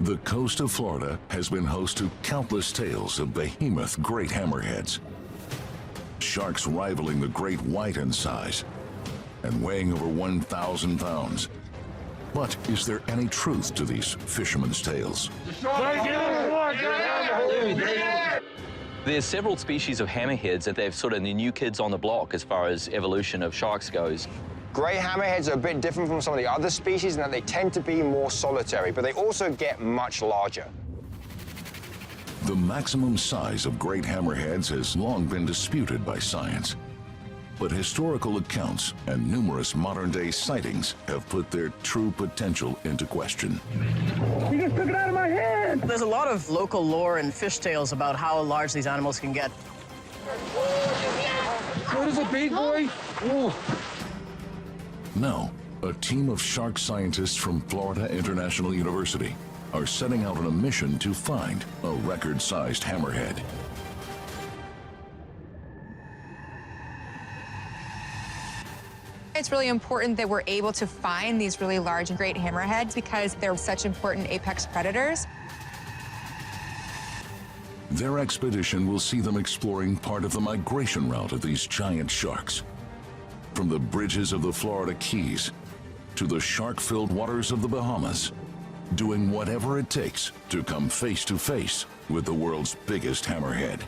The coast of Florida has been host to countless tales of behemoth great hammerheads. Sharks rivaling the great white in size and weighing over 1,000 pounds. But is there any truth to these fishermen's tales? There's several species of hammerheads that they've sort of the new kids on the block as far as evolution of sharks goes. Grey hammerheads are a bit different from some of the other species in that they tend to be more solitary, but they also get much larger. The maximum size of great hammerheads has long been disputed by science. But historical accounts and numerous modern-day sightings have put their true potential into question. You just took it out of my hand! There's a lot of local lore and fish tales about how large these animals can get. What is a big boy? Ooh. Now, a team of shark scientists from Florida International University are setting out on a mission to find a record-sized hammerhead. It's really important that we're able to find these really large and great hammerheads because they're such important apex predators. Their expedition will see them exploring part of the migration route of these giant sharks. From the bridges of the Florida Keys to the shark-filled waters of the Bahamas, doing whatever it takes to come face to face with the world's biggest hammerhead.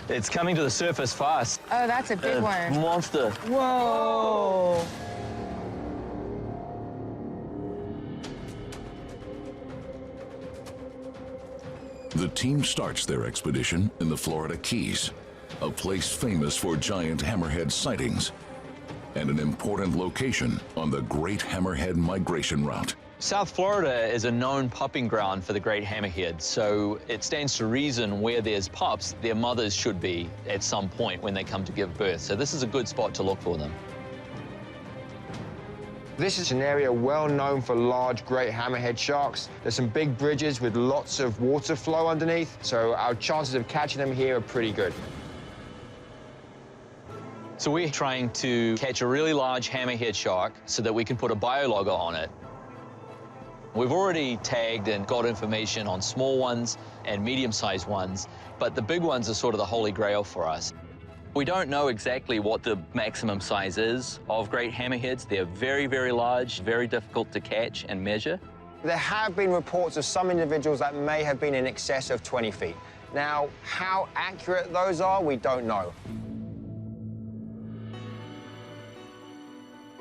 It's coming to the surface fast. Oh, that's a big one. Monster. Whoa. The team starts their expedition in the Florida Keys, a place famous for giant hammerhead sightings and an important location on the Great Hammerhead Migration Route. South Florida is a known pupping ground for the great hammerhead, so it stands to reason where there's pups, their mothers should be at some point when they come to give birth. So this is a good spot to look for them. This is an area well known for large great hammerhead sharks. There's some big bridges with lots of water flow underneath, so our chances of catching them here are pretty good. So we're trying to catch a really large hammerhead shark so that we can put a biologger on it. We've already tagged and got information on small ones and medium-sized ones, but the big ones are sort of the holy grail for us. We don't know exactly what the maximum size is of great hammerheads. They're very, very large, very difficult to catch and measure. There have been reports of some individuals that may have been in excess of 20 feet. Now, how accurate those are, we don't know.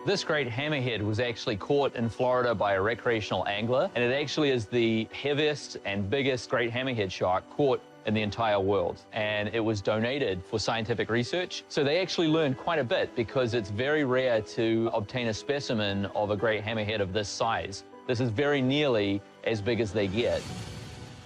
This great hammerhead was actually caught in Florida by a recreational angler, and it actually is the heaviest and biggest great hammerhead shark caught in the entire world. And it was donated for scientific research. So they actually learned quite a bit because it's very rare to obtain a specimen of a great hammerhead of this size. This is very nearly as big as they get.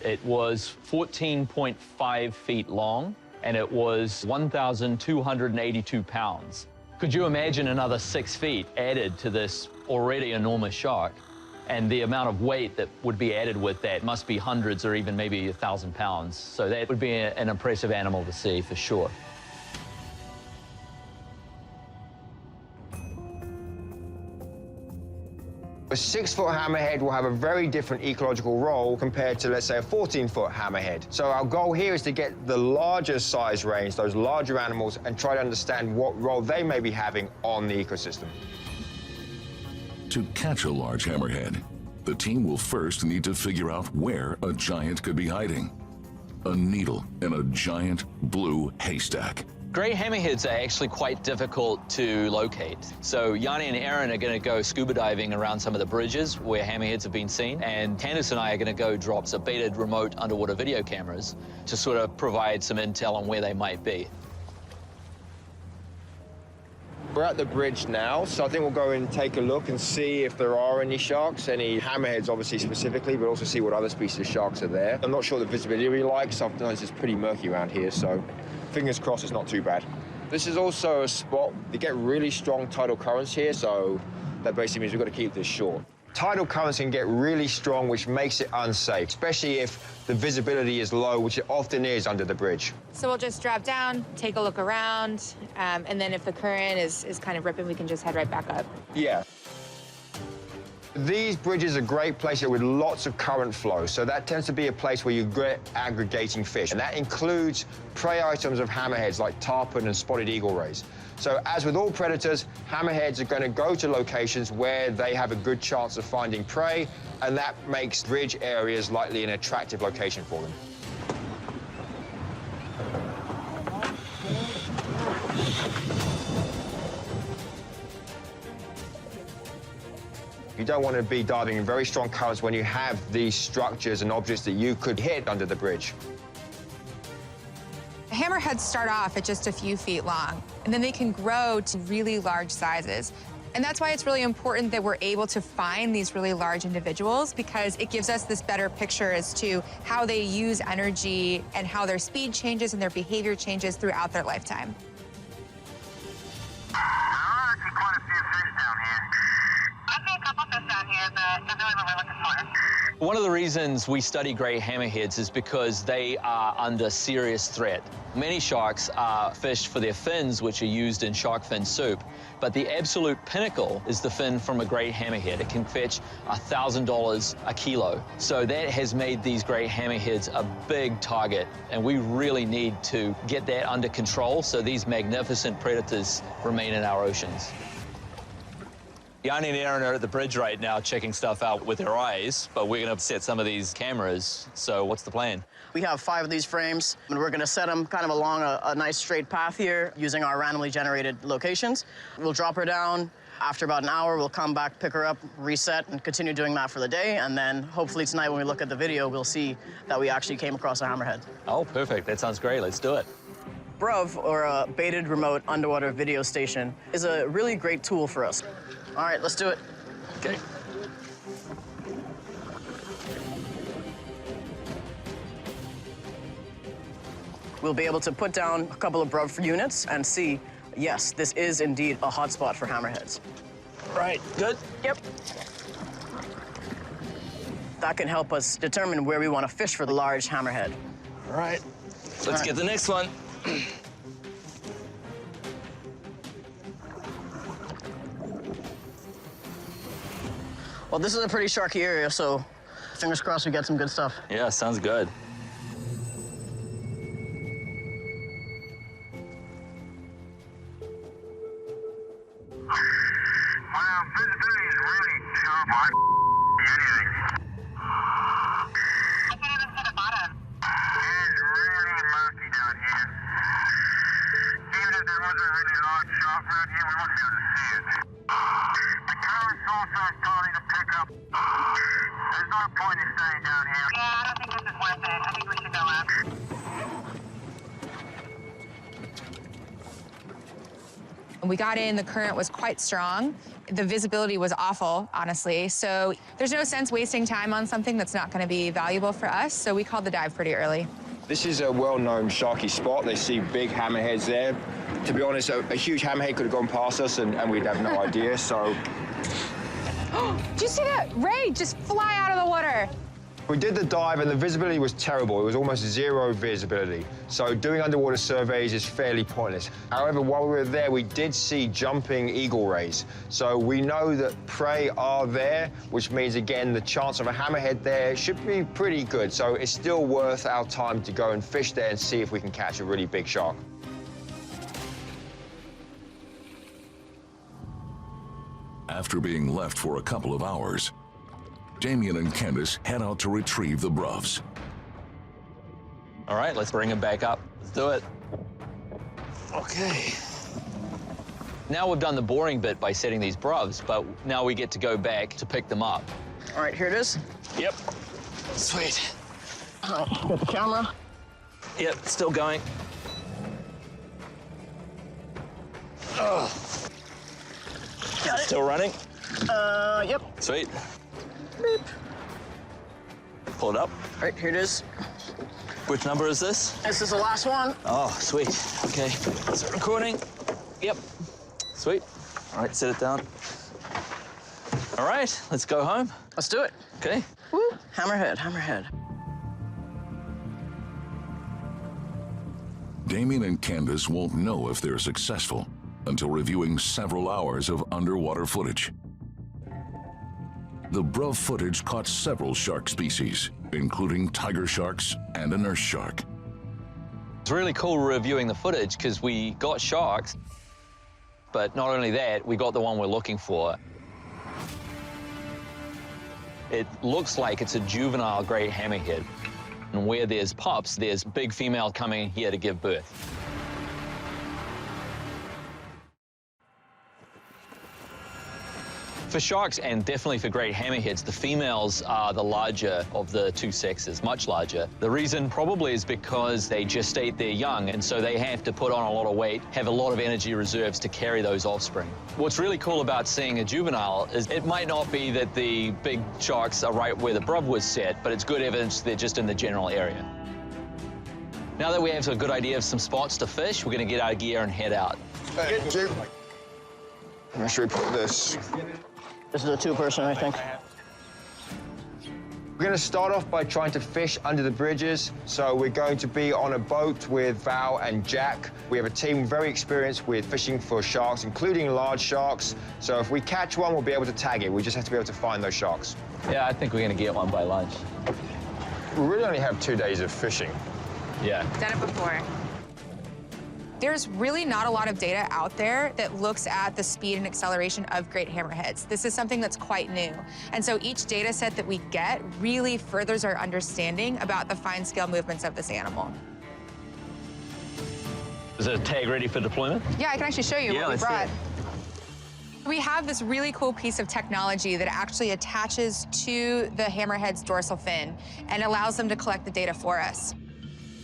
It was 14.5 feet long, and it was 1,282 pounds. Could you imagine another 6 feet added to this already enormous shark? And the amount of weight that would be added with that must be hundreds or even maybe 1,000 pounds. So that would be an impressive animal to see for sure. A 6-foot hammerhead will have a very different ecological role compared to, let's say, a 14-foot hammerhead. So our goal here is to get the larger size range, those larger animals, and try to understand what role they may be having on the ecosystem. To catch a large hammerhead, the team will first need to figure out where a giant could be hiding. A needle in a giant blue haystack. Great hammerheads are actually quite difficult to locate. So Yanni and Aaron are going to go scuba diving around some of the bridges where hammerheads have been seen, and Candace and I are going to go drop some baited remote underwater video cameras to sort of provide some intel on where they might be. We're at the bridge now, so I think we'll go and take a look and see if there are any sharks, any hammerheads obviously specifically, but also see what other species of sharks are there. I'm not sure the visibility will be like, sometimes it's pretty murky around here, so fingers crossed it's not too bad. This is also a spot, you get really strong tidal currents here, so that basically means we've got to keep this short. Tidal currents can get really strong, which makes it unsafe, especially if the visibility is low, which it often is under the bridge. So we'll just drop down, take a look around, and then if the current is kind of ripping, we can just head right back up. Yeah. These bridges are great places with lots of current flow, so that tends to be a place where you get aggregating fish, and that includes prey items of hammerheads like tarpon and spotted eagle rays. So as with all predators, hammerheads are going to go to locations where they have a good chance of finding prey, and that makes bridge areas likely an attractive location for them. You don't want to be diving in very strong currents when you have these structures and objects that you could hit under the bridge. Hammerheads start off at just a few feet long, and then they can grow to really large sizes. And that's why it's really important that we're able to find these really large individuals, because it gives us this better picture as to how they use energy and how their speed changes and their behavior changes throughout their lifetime. I see quite a few fish down here. I see a couple fish down here, but that's really what we're looking for. One of the reasons we study great hammerheads is because they are under serious threat. Many sharks are fished for their fins, which are used in shark fin soup, but the absolute pinnacle is the fin from a great hammerhead. It can fetch $1,000 a kilo. So that has made these great hammerheads a big target, and we really need to get that under control so these magnificent predators remain in our oceans. Yanni and Aaron are at the bridge right now checking stuff out with their eyes, but we're going to set some of these cameras. So what's the plan? We have 5 of these frames, and we're going to set them kind of along a nice straight path here using our randomly generated locations. We'll drop her down. After about an hour, we'll come back, pick her up, reset, and continue doing that for the day. And then hopefully tonight when we look at the video, we'll see that we actually came across a hammerhead. Oh, perfect. That sounds great. Let's do it. BRUV, or a baited remote underwater video station, is a really great tool for us. All right, let's do it. Okay. We'll be able to put down a couple of BRUV units and see, yes, this is indeed a hotspot for hammerheads. Right, good. Yep. That can help us determine where we want to fish for the large hammerhead. All right, let's get the next one. Well, this is a pretty sharky area, so fingers crossed we get some good stuff. Yeah, sounds good. Wow, visibility is really tough. I anything. I can't even see the bottom. It's really murky down here. Even if there was a really large shark around here, we wouldn't be able to see it. The current's also starting to pick up. There's no point in staying down here. Yeah, I don't think this is worth it. I think we should go up. When we got in, the current was quite strong. The visibility was awful, honestly. So there's no sense wasting time on something that's not going to be valuable for us. So we called the dive pretty early. This is a well-known sharky spot. They see big hammerheads there. To be honest, a huge hammerhead could have gone past us and we'd have no idea, so... Did you see that ray just fly out of the water? We did the dive and the visibility was terrible. It was almost zero visibility. So doing underwater surveys is fairly pointless. However, while we were there, we did see jumping eagle rays. So we know that prey are there, which means, again, the chance of a hammerhead there should be pretty good. So it's still worth our time to go and fish there and see if we can catch a really big shark. After being left for a couple of hours, Damien and Candace head out to retrieve the BRUVs. All right, let's bring them back up. Let's do it. Okay. Now we've done the boring bit by setting these BRUVs, but now we get to go back to pick them up. All right, here it is. Yep. Sweet. All right, get the camera. Yep, still going. Oh. Got it. Still running? Yep. Sweet. Beep. Pull it up. All right, here it is. Which number is this? This is the last one. Oh, sweet. Okay. Is it recording? Yep. Sweet. All right, set it down. All right, let's go home. Let's do it. Okay. Woo. Hammerhead, hammerhead. Damien and Candace won't know if they're successful until reviewing several hours of underwater footage. the BRUV footage caught several shark species, including tiger sharks and a nurse shark. It's really cool reviewing the footage because we got sharks, but not only that, we got the one we're looking for. It looks like it's a juvenile great hammerhead. And where there's pups, there's big female coming here to give birth. For sharks, and definitely for great hammerheads, the females are the larger of the two sexes, much larger. The reason probably is because they gestate their young, and so they have to put on a lot of weight, have a lot of energy reserves to carry those offspring. What's really cool about seeing a juvenile is it might not be that the big sharks are right where the BRUV was set, but it's good evidence they're just in the general area. Now that we have a good idea of some spots to fish, we're gonna get our gear and head out. Hey, Jim. Make sure we put this. This is a two-person, I think. We're going to start off by trying to fish under the bridges. So we're going to be on a boat with Val and Jack. We have a team very experienced with fishing for sharks, including large sharks. So if we catch one, we'll be able to tag it. We just have to be able to find those sharks. Yeah, I think we're gonna get one by lunch. We really only have 2 days of fishing. Yeah. Done it before. There's really not a lot of data out there that looks at the speed and acceleration of great hammerheads. This is something that's quite new. And so each data set that we get really furthers our understanding about the fine scale movements of this animal. Is the tag ready for deployment? Yeah, I can actually show you what we let's see brought. it. We have this really cool piece of technology that actually attaches to the hammerhead's dorsal fin and allows them to collect the data for us.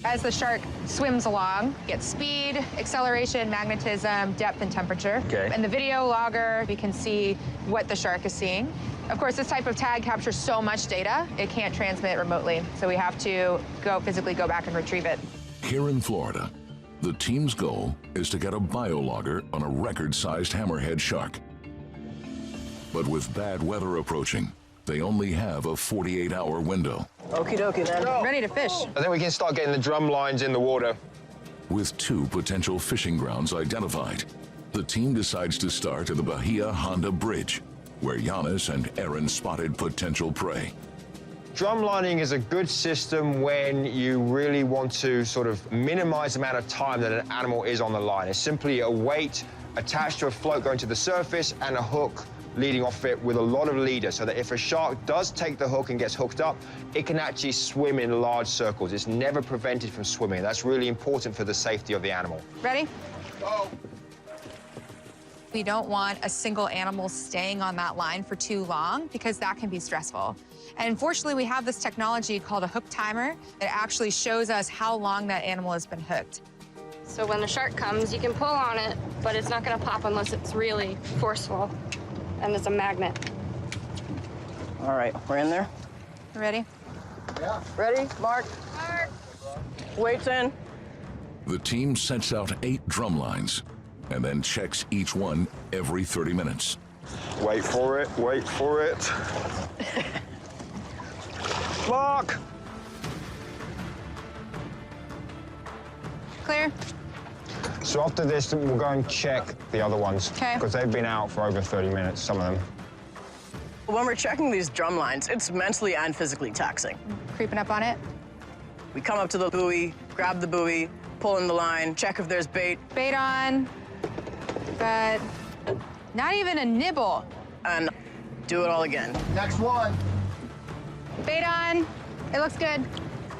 As the shark swims along, gets speed, acceleration, magnetism, depth, and temperature. Okay. In the video logger, we can see what the shark is seeing. Of course, this type of tag captures so much data, it can't transmit remotely, so we have to physically go back and retrieve it. Here in Florida, the team's goal is to get a biologger on a record-sized hammerhead shark. But with bad weather approaching, they only have a 48-hour window. Okie dokie then. Ready to fish. I think we can start getting the drum lines in the water. With 2 potential fishing grounds identified, the team decides to start at the Bahia Honda Bridge, where Giannis and Aaron spotted potential prey. Drum lining is a good system when you really want to sort of minimize the amount of time that an animal is on the line. It's simply a weight attached to a float going to the surface and a hook leading off it with a lot of leader, so that if a shark does take the hook and gets hooked up, it can actually swim in large circles. It's never prevented from swimming. That's really important for the safety of the animal. Ready? Go. We don't want a single animal staying on that line for too long because that can be stressful. And fortunately, we have this technology called a hook timer that actually shows us how long that animal has been hooked. So when the shark comes, you can pull on it, but it's not gonna pop unless it's really forceful. And it's a magnet. All right, we're in there. Ready? Yeah. Ready? Mark. Mark. Weights in. The team sets out 8 drum lines and then checks each one every 30 minutes. Wait for it, wait for it. Mark! Clear? So after this, we'll go and check the other ones. Okay. Because they've been out for over 30 minutes, some of them. When we're checking these drum lines, it's mentally and physically taxing. Creeping up on it. We come up to the buoy, grab the buoy, pull in the line, check if there's bait. Bait on, but not even a nibble. And do it all again. Next one. Bait on, it looks good.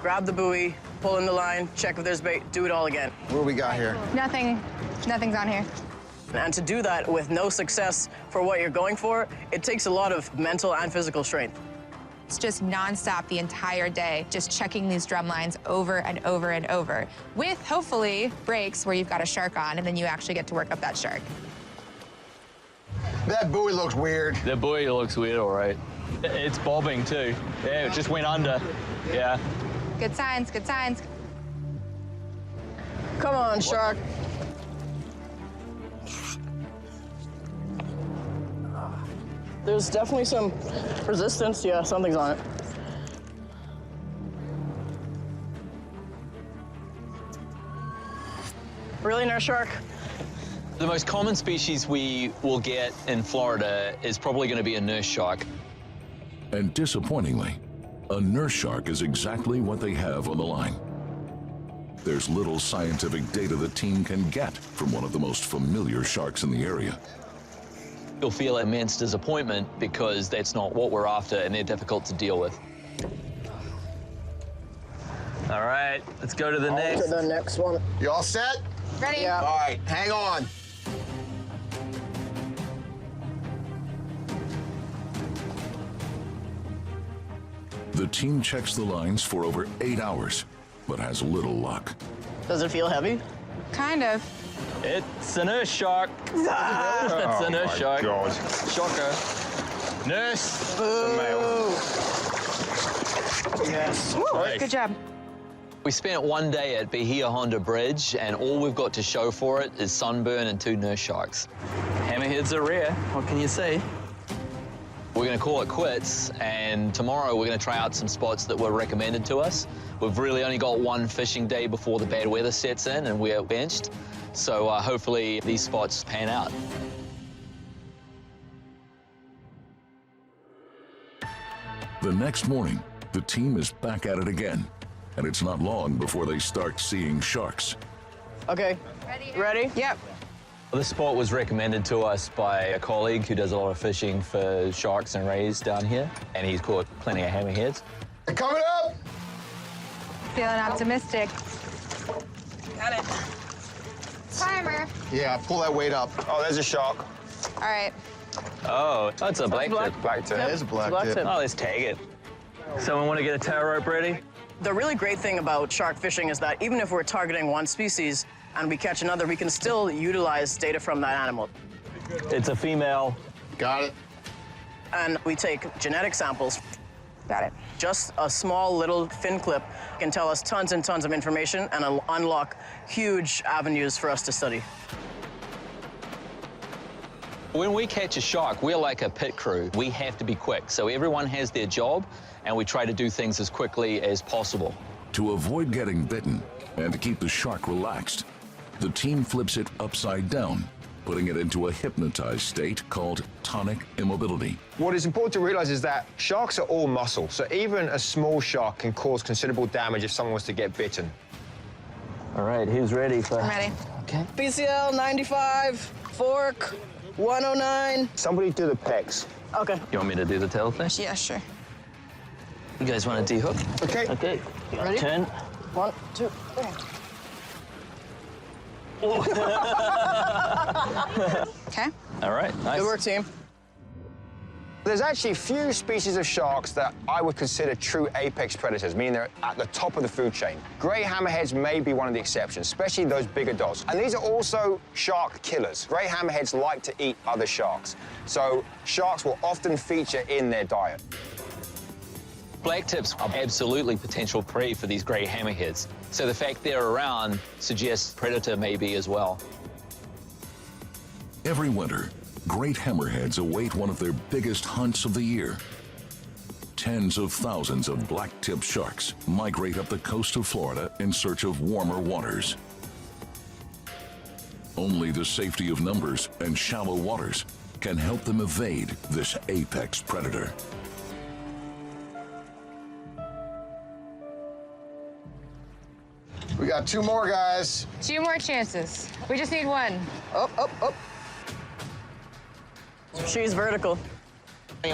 Grab the buoy, pull in the line, check if there's bait, do it all again. What do we got here? Nothing's on here. And to do that with no success for what you're going for, it takes a lot of mental and physical strength. It's just nonstop the entire day, just checking these drum lines over and over and over, with hopefully breaks where you've got a shark on and then you actually get to work up that shark. That buoy looks weird. The buoy looks weird, all right. It's bobbing too. Yeah, it just went under. Yeah. Good signs, good signs. Come on, shark. There's definitely some resistance. Yeah, something's on it. Really, nurse shark? The most common species we will get in Florida is probably going to be a nurse shark. And disappointingly, a nurse shark is exactly what they have on the line. There's little scientific data the team can get from one of the most familiar sharks in the area. You'll feel immense disappointment because that's not what we're after and they're difficult to deal with. All right, let's go to the next. To the next one. You all set? Ready? Yeah. All right, hang on. The team checks the lines for over 8 hours, but has little luck. Does it feel heavy? Kind of. It's a nurse shark. It's a nurse shark. God. Shocker. Nurse. Yes. Right. Good job. We spent one day at Bahia Honda Bridge, and all we've got to show for it is sunburn and 2 nurse sharks. Hammerheads are rare. What can you say? We're going to call it quits, and tomorrow we're going to try out some spots that were recommended to us. We've really only got one fishing day before the bad weather sets in, and we're benched. So hopefully these spots pan out. The next morning, the team is back at it again, and it's not long before they start seeing sharks. Okay. Ready? Yep. This spot was recommended to us by a colleague who does a lot of fishing for sharks and rays down here, and he's caught plenty of hammerheads. Coming up! Feeling optimistic. Got it. Timer. Yeah, pull that weight up. Oh, there's a shark. All right. Oh, that's a black tip. Black tip. There's a black tip. Oh, let's tag it. Someone want to get a tail rope ready? The really great thing about shark fishing is that even if we're targeting one species and we catch another, we can still utilize data from that animal. It's a female. Got it. And we take genetic samples. Got it. Just a small little fin clip can tell us tons and tons of information and unlock huge avenues for us to study. When we catch a shark, we're like a pit crew. We have to be quick, so everyone has their job, and we try to do things as quickly as possible. To avoid getting bitten and to keep the shark relaxed, the team flips it upside down, putting it into a hypnotized state called tonic immobility. What is important to realize is that sharks are all muscle, so even a small shark can cause considerable damage if someone was to get bitten. All right, who's ready for... I'm ready. Okay. BCL 95, fork 109. Somebody do the pecs. Okay. You want me to do the tail thing? Yeah, sure. You guys want to de-hook? Okay. Okay. Ready? 10. 1, 2, 3. Okay. All right, nice. Good work, team. There's actually few species of sharks that I would consider true apex predators, meaning they're at the top of the food chain. Gray hammerheads may be one of the exceptions, especially those big adults. And these are also shark killers. Gray hammerheads like to eat other sharks, so sharks will often feature in their diet. Black tips are absolutely potential prey for these gray hammerheads. So the fact they're around suggests predator may be as well. Every winter, great hammerheads await one of their biggest hunts of the year. Tens of thousands of black-tipped sharks migrate up the coast of Florida in search of warmer waters. Only the safety of numbers and shallow waters can help them evade this apex predator. We got 2 more, guys. 2 more chances. We just need 1. Up, up, up. She's vertical. You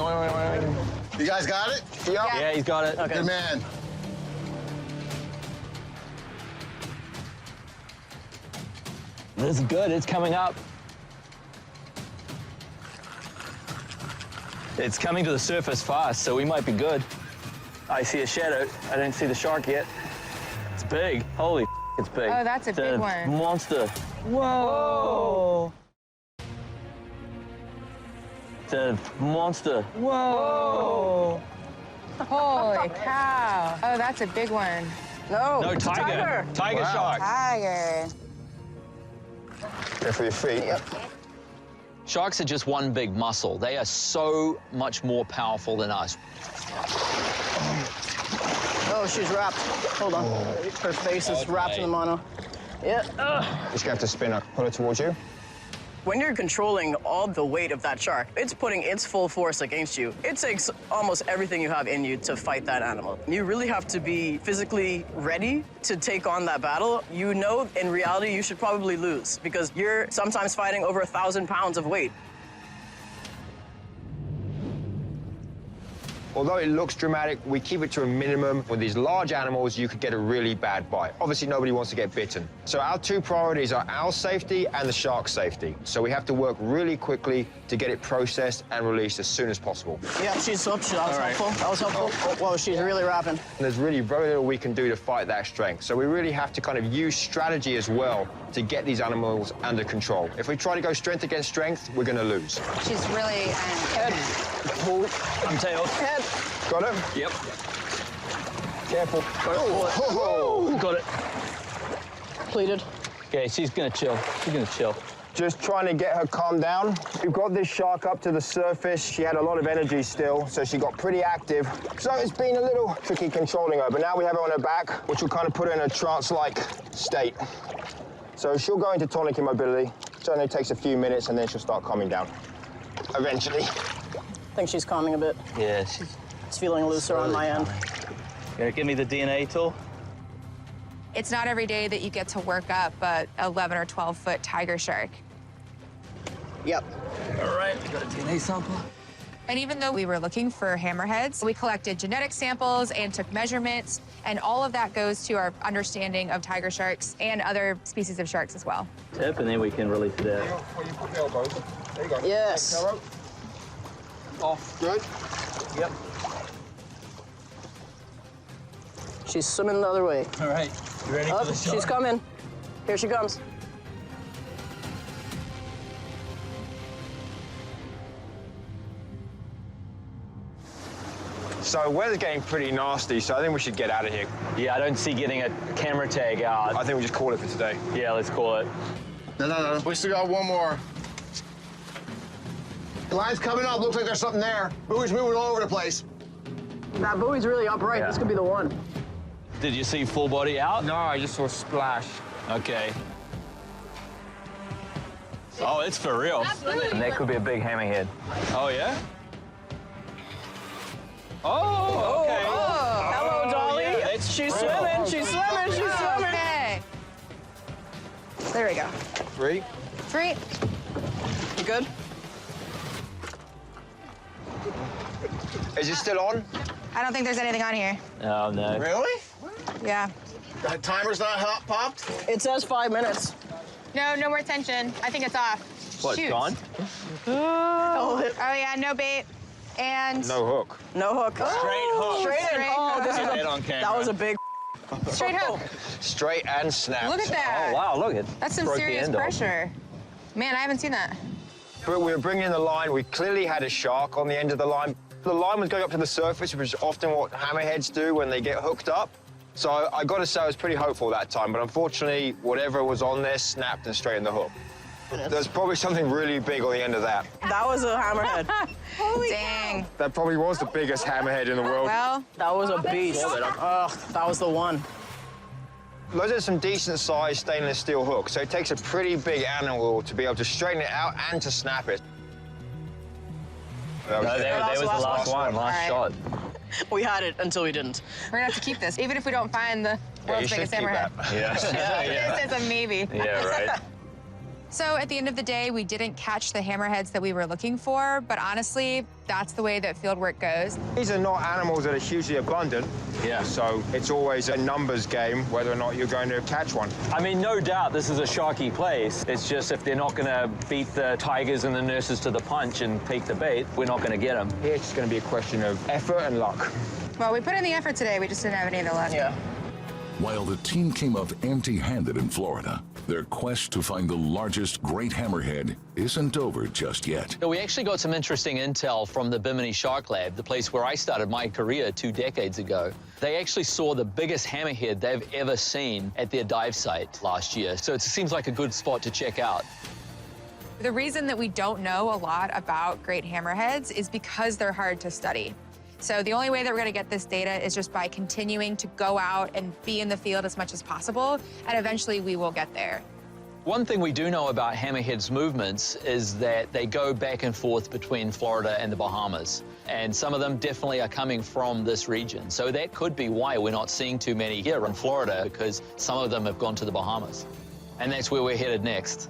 guys got it? Yep. Yeah, he's got it. Okay. Good man. This is good. It's coming up. It's coming to the surface fast, so we might be good. I see a shadow. I don't see the shark yet. It's big. Holy it's big. Oh, that's a It's big one. Monster. Whoa. It's a monster. Whoa. Holy cow. Oh, that's a big one. No, No, it's a tiger. Tiger shark. Tiger. Careful your feet. Yep. Sharks are just one big muscle. They are so much more powerful than us. Oh, she's wrapped. Hold on. Her face is wrapped in the mono. Yeah. Just gonna have to spin her. Pull her towards you. When you're controlling all the weight of that shark, it's putting its full force against you. It takes almost everything you have in you to fight that animal. You really have to be physically ready to take on that battle. You know, in reality, you should probably lose because you're sometimes fighting over 1,000 pounds of weight. Although it looks dramatic, we keep it to a minimum. With these large animals, you could get a really bad bite. Obviously, nobody wants to get bitten. So our two priorities are our safety and the shark's safety. So we have to work really quickly to get it processed and released as soon as possible. Yeah, she's up. That was helpful. That was helpful. Oh, whoa, she's really rapping. And there's really very little we can do to fight that strength. So we really have to kind of use strategy as well to get these animals under control. If we try to go strength against strength, we're going to lose. She's really... Head. Pull. I'm tailed. Head. Got it? Yep. Careful. Got it. Oh. Got it. Pleated. Okay, she's gonna chill. She's gonna chill. Just trying to get her calmed down. We've got this shark up to the surface. She had a lot of energy still, so she got pretty active. So it's been a little tricky controlling her, but now we have her on her back, which will kind of put her in a trance-like state. So she'll go into tonic immobility. It only takes a few minutes, and then she'll start calming down. Eventually. I think she's calming a bit. Yeah, she's... It's feeling looser on my end. Gonna give me the DNA tool? It's not every day that you get to work up a 11 or 12-foot tiger shark. Yep. All right, we got a DNA sample. And even though we were looking for hammerheads, we collected genetic samples and took measurements, and all of that goes to our understanding of tiger sharks and other species of sharks as well. Tip, and then we can release it out. Where you put the elbows. There you go. Yes. Off. Good. Yep. She's swimming the other way. All right, you ready for the shot? She's coming. Here she comes. So weather's getting pretty nasty, so I think we should get out of here. Yeah, I don't see getting a camera tag out. I think we just call it for today. Yeah, let's call it. No. We still got one more. The line's coming up. Looks like there's something there. Buoy's moving all over the place. That buoy's really upright. Yeah. This could be the one. Did you see full body out? No, I just saw a splash. Okay. Oh, it's for real. And that could be a big hammerhead. Oh, yeah? Oh, okay. Oh, Hello, Dolly. yeah, She's swimming. She's swimming. She's swimming. okay. There we go. 3. 3. You good? Is it still on? I don't think there's anything on here. Oh, no. Really? Yeah. The timer's not hot popped? It says 5 minutes. No more tension. I think it's off. What, Shoot. gone? Oh, Oh, yeah, no bait. And No hook. no hook. Straight hook. Straight in. Oh, this is Get that a, on camera. that was a big. straight hook. Straight and snapped. Look at that. Oh, wow, look at That's some broke the serious end off. pressure. Man, I haven't seen that. But we were bringing in the line. We clearly had a shark on the end of the line. The line was going up to the surface, which is often what hammerheads do when they get hooked up. So I got to say I was pretty hopeful that time, but unfortunately, whatever was on there snapped and straightened the hook. There's probably something really big on the end of that. That was a hammerhead. Dang. That probably was the biggest hammerhead in the world. Well, That was a beast. That was the one. Those are some decent-sized stainless steel hooks, so it takes a pretty big animal to be able to straighten it out and to snap it. No, that was the last one, last All right. shot. We had it until we didn't. we're gonna have to keep this, even if we don't find the world's you should biggest keep hammerhead. that. Yeah. This is a maybe. Yeah, right. So at the end of the day, we didn't catch the hammerheads that we were looking for, but honestly, that's the way that fieldwork goes. These are not animals that are hugely abundant. Yeah. So it's always a numbers game whether or not you're going to catch one. I mean, no doubt this is a sharky place. It's just if they're not going to beat the tigers and the nurses to the punch and take the bait, we're not going to get them. Here it's going to be a question of effort and luck. Well, we put in the effort today, we just didn't have any of the luck. Yeah. While the team came up empty-handed in Florida, their quest to find the largest great hammerhead isn't over just yet. We actually got some interesting intel from the Bimini Shark Lab, the place where I started my career 2 decades ago. They actually saw the biggest hammerhead they've ever seen at their dive site last year, so it seems like a good spot to check out. The reason that we don't know a lot about great hammerheads is because they're hard to study. So the only way that we're going to get this data is just by continuing to go out and be in the field as much as possible, and eventually we will get there. One thing we do know about hammerheads' movements is that they go back and forth between Florida and the Bahamas. And some of them definitely are coming from this region. So that could be why we're not seeing too many here in Florida, because some of them have gone to the Bahamas. And that's where we're headed next.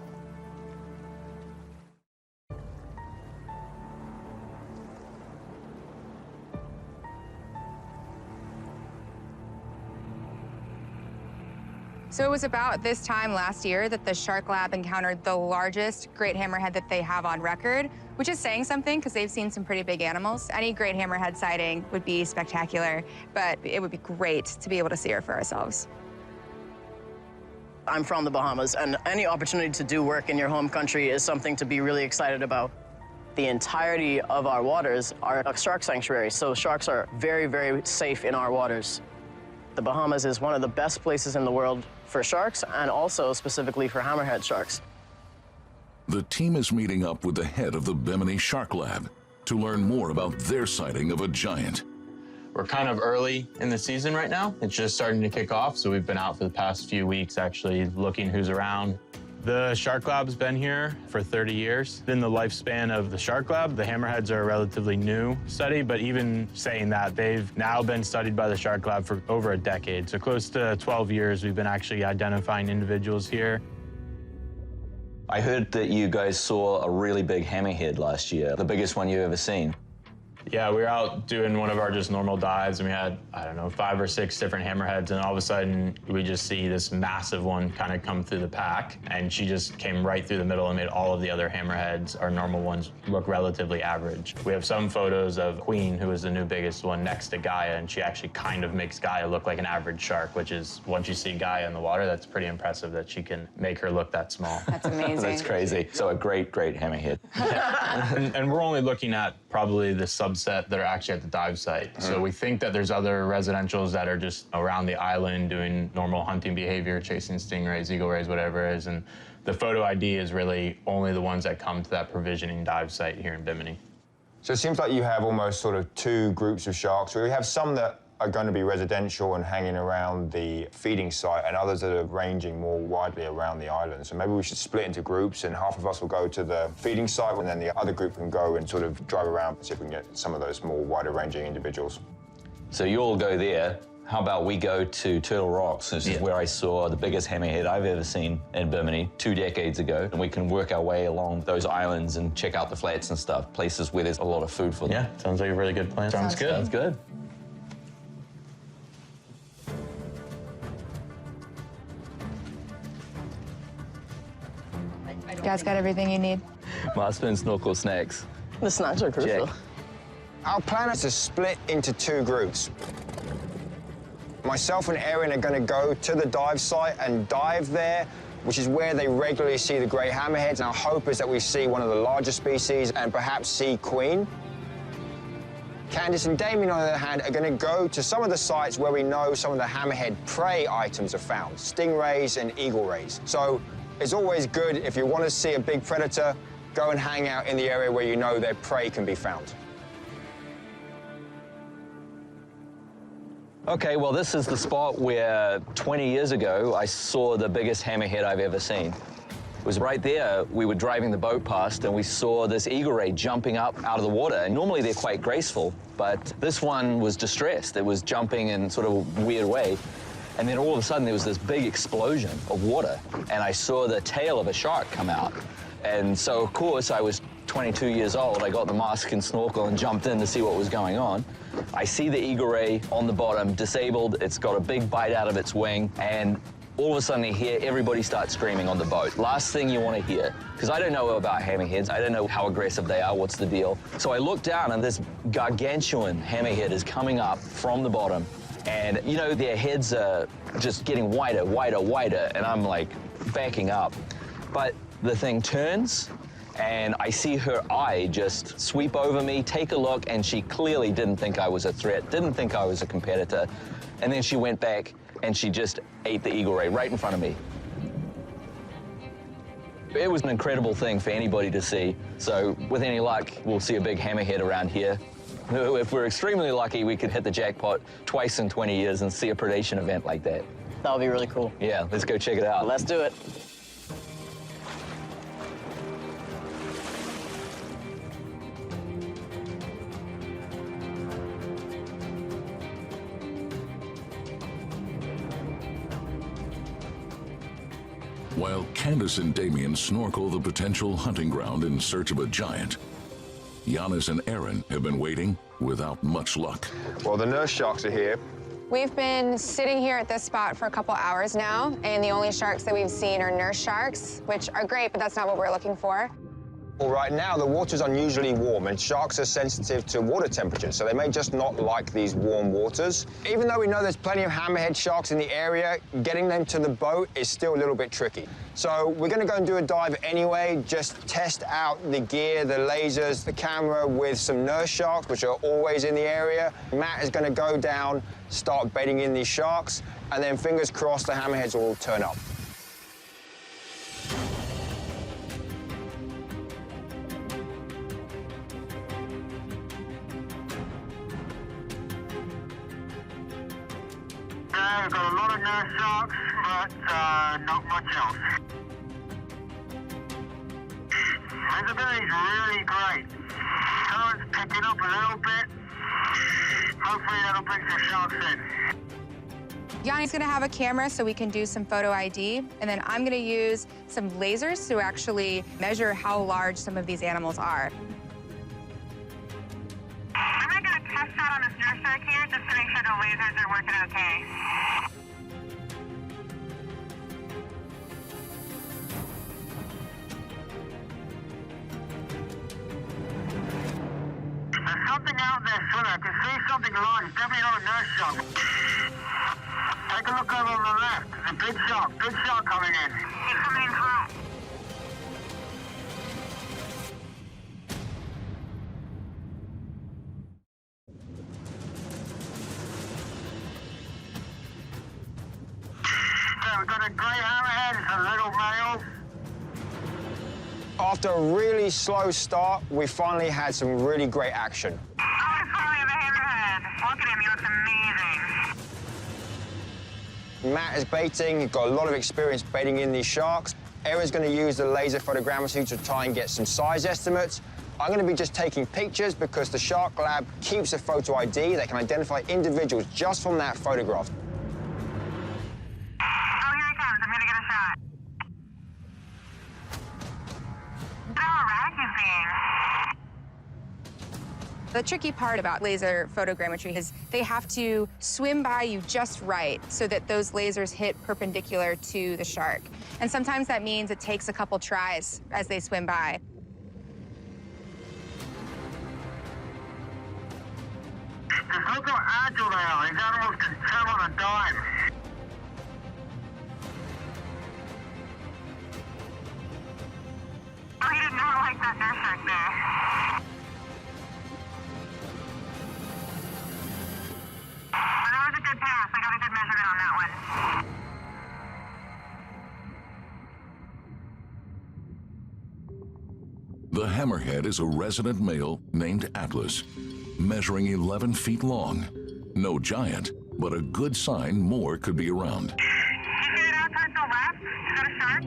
So it was about this time last year that the Shark Lab encountered the largest great hammerhead that they have on record, which is saying something because they've seen some pretty big animals. Any great hammerhead sighting would be spectacular, but it would be great to be able to see her for ourselves. I'm from the Bahamas, and any opportunity to do work in your home country is something to be really excited about. The entirety of our waters are a shark sanctuary, so sharks are very, very safe in our waters. The Bahamas is one of the best places in the world for sharks, and also specifically for hammerhead sharks. The team is meeting up with the head of the Bimini Shark Lab to learn more about their sighting of a giant. We're kind of early in the season right now. It's just starting to kick off, so we've been out for the past few weeks actually looking who's around. The Shark Lab's been here for 30 years. In the lifespan of the Shark Lab, the hammerheads are a relatively new study, but even saying that, they've now been studied by the Shark Lab for over a decade. So close to 12 years we've been actually identifying individuals here. I heard that you guys saw a really big hammerhead last year, the biggest one you've ever seen. Yeah, we were out doing one of our just normal dives, and we had, I don't know, 5 or 6 different hammerheads, and all of a sudden, we just see this massive one kind of come through the pack, and she just came right through the middle and made all of the other hammerheads, our normal ones, look relatively average. We have some photos of Queen, who is the new biggest one, next to Gaia, and she actually kind of makes Gaia look like an average shark, which is, once you see Gaia in the water, that's pretty impressive that she can make her look that small. That's amazing. That's crazy. So a great, great hammerhead. And we're only looking at probably the subset that are actually at the dive site. So we think that there's other residentials that are just around the island doing normal hunting behavior, chasing stingrays, eagle rays, whatever it is. And the photo ID is really only the ones that come to that provisioning dive site here in Bimini. So it seems like you have almost sort of 2 groups of sharks. We have some that are going to be residential and hanging around the feeding site, and others that are ranging more widely around the island. So maybe we should split into groups, and half of us will go to the feeding site, and then the other group can go and sort of drive around, see if we can get some of those more wider ranging individuals. So you all go there. How about we go to Turtle Rocks? This is where I saw the biggest hammerhead I've ever seen in Bimini 2 decades ago. And we can work our way along those islands and check out the flats and stuff, places where there's a lot of food for them. Yeah, sounds like a really good plan. Sounds good. Sounds good. You guys got everything you need? Master and snorkel snacks. The snacks are crucial. Check. Our plan is to split into 2 groups. Myself and Erin are going to go to the dive site and dive there, which is where they regularly see the great hammerheads. And our hope is that we see one of the larger species and perhaps see Queen. Candice and Damien, on the other hand, are going to go to some of the sites where we know some of the hammerhead prey items are found, stingrays and eagle rays. So it's always good, if you want to see a big predator, go and hang out in the area where you know their prey can be found. Okay, well, this is the spot where 20 years ago I saw the biggest hammerhead I've ever seen. It was right there. We were driving the boat past and we saw this eagle ray jumping up out of the water. And normally they're quite graceful, but this one was distressed. It was jumping in sort of a weird way. And then all of a sudden there was this big explosion of water and I saw the tail of a shark come out. And so, of course, I was 22 years old. I got the mask and snorkel and jumped in to see what was going on. I see the eagle ray on the bottom, disabled. It's got a big bite out of its wing. And all of a sudden you hear everybody start screaming on the boat. Last thing you want to hear, because I don't know about hammerheads. I don't know how aggressive they are, what's the deal. So I look down and this gargantuan hammerhead is coming up from the bottom. And, you know, their heads are just getting wider, wider, wider. And I'm like backing up. But the thing turns and I see her eye just sweep over me, take a look, and she clearly didn't think I was a threat, didn't think I was a competitor. And then she went back and she just ate the eagle ray right in front of me. It was an incredible thing for anybody to see. So with any luck, we'll see a big hammerhead around here. If we're extremely lucky, we could hit the jackpot twice in 20 years and see a predation event like that. That would be really cool. Yeah, let's go check it out. Let's do it. While Candace and Damien snorkel the potential hunting ground in search of a giant, Giannis and Aaron have been waiting without much luck. Well, the nurse sharks are here. We've been sitting here at this spot for a couple hours now, and the only sharks that we've seen are nurse sharks, which are great, but that's not what we're looking for. Well, right now, the water's unusually warm, and sharks are sensitive to water temperature, so they may just not like these warm waters. Even though we know there's plenty of hammerhead sharks in the area, getting them to the boat is still a little bit tricky. So we're going to go and do a dive anyway, just test out the gear, the lasers, the camera with some nurse sharks, which are always in the area. Matt is going to go down, start baiting in these sharks, and then fingers crossed the hammerheads will turn up. We've got a lot of nurse sharks, but not much else. Visibility's really great. Current's picking up a little bit. Hopefully that'll bring some sharks in. Yanni's gonna have a camera so we can do some photo ID, and then I'm gonna use some lasers to actually measure how large some of these animals are. I'm gonna get a test shot on this nurse shark here just to make sure the lasers are working okay. There's something out there swimming. I can see something large. It's definitely not a nurse shark. Take a look over on the left. There's a big shark coming in. He's coming in flat. Yeah, we've got a grey hammerhead. It's a little male. After a really slow start, we finally had some really great action. Oh, I finally have a hammerhead. Look at him. He looks amazing. Matt is baiting. He's got a lot of experience baiting in these sharks. Aaron's going to use the laser photogrammetry to try and get some size estimates. I'm going to be just taking pictures because the Shark Lab keeps a photo ID. They can identify individuals just from that photograph. Oh, here he comes. I'm going to get a shot. Look how erratic he's being. The tricky part about laser photogrammetry is they have to swim by you just right so that those lasers hit perpendicular to the shark. And sometimes that means it takes a couple tries as they swim by. Just look how agile they are. These animals can turn on a dime. Oh, he did not like that nurse shark there. But that was a good pass. I got a good measurement on that one. The hammerhead is a resident male named Atlas, measuring 11 feet long. No giant, but a good sign more could be around. You see it out towards the left? Is that a shark?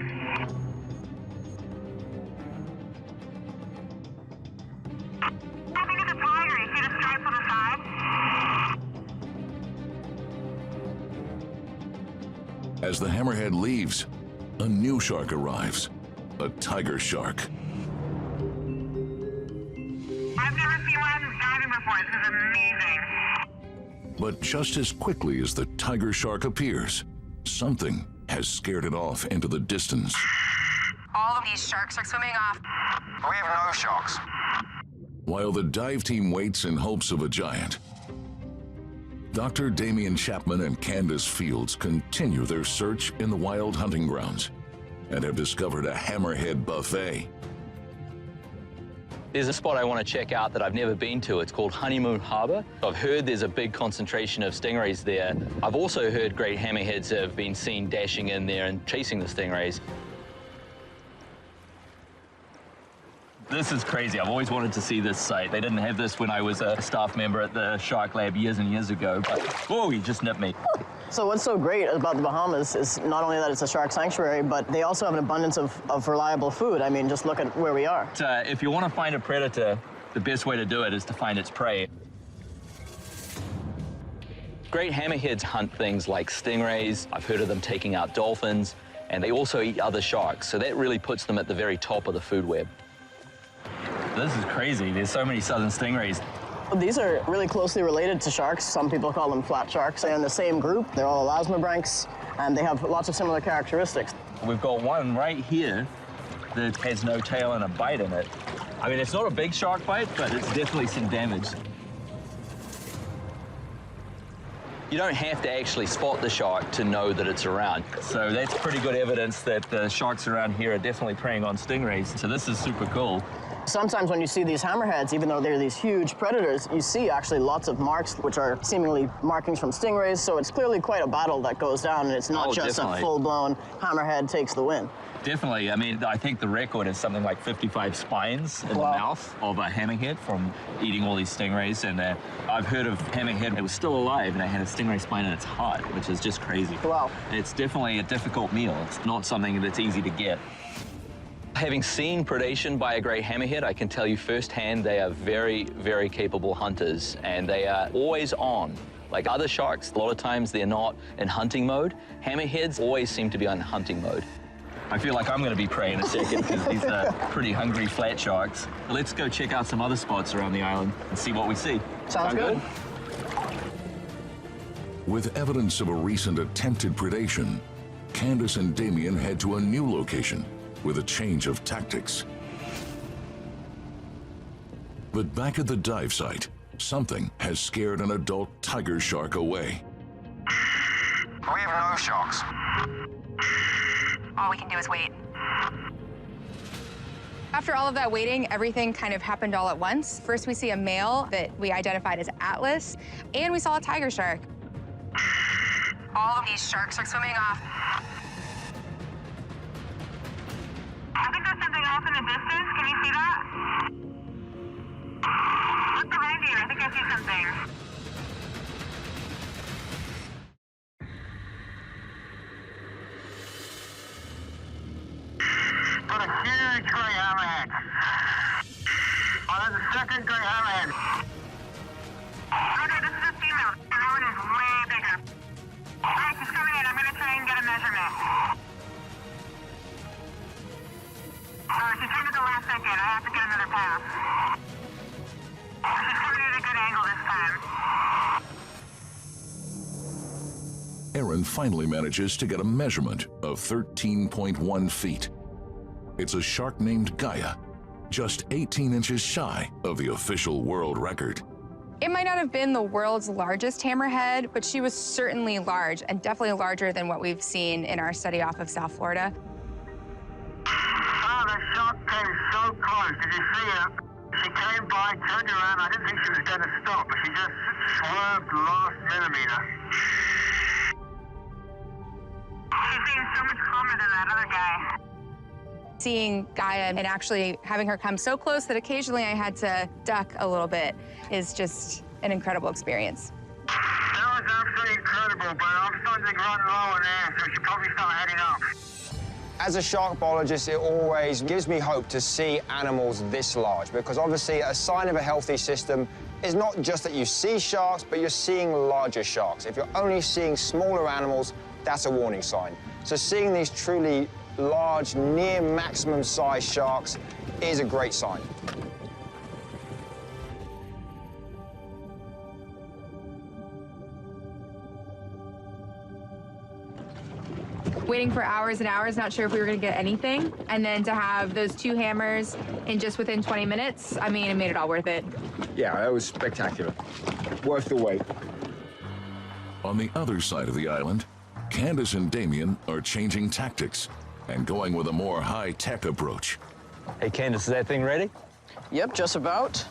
I think it's a tiger. You see the stripes on the side? As the hammerhead leaves, a new shark arrives, a tiger shark. I've never seen one diving before. This is amazing. But just as quickly as the tiger shark appears, something has scared it off into the distance. All of these sharks are swimming off. We have no sharks. While the dive team waits in hopes of a giant, Dr. Damien Chapman and Candace Fields continue their search in the wild hunting grounds and have discovered a hammerhead buffet. There's a spot I want to check out that I've never been to. It's called Honeymoon Harbor. I've heard there's a big concentration of stingrays there. I've also heard great hammerheads have been seen dashing in there and chasing the stingrays. This is crazy. I've always wanted to see this site. They didn't have this when I was a staff member at the Shark Lab years and years ago, but oh, he just nipped me. So what's so great about the Bahamas is not only that it's a shark sanctuary, but they also have an abundance of reliable food. I mean, just look at where we are. If you want to find a predator, the best way to do it is to find its prey. Great hammerheads hunt things like stingrays. I've heard of them taking out dolphins. And they also eat other sharks, so that really puts them at the very top of the food web. This is crazy. There's so many southern stingrays. These are really closely related to sharks. Some people call them flat sharks. They're in the same group. They're all elasmobranchs, and they have lots of similar characteristics. We've got one right here that has no tail and a bite in it. I mean, it's not a big shark bite, but it's definitely some damage. You don't have to actually spot the shark to know that it's around. So that's pretty good evidence that the sharks around here are definitely preying on stingrays. So this is super cool. Sometimes when you see these hammerheads, even though they're these huge predators, you see actually lots of marks, which are seemingly markings from stingrays. So it's clearly quite a battle that goes down, and it's not just a full-blown hammerhead takes the win. Definitely. I mean, I think the record is something like 55 spines in the mouth of a hammerhead from eating all these stingrays. And I've heard of hammerhead that was still alive and it had a stingray spine in its heart, which is just crazy. Wow. It's definitely a difficult meal. It's not something that's easy to get. Having seen predation by a great hammerhead, I can tell you firsthand they are very, very capable hunters, and they are always on. Like other sharks, a lot of times they're not in hunting mode. Hammerheads always seem to be on hunting mode. I feel like I'm going to be prey in a second because these are pretty hungry flat sharks. Let's go check out some other spots around the island and see what we see. Sounds good. With evidence of a recent attempted predation, Candace and Damien head to a new location with a change of tactics. But back at the dive site, something has scared an adult tiger shark away. We have no sharks. All we can do is wait. After all of that waiting, everything kind of happened all at once. First, we see a male that we identified as Atlas, and we saw a tiger shark. All of these sharks are swimming off. I think there's something off in the distance. Can you see that? Look behind you. I think I see something. Got a huge grey hammerhead. Oh, there's a second grey hammerhead. Okay, this is a female. That one is way bigger. Alright, she's coming in. I'm going to try and get a measurement. She came at the last second. I have to get another pass. She's coming at a good angle this time. Aaron finally manages to get a measurement of 13.1 feet. It's a shark named Gaia, just 18 inches shy of the official world record. It might not have been the world's largest hammerhead, but she was certainly large, and definitely larger than what we've seen in our study off of South Florida. Oh, the shark came so close. Did you see her? She came by, turned around. I didn't think she was going to stop, but she just swerved last millimeter. She seems so much calmer than that other guy. Seeing Gaia and actually having her come so close that occasionally I had to duck a little bit is just an incredible experience. That was absolutely incredible, but I'm starting to run low on air, so she should probably start heading up. As a shark biologist, it always gives me hope to see animals this large, because obviously a sign of a healthy system is not just that you see sharks, but you're seeing larger sharks. If you're only seeing smaller animals, that's a warning sign. So seeing these truly large, near maximum size sharks is a great sign. Waiting for hours and hours, not sure if we were gonna get anything. And then to have those two hammers in just within 20 minutes, I mean, it made it all worth it. Yeah, that was spectacular. Worth the wait. On the other side of the island, Candace and Damien are changing tactics and going with a more high-tech approach. Hey, Candace, is that thing ready? Yep, just about.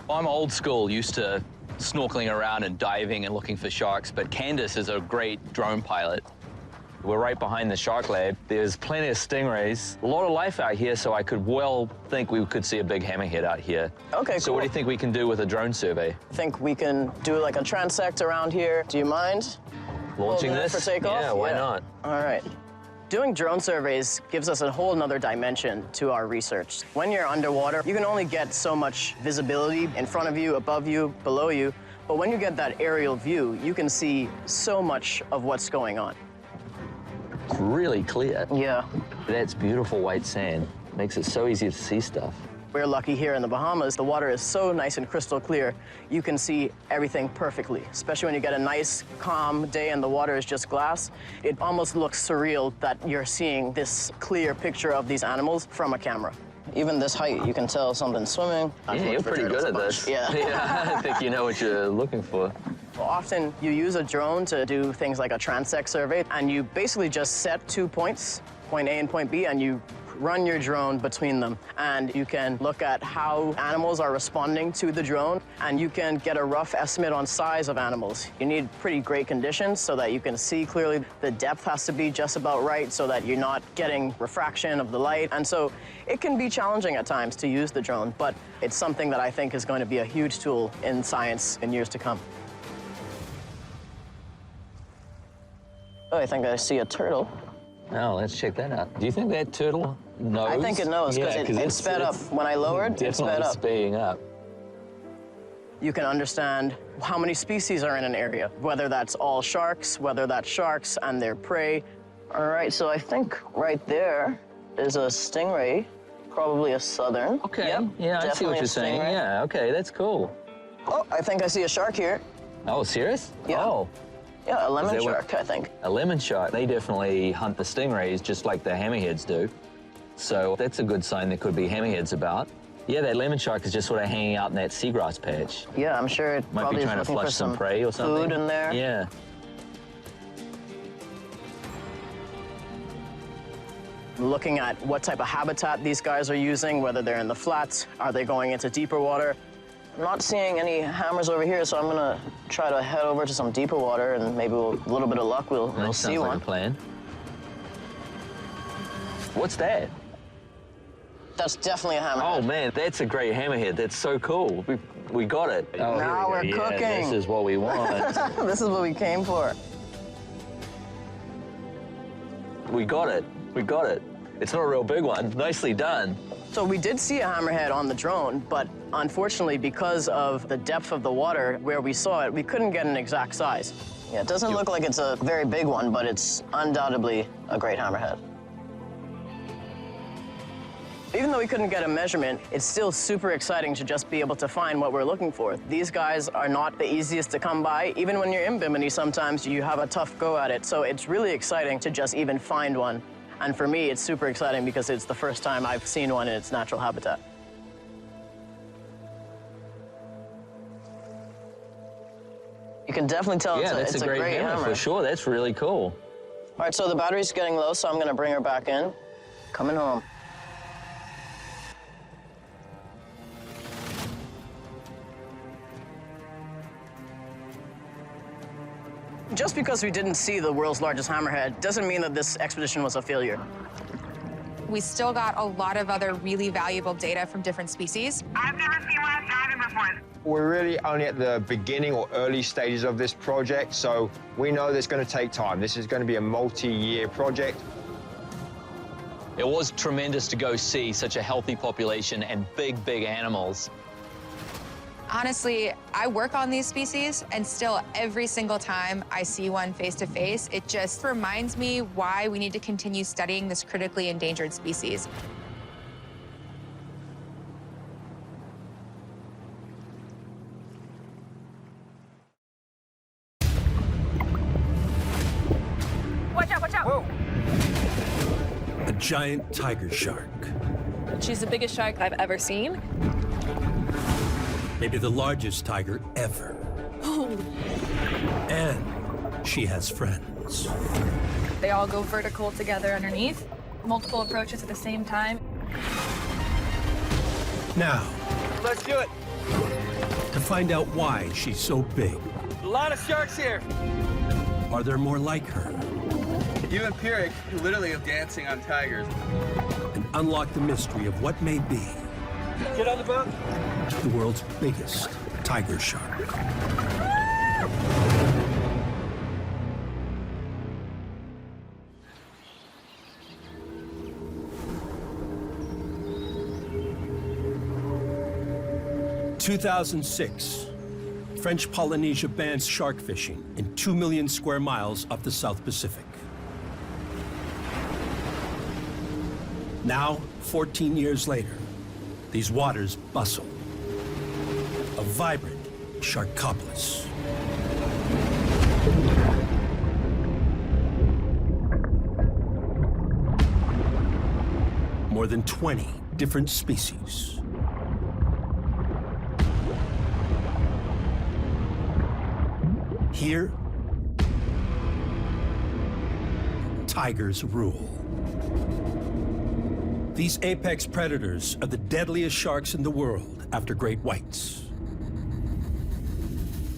I'm old school, used to snorkeling around and diving and looking for sharks, but Candace is a great drone pilot. We're right behind the shark lab. There's plenty of stingrays. A lot of life out here, so I could well think we could see a big hammerhead out here. Okay, So cool. what do you think we can do with a drone survey? I think we can do like a transect around here. Do you mind? Launching Holding it this? for takeoff? Yeah, why not? All right. Doing drone surveys gives us a whole nother dimension to our research. When you're underwater, you can only get so much visibility in front of you, above you, below you. But when you get that aerial view, you can see so much of what's going on. really clear. Yeah. That's beautiful white sand. Makes it so easy to see stuff. We're lucky here in the Bahamas. The water is so nice and crystal clear, you can see everything perfectly, especially when you get a nice, calm day and the water is just glass. It almost looks surreal that you're seeing this clear picture of these animals from a camera. Even this height, you can tell something's swimming. Yeah, you're pretty good at this. Yeah. Yeah, I think you know what you're looking for. Often you use a drone to do things like a transect survey, and you basically just set 2 points, point A and point B, and you run your drone between them. And you can look at how animals are responding to the drone, and you can get a rough estimate on size of animals. You need pretty great conditions so that you can see clearly. The depth has to be just about right so that you're not getting refraction of the light. And so it can be challenging at times to use the drone, but it's something that I think is going to be a huge tool in science in years to come. Oh, I think I see a turtle. Oh, let's check that out. Do you think that turtle knows? I think it knows because it sped up. When I lowered, it sped up. Speeding up. You can understand how many species are in an area, whether that's all sharks, whether that's sharks and their prey. All right, so I think right there is a stingray, probably a southern. Okay, yep, yeah, I see what you're saying. Yeah, okay, that's cool. Oh, I think I see a shark here. Oh, serious? Yeah. Oh. Yeah, a lemon shark, I think. A lemon shark. They definitely hunt the stingrays just like the hammerheads do. So that's a good sign there could be hammerheads about. Yeah, that lemon shark is just sort of hanging out in that seagrass patch. Yeah, I'm sure it might probably be trying is to looking flush for some prey or something. Food in there. Yeah. Looking at what type of habitat these guys are using, whether they're in the flats, are they going into deeper water? I'm not seeing any hammers over here, so I'm gonna try to head over to some deeper water, and maybe with a little bit of luck, we'll see one. Sounds like a plan. What's that? That's definitely a hammerhead. Oh man, that's a great hammerhead. That's so cool. We got it. Oh, now we're cooking. This is what we want. This is what we came for. We got it. We got it. It's not a real big one. Nicely done. So we did see a hammerhead on the drone, but unfortunately, because of the depth of the water where we saw it, we couldn't get an exact size. Yeah, it doesn't look like it's a very big one, but it's undoubtedly a great hammerhead. Even though we couldn't get a measurement, it's still super exciting to just be able to find what we're looking for. These guys are not the easiest to come by. Even when you're in Bimini, sometimes you have a tough go at it. So it's really exciting to just even find one. And for me, it's super exciting because it's the first time I've seen one in its natural habitat. You can definitely tell it's a great hammer. For sure. That's really cool. All right, so the battery's getting low, so I'm going to bring her back in. Coming home. Just because we didn't see the world's largest hammerhead doesn't mean that this expedition was a failure. We still got a lot of other really valuable data from different species. I've never seen one diving before. We're really only at the beginning or early stages of this project, so we know that it's going to take time. This is going to be a multi-year project. It was tremendous to go see such a healthy population and big, big animals. Honestly, I work on these species, and still every single time I see one face to face, it just reminds me why we need to continue studying this critically endangered species. Watch out, watch out. Whoa. A giant tiger shark. She's the biggest shark I've ever seen. Maybe the largest tiger ever. Oh. And she has friends. They all go vertical together underneath. Multiple approaches at the same time. Now, Let's do it. to find out why she's so big, A lot of sharks here. are there more like her? You and Pierrick literally are dancing on tigers. And unlock the mystery of what may be Get on the boat. the world's biggest tiger shark. In 2006, French Polynesia bans shark fishing in 2 million square miles off the South Pacific. Now, 14 years later, these waters bustle. A vibrant Sharkopolis. More than 20 different species. Here, tigers rule. These apex predators are the deadliest sharks in the world after great whites.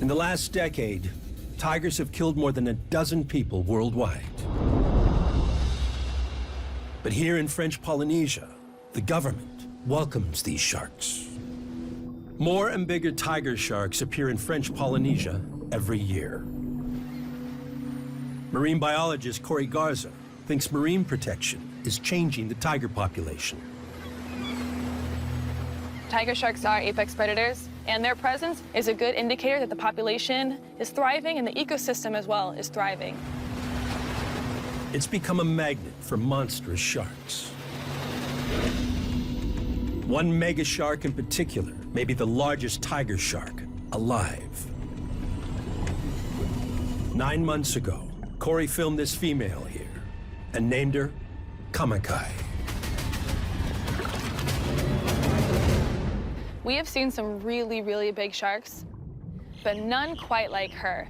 In the last decade, tigers have killed more than a dozen people worldwide. But here in French Polynesia, the government welcomes these sharks. More and bigger tiger sharks appear in French Polynesia every year. Marine biologist Kori Garza thinks marine protection is changing the tiger population. Tiger sharks are apex predators, and their presence is a good indicator that the population is thriving and the ecosystem as well is thriving. It's become a magnet for monstrous sharks. One mega shark in particular may be the largest tiger shark alive. 9 months ago, Kori filmed this female here and named her Kamakai. We have seen some really, really big sharks, but none quite like her.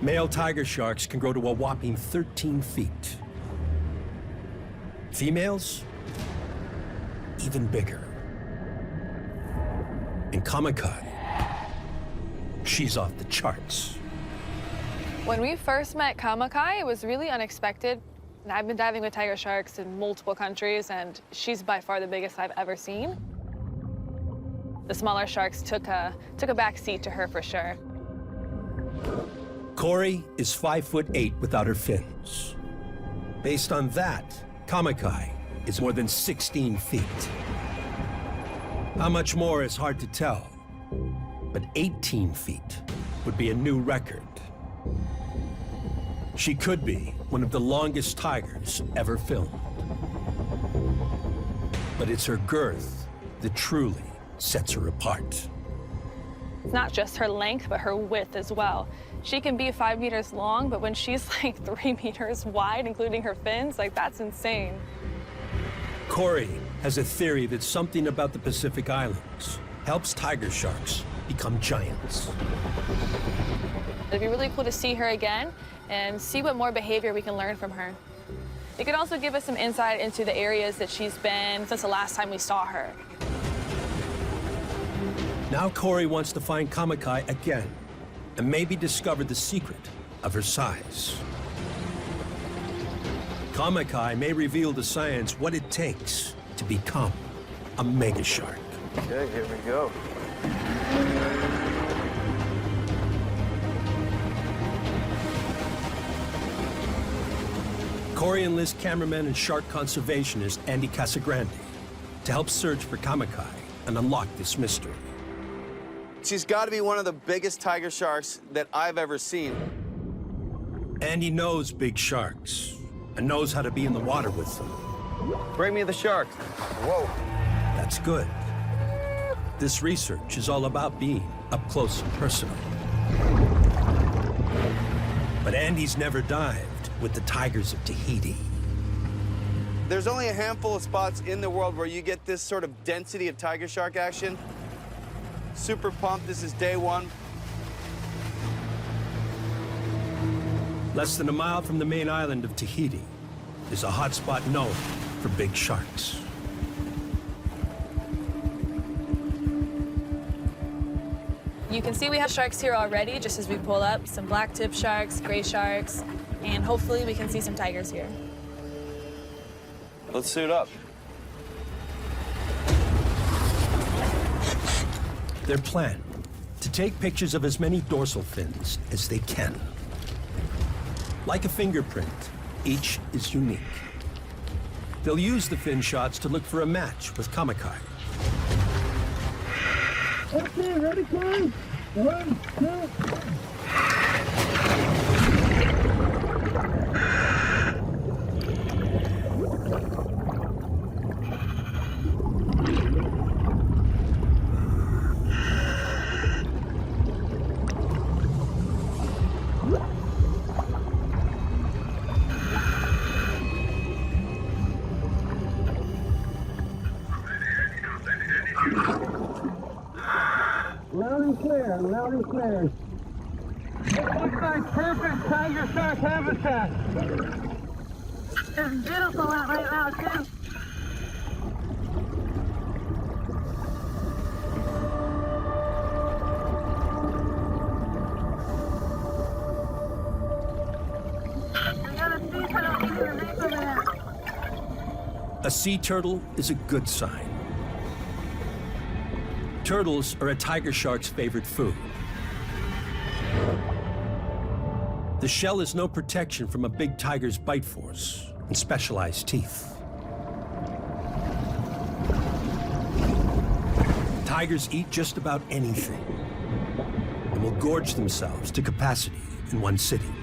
Male tiger sharks can grow to a whopping 13 feet. Females, even bigger. And Kamakai, she's off the charts. When we first met Kamakai, it was really unexpected. And I've been diving with tiger sharks in multiple countries, and she's by far the biggest I've ever seen. The smaller sharks took a back seat to her for sure. Kori is 5'8" without her fins. Based on that, Kamakai is more than 16 feet. How much more is hard to tell, but 18 feet would be a new record. She could be one of the longest tigers ever filmed. But it's her girth that truly sets her apart. It's not just her length, but her width as well. She can be 5 meters long, but when she's like 3 meters wide, including her fins, like that's insane. Kori has a theory that something about the Pacific Islands helps tiger sharks become giants. It'd be really cool to see her again and see what more behavior we can learn from her. It could also give us some insight into the areas that she's been since the last time we saw her. Now Kori wants to find Kamakai again and maybe discover the secret of her size. Kamakai may reveal to science what it takes to become a mega shark. Okay, here we go. Kori enlists cameraman and shark conservationist Andy Casagrande to help search for Kamakai and unlock this mystery. She's got to be one of the biggest tiger sharks that I've ever seen. Andy knows big sharks and knows how to be in the water with them. Bring me the shark. Whoa. That's good. This research is all about being up close and personal. But Andy's never dived with the tigers of Tahiti. There's only a handful of spots in the world where you get this sort of density of tiger shark action. Super pumped. This is day one. Less than a mile from the main island of Tahiti is a hotspot known for big sharks. You can see we have sharks here already, just as we pull up. Some black-tip sharks, gray sharks, and hopefully we can see some tigers here. Let's suit up. Their plan, to take pictures of as many dorsal fins as they can. Like a fingerprint, each is unique. They'll use the fin shots to look for a match with Kamakai. Okay, ready, Kori? 1, 2. clear, loud and clear. It looks like perfect tiger shark habitat. It's beautiful out right now, too. We got a sea turtle eating the reef over there. A sea turtle is a good sign. Turtles are a tiger shark's favorite food. The shell is no protection from a big tiger's bite force and specialized teeth. Tigers eat just about anything and will gorge themselves to capacity in one sitting.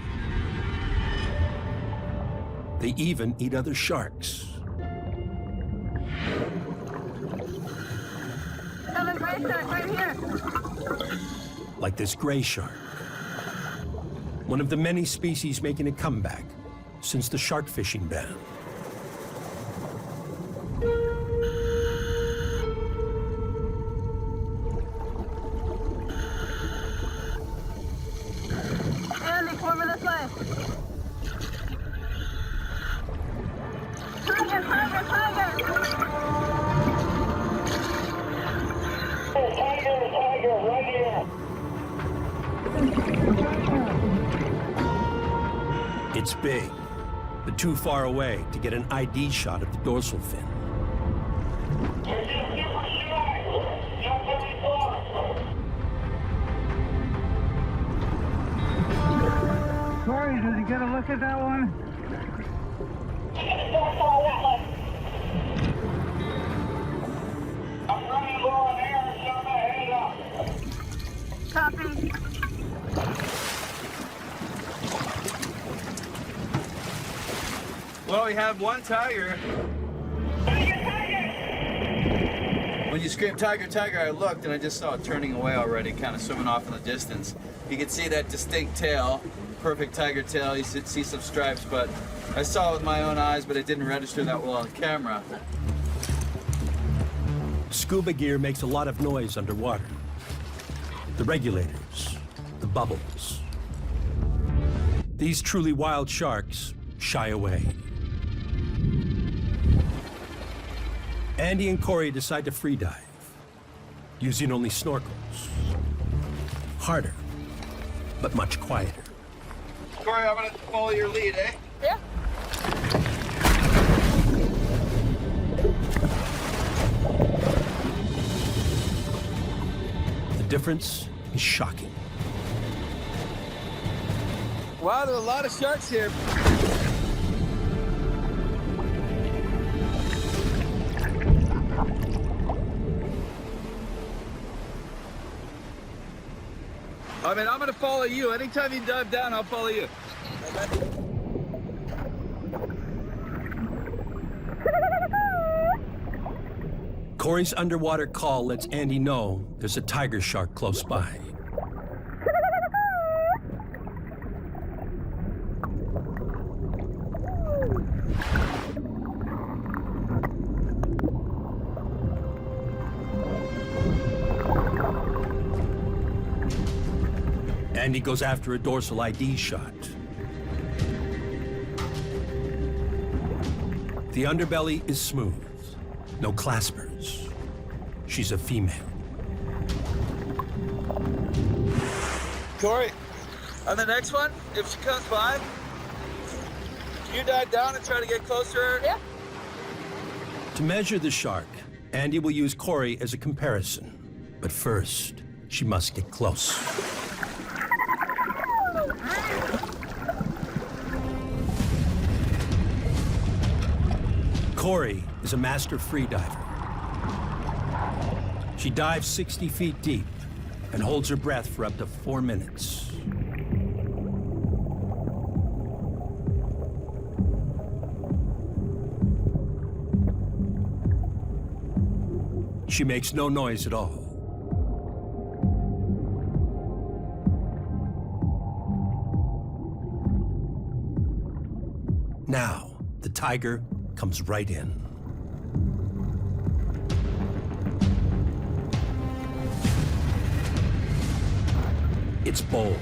They even eat other sharks. Another gray shark right here. Like this gray shark. One of the many species making a comeback since the shark fishing ban. Andy, come over this way. Tiger, tiger, tiger! Tiger, right here. It's big, but too far away to get an ID shot of the dorsal fin. Kori, did you get a look at that one? I'm running low on air, shut my head up. Copy. Well, we have one tiger. When you screamed tiger, tiger, I looked and I just saw it turning away already, kind of swimming off in the distance. You can see that distinct tail, perfect tiger tail. You see some stripes, but I saw it with my own eyes, but it didn't register that well on camera. Scuba gear makes a lot of noise underwater. The regulators, the bubbles. These truly wild sharks shy away. Andy and Kori decide to free dive, using only snorkels. Harder, but much quieter. Kori, I'm gonna follow your lead, eh? Yeah. The difference is shocking. Wow, there are a lot of sharks here. I mean, I'm gonna follow you. Anytime you dive down, I'll follow you. Kori's underwater call lets Andy know there's a tiger shark close by. Andy goes after a dorsal ID shot. The underbelly is smooth, no claspers. She's a female. Kori, on the next one, if she comes by, you dive down and try to get closer. Yeah. To measure the shark, Andy will use Kori as a comparison. But first, she must get close. Kori is a master freediver. She dives 60 feet deep and holds her breath for up to 4 minutes. She makes no noise at all. Now, the tiger comes right in. It's bold.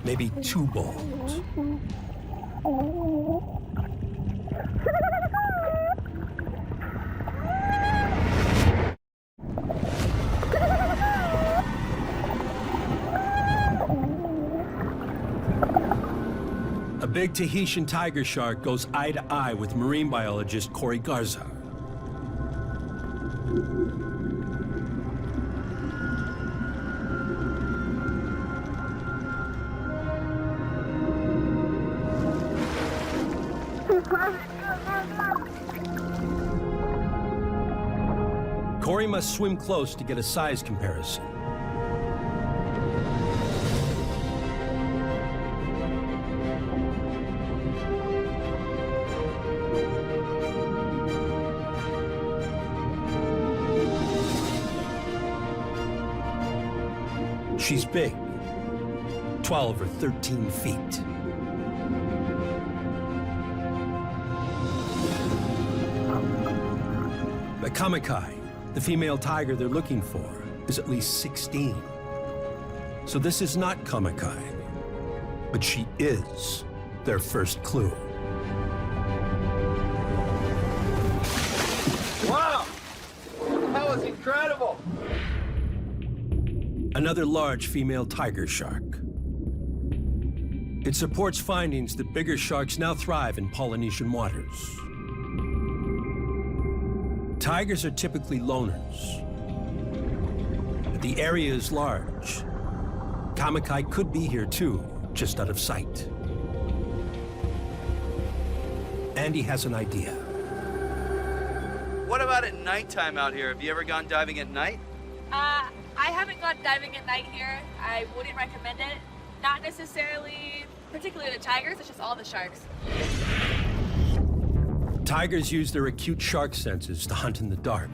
Maybe too bold. A big Tahitian tiger shark goes eye to eye with marine biologist Kori Garza. Kori must swim close to get a size comparison. She's big, 12 or 13 feet. The Kamakai, the female tiger they're looking for, is at least 16. So this is not Kamakai, but she is their first clue. Wow! That was incredible! Another large female tiger shark. It supports findings that bigger sharks now thrive in Polynesian waters. Tigers are typically loners, but the area is large. Kamakai could be here too, just out of sight. Andy has an idea. What about at nighttime out here? Have you ever gone diving at night? I haven't gone diving at night here. I wouldn't recommend it. Not necessarily, particularly the tigers, it's just all the sharks. Tigers use their acute shark senses to hunt in the dark.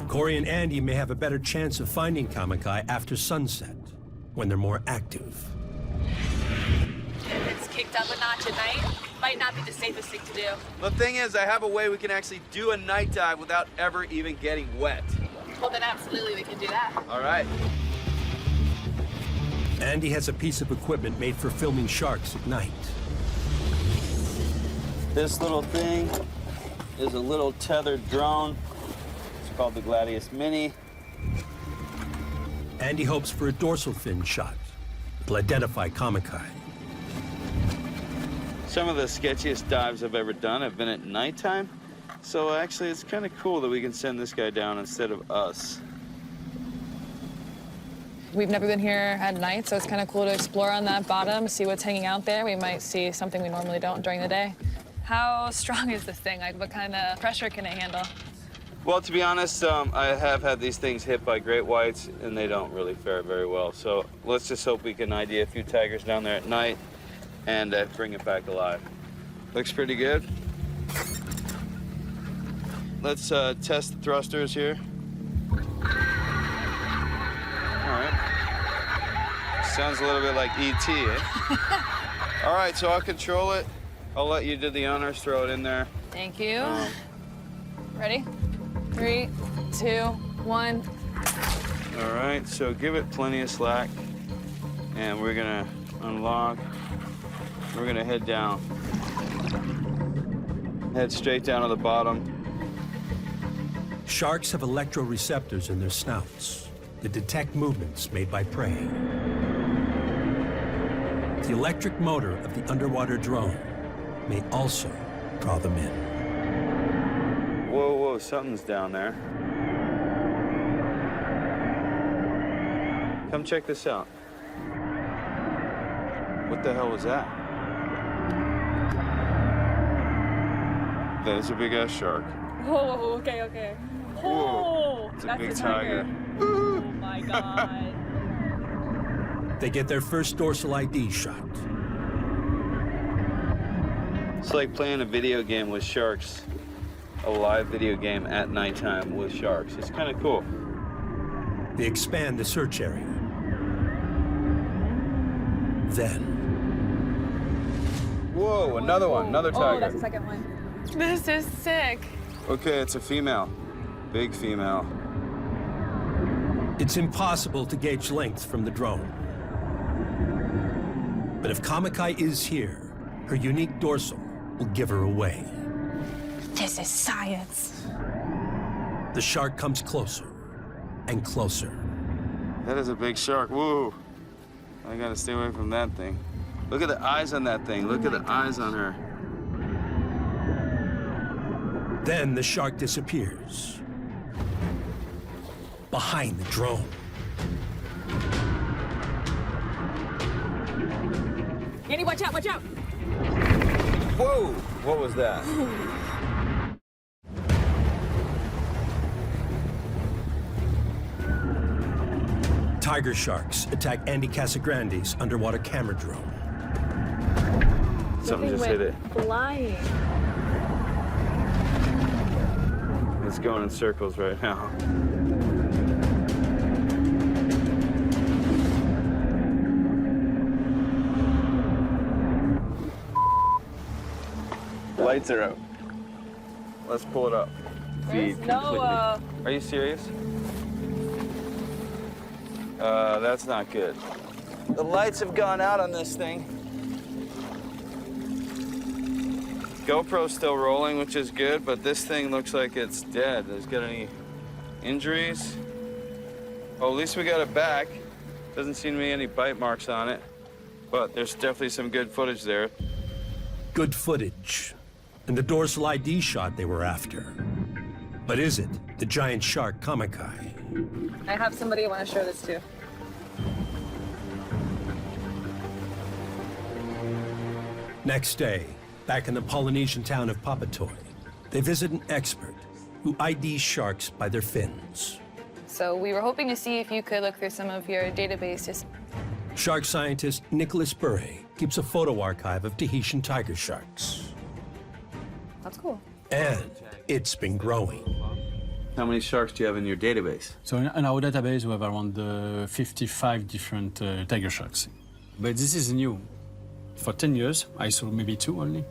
Kori and Andy may have a better chance of finding Kamakai after sunset, when they're more active. If it's kicked up a notch at night, it might not be the safest thing to do. The thing is, I have a way we can actually do a night dive without ever even getting wet. Well, then absolutely we can do that. All right. Andy has a piece of equipment made for filming sharks at night. This little thing is a little tethered drone. It's called the Gladius Mini. Andy hopes for a dorsal fin shot that'll identify Kamakai. Some of the sketchiest dives I've ever done have been at nighttime. So actually, it's kind of cool that we can send this guy down instead of us. We've never been here at night, so it's kind of cool to explore on that bottom, see what's hanging out there. We might see something we normally don't during the day. How strong is this thing? Like, what kind of pressure can it handle? Well, to be honest, I have had these things hit by great whites, and they don't really fare very well. So let's just hope we can ID a few tigers down there at night and bring it back alive. Looks pretty good. Let's test the thrusters here. All right. Sounds a little bit like E.T., eh? All right, so I'll control it. I'll let you do the honors, throw it in there. Thank you. Ready? 3, 2, 1. All right, so give it plenty of slack. And we're gonna unlock. We're gonna head down. Head straight down to the bottom. Sharks have electroreceptors in their snouts that detect movements made by prey. The electric motor of the underwater drone may also draw them in. Whoa, whoa, something's down there. Come check this out. What the hell was that? That is a big-ass shark. Whoa, okay, okay. Whoa, it's a that's big a tiger. Oh my God. They get their first dorsal ID shot. It's like playing a video game with sharks. A live video game at nighttime with sharks. It's kind of cool. They expand the search area. Then... Whoa, another one, another tiger. Oh, that's the second one. This is sick. Okay, it's a female. Big female. It's impossible to gauge length from the drone. But if Kamakai is here, her unique dorsal will give her away. This is science. The shark comes closer and closer. That is a big shark. Whoa. I gotta stay away from that thing. Look at the eyes on that thing. Look at the eyes on her. Then the shark disappears. Behind the drone. Andy, watch out, watch out. Whoa! What was that? Tiger sharks attack Andy Casagrande's underwater camera drone. Something just hit it. Flying. It's going in circles right now. Lights are out. Let's pull it up. Feed completely. Are you serious? That's not good. The lights have gone out on this thing. GoPro's still rolling, which is good, but this thing looks like it's dead. Has it got any injuries? Oh, at least we got it back. Doesn't seem to be any bite marks on it, but there's definitely some good footage there. Good footage, and the dorsal ID shot they were after. But is it the giant shark Kamakai? I have somebody I want to show this to. Next day, back in the Polynesian town of Papatoetoe, they visit an expert who IDs sharks by their fins. So we were hoping to see if you could look through some of your databases. Shark scientist Nicholas Bure keeps a photo archive of Tahitian tiger sharks. That's cool. And it's been growing. How many sharks do you have in your database? So in our database, we have around 55 different tiger sharks. But this is new. For 10 years, I saw maybe 2 only.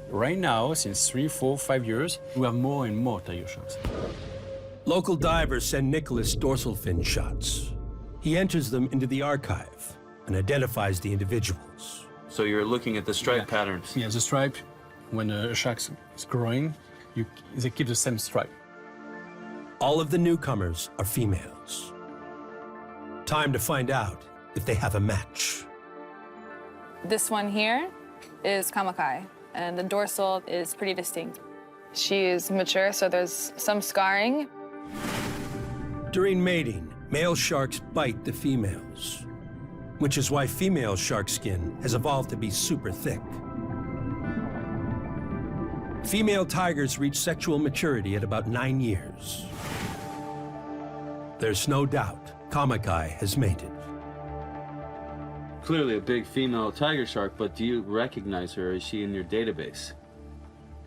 Right now, since 3, 4, 5 years, we have more and more tiger sharks. Local divers send Nicholas dorsal fin shots. He enters them into the archive and identifies the individuals. So you're looking at the stripe patterns? Yeah, the stripe, when a shark is growing, they keep the same stripe. All of the newcomers are females. Time to find out if they have a match. This one here is Kamakai, and the dorsal is pretty distinct. She is mature, so there's some scarring. During mating, male sharks bite the females, which is why female shark skin has evolved to be super thick. Female tigers reach sexual maturity at about 9 years. There's no doubt Kamakai has mated. Clearly a big female tiger shark, but do you recognize her? Is she in your database?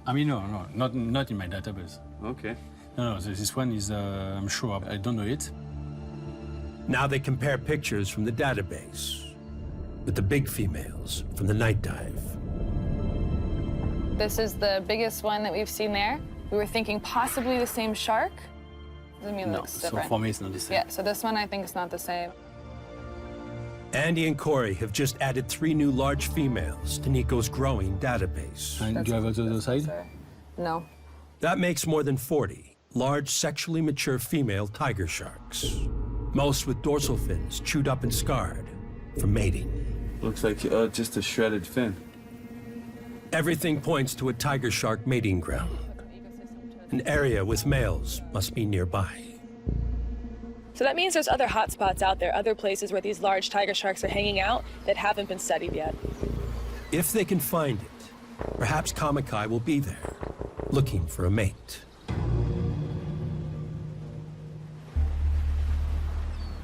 I mean, no, not in my database. Okay. No, this one is, I'm sure, I don't know it. Now they compare pictures from the database with the big females from the night dive. This is the biggest one that we've seen there. We were thinking possibly the same shark. I mean, No, looks so different. for me it's not the same. Yeah, so this one I think is not the same. Andy and Kori have just added 3 new large females to Nico's growing database. And do you have the other side? No. That makes more than 40 large, sexually mature female tiger sharks, most with dorsal fins chewed up and scarred from mating. Looks like just a shredded fin. Everything points to a tiger shark mating ground. An area with males must be nearby. So that means there's other hotspots out there, other places where these large tiger sharks are hanging out that haven't been studied yet. If they can find it, perhaps Kamakai will be there, looking for a mate.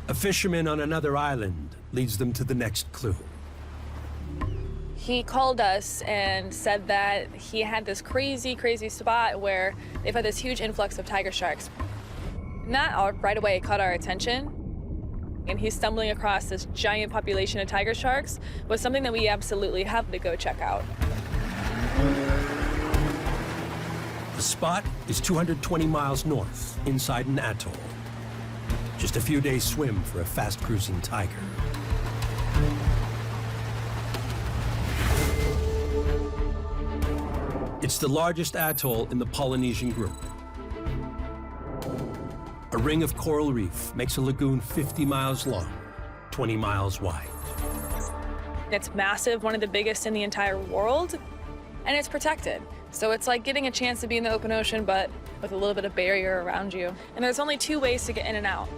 A fisherman on another island leads them to the next clue. He called us and said that he had this crazy, crazy spot where they've had this huge influx of tiger sharks. And that right away caught our attention. And he's stumbling across this giant population of tiger sharks was something that we absolutely have to go check out. The spot is 220 miles north, inside an atoll. Just a few days swim for a fast-cruising tiger. It's the largest atoll in the Polynesian group. A ring of coral reef makes a lagoon 50 miles long, 20 miles wide. It's massive, one of the biggest in the entire world, and it's protected. So it's like getting a chance to be in the open ocean, but with a little bit of barrier around you. And there's only 2 ways to get in and out.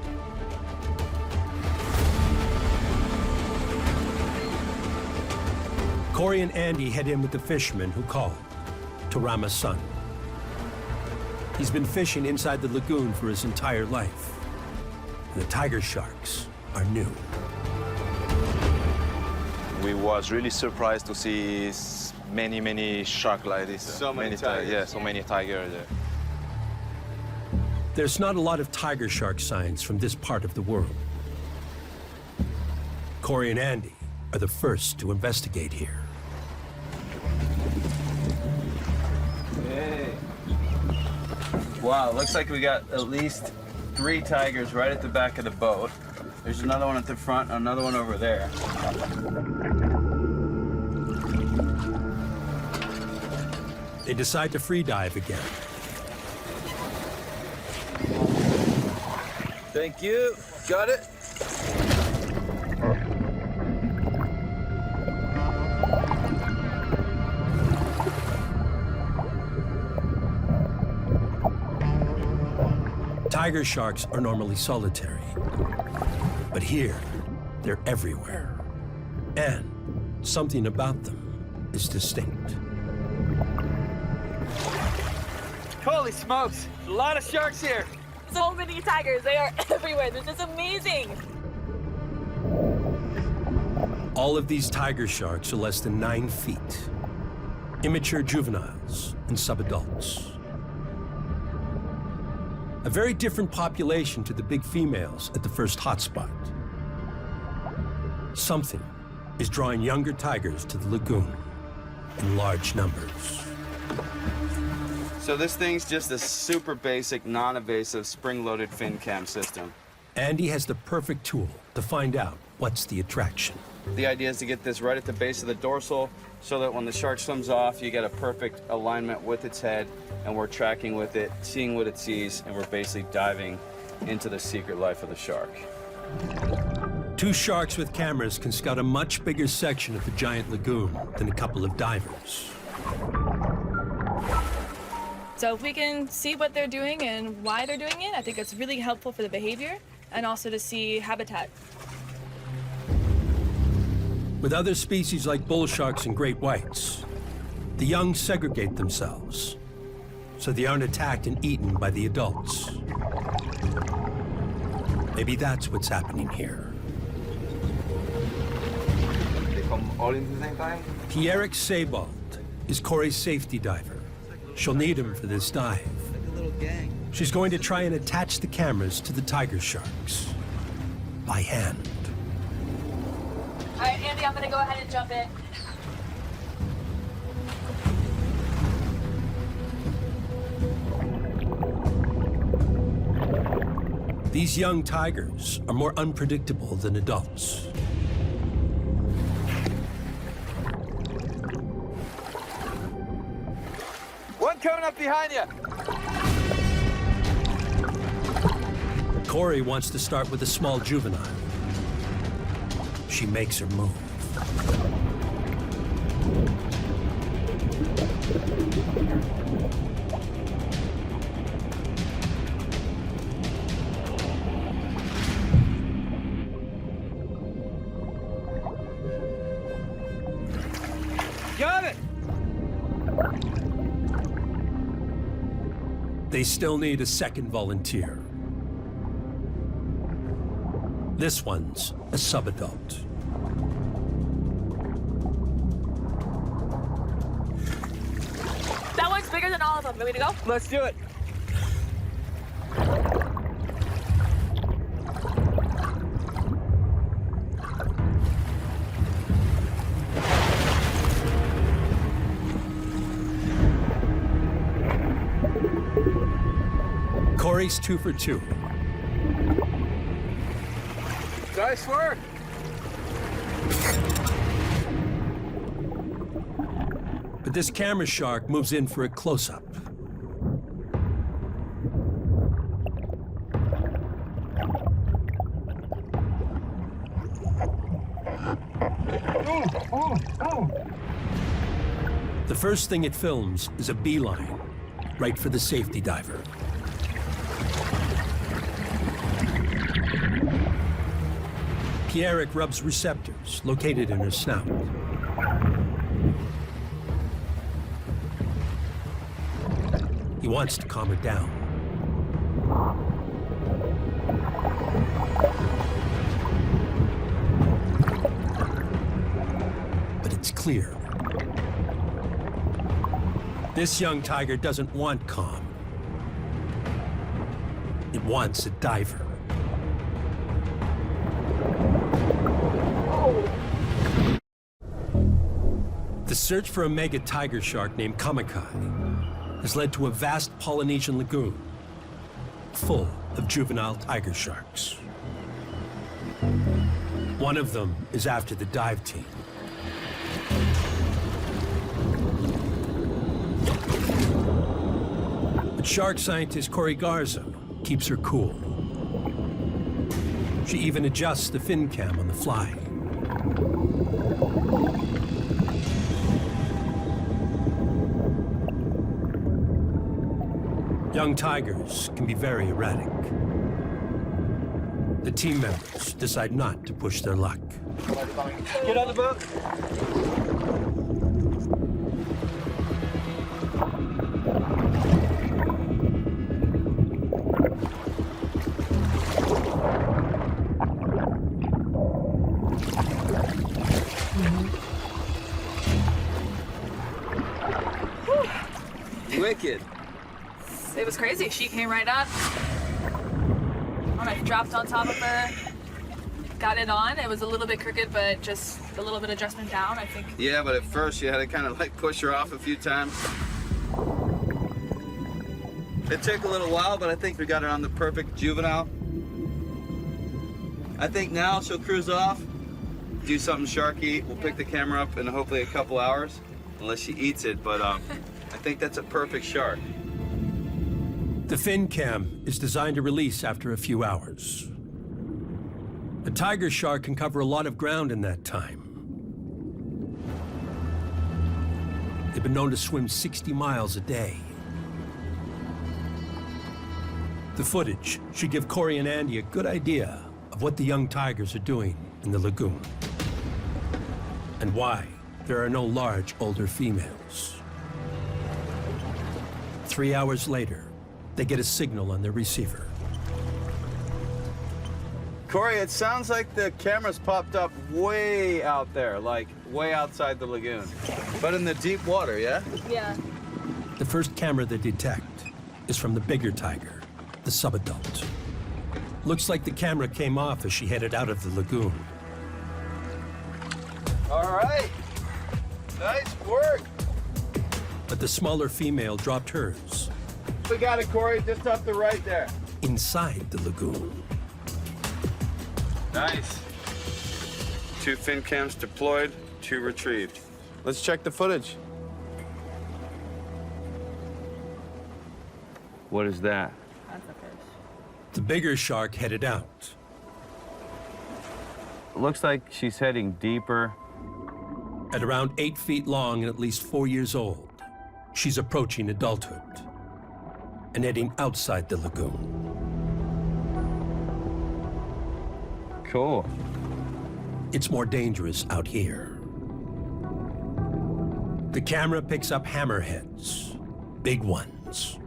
Kori and Andy head in with the fisherman who called, Torama's son. He's been fishing inside the lagoon for his entire life. And the tiger sharks are new. We was really surprised to see many sharks like this. So many tigers. Yeah, so many tigers there. There's not a lot of tiger shark signs from this part of the world. Kori and Andy are the first to investigate here. Hey. Wow, looks like we got at least 3 tigers right at the back of the boat. There's another one at the front, another one over there. They decide to free dive again. Thank you. Got it. Tiger sharks are normally solitary, but here, they're everywhere. And something about them is distinct. Holy smokes, a lot of sharks here. So many tigers, they are everywhere. This is amazing. All of these tiger sharks are less than 9 feet. Immature juveniles and subadults. A very different population to the big females at the first hotspot. Something is drawing younger tigers to the lagoon in large numbers. So this thing's just a super basic, non-invasive, spring-loaded fin cam system. Andy has the perfect tool to find out what's the attraction. The idea is to get this right at the base of the dorsal so that when the shark swims off, you get a perfect alignment with its head, and we're tracking with it, seeing what it sees, and we're basically diving into the secret life of the shark. 2 sharks with cameras can scout a much bigger section of the giant lagoon than a couple of divers. So if we can see what they're doing and why they're doing it, I think it's really helpful for the behavior and also to see habitat. With other species like bull sharks and great whites, the young segregate themselves, so they aren't attacked and eaten by the adults. Maybe that's what's happening here. They come all in the same time? Pierrick Sebald is Kori's safety diver. She'll need him for this dive. She's going to try and attach the cameras to the tiger sharks by hand. All right, Andy, I'm gonna go ahead and jump in. These young tigers are more unpredictable than adults. One coming up behind you. Kori wants to start with a small juvenile. She makes her move. Got it. They still need a second volunteer. This one's a subadult. That one's bigger than all of them. Ready to go? Let's do it. Kori's 2 for 2. Nice work. But this camera shark moves in for a close-up. The first thing it films is a beeline, right for the safety diver. Pierrick rubs receptors located in her snout. He wants to calm her down. But it's clear. This young tiger doesn't want calm. It wants a diver. The search for a mega tiger shark named Kamakai has led to a vast Polynesian lagoon full of juvenile tiger sharks. One of them is after the dive team. But shark scientist Kori Garza keeps her cool. She even adjusts the fin cam on the fly. Young tigers can be very erratic. The team members decide not to push their luck. Get on the boat. Wicked. It was crazy. She came right up. When I dropped on top of her, got it on. It was a little bit crooked, but just a little bit adjustment down, I think. Yeah, but at first you had to kind of like push her off a few times. It took a little while, but I think we got her on the perfect juvenile. I think now she'll cruise off, do something sharky. We'll pick the camera up in hopefully a couple hours, unless she eats it, but I think that's a perfect shark. The fin cam is designed to release after a few hours. A tiger shark can cover a lot of ground in that time. They've been known to swim 60 miles a day. The footage should give Kori and Andy a good idea of what the young tigers are doing in the lagoon and why there are no large older females. 3 hours later, they get a signal on their receiver. Kori, it sounds like the camera's popped up way out there, like way outside the lagoon. But in the deep water, yeah? Yeah. The first camera they detect is from the bigger tiger, the subadult. Looks like the camera came off as she headed out of the lagoon. All right. Nice work. But the smaller female dropped hers. We got it, Kori, just up the right there. Inside the lagoon. Nice. 2 fin cams deployed, 2 retrieved. Let's check the footage. What is that? That's a fish. The bigger shark headed out. It looks like she's heading deeper. At around 8 feet long and at least 4 years old, she's approaching adulthood and heading outside the lagoon. Cool. It's more dangerous out here. The camera picks up hammerheads, big ones.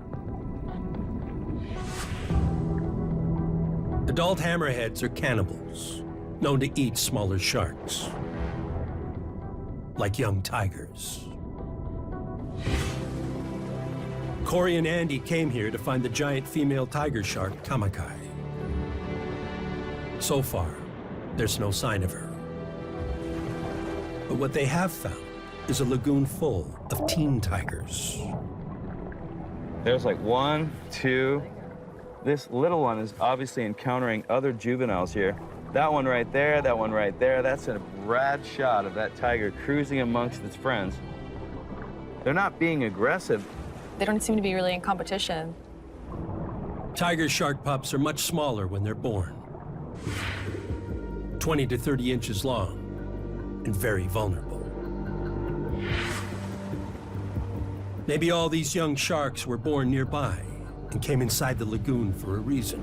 Adult hammerheads are cannibals, known to eat smaller sharks, like young tigers. Kori and Andy came here to find the giant female tiger shark, Kamakai. So far, there's no sign of her. But what they have found is a lagoon full of teen tigers. There's like 1, 2, This little one is obviously encountering other juveniles here. That one right there, that one right there, that's a rad shot of that tiger cruising amongst its friends. They're not being aggressive. They don't seem to be really in competition. Tiger shark pups are much smaller when they're born. 20 to 30 inches long and very vulnerable. Maybe all these young sharks were born nearby and came inside the lagoon for a reason.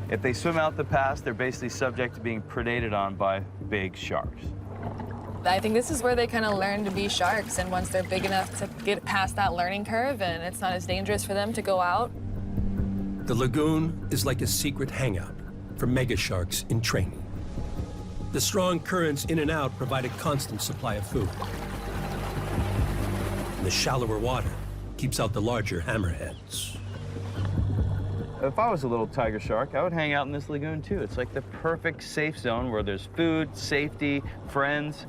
If they swim out the pass, they're basically subject to being predated on by big sharks. I think this is where they kind of learn to be sharks, and once they're big enough to get past that learning curve and it's not as dangerous for them to go out. The lagoon is like a secret hangout for mega sharks in training. The strong currents in and out provide a constant supply of food. And the shallower water keeps out the larger hammerheads. If I was a little tiger shark, I would hang out in this lagoon too. It's like the perfect safe zone where there's food, safety, friends.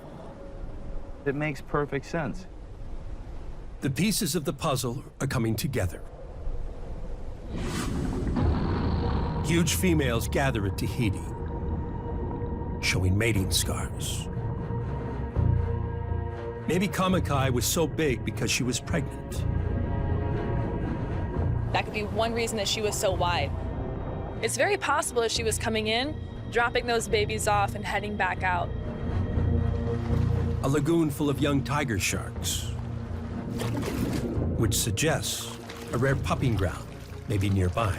It makes perfect sense. The pieces of the puzzle are coming together. Huge females gather at Tahiti, showing mating scars. Maybe Kamakai was so big because she was pregnant. That could be one reason that she was so wide. It's very possible that she was coming in, dropping those babies off and heading back out. A lagoon full of young tiger sharks, which suggests a rare pupping ground may be nearby.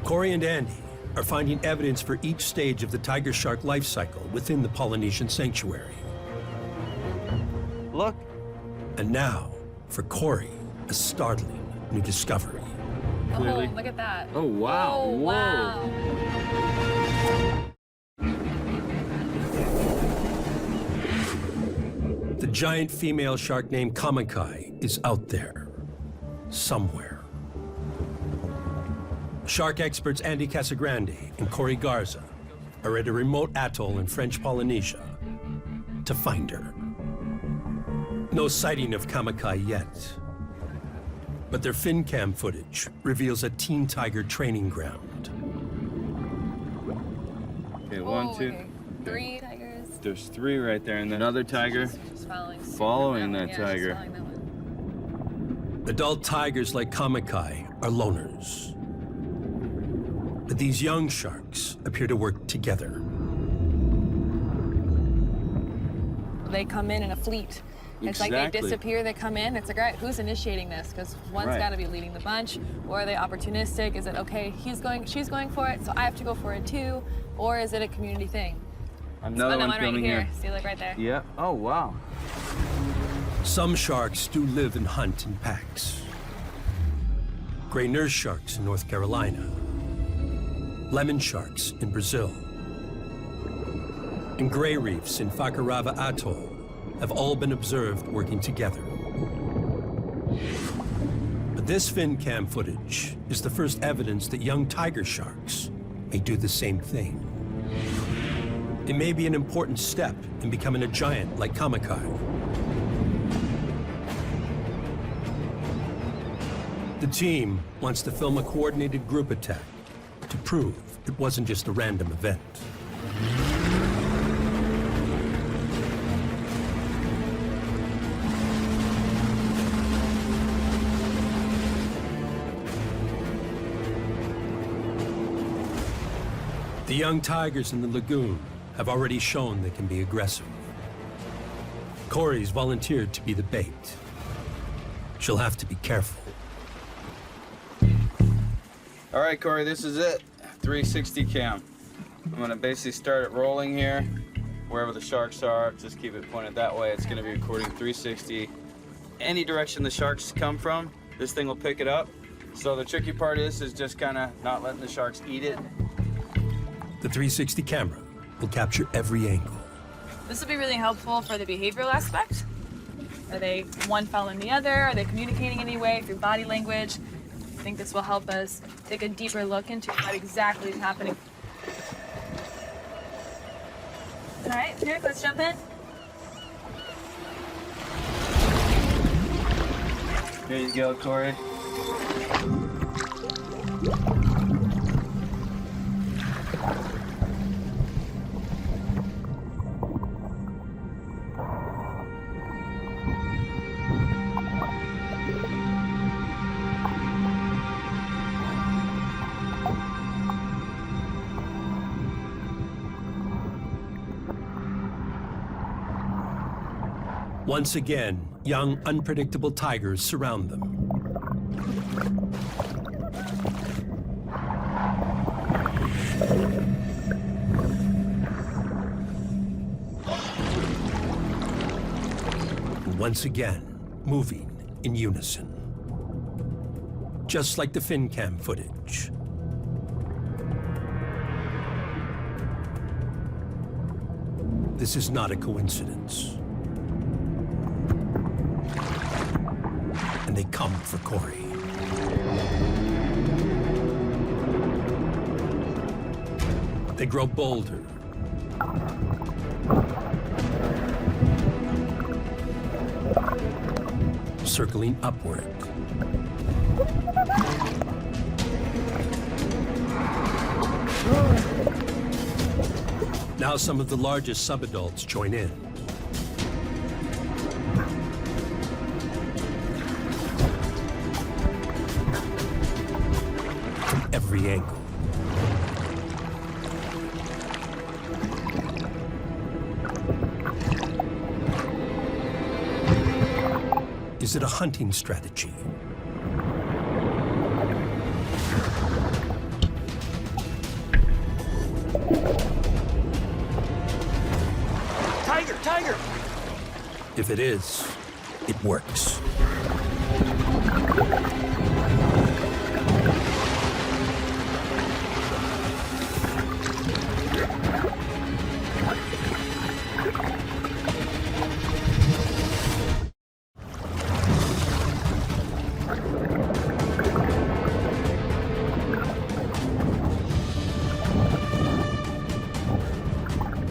Kori and Andy are finding evidence for each stage of the tiger shark life cycle within the Polynesian sanctuary. Look. And now, for Kori, a startling new discovery. Clearly. Oh, look at that. Oh, wow. Oh, Whoa. wow. The giant female shark named Kamakai is out there, somewhere. Shark experts Andy Casagrande and Kori Garza are at a remote atoll in French Polynesia to find her. No sighting of Kamakai yet, but their fin cam footage reveals a teen tiger training ground. Okay, one, two. Okay. 3 tigers. There's 3 right there, and another tiger Just following that yeah, tiger. just following that one. Adult tigers like Kamakai are loners. But these young sharks appear to work together. They come in a fleet. It's like they disappear, they come in. It's like, all right, who's initiating this? Because one's got to be leading the bunch. Or are they opportunistic? Is it, okay, she's going for it, so I have to go for it too? Or is it a community thing? Another one right filming here. here. See, like right there. Yeah. Oh, wow. Some sharks do live and hunt in packs. Gray nurse sharks in North Carolina. Lemon sharks in Brazil. And gray reefs in Fakarava Atoll have all been observed working together. But this fin cam footage is the first evidence that young tiger sharks may do the same thing. It may be an important step in becoming a giant like Kamakai. The team wants to film a coordinated group attack to prove it wasn't just a random event. The young tigers in the lagoon have already shown they can be aggressive. Kori's volunteered to be the bait. She'll have to be careful. All right, Kori, this is it. 360 cam. I'm gonna basically start it rolling here. Wherever the sharks are, just keep it pointed that way. It's gonna be recording 360. Any direction the sharks come from, this thing will pick it up. So the tricky part is just kind of not letting the sharks eat it. The 360 camera will capture every angle. This will be really helpful for the behavioral aspect. Are they one following the other? Are they communicating in any way through body language? I think this will help us take a deeper look into what exactly is happening. All right, here, let's jump in. Here you go, Kori. Once again, young, unpredictable tigers surround them. And once again, moving in unison. Just like the fin cam footage. This is not a coincidence. And they come for Kori. They grow bolder. Circling upward. Now some of the largest subadults join in. Every angle. Is it a hunting strategy? Tiger, tiger! If it is, it works.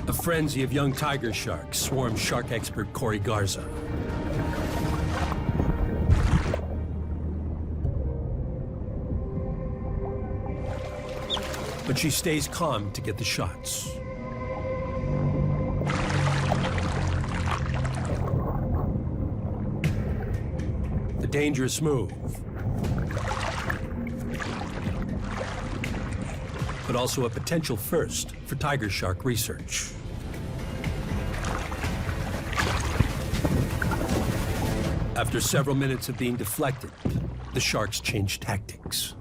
A frenzy of young tiger sharks swarms shark expert Kori Garza. But she stays calm to get the shots. A dangerous move. But also a potential first for tiger shark research. After several minutes of being deflected, the sharks change tactics.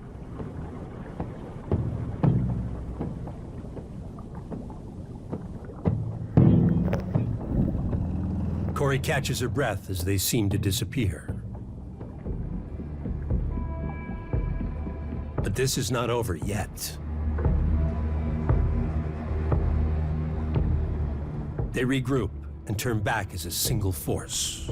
Kori catches her breath as they seem to disappear. But this is not over yet. They regroup and turn back as a single force.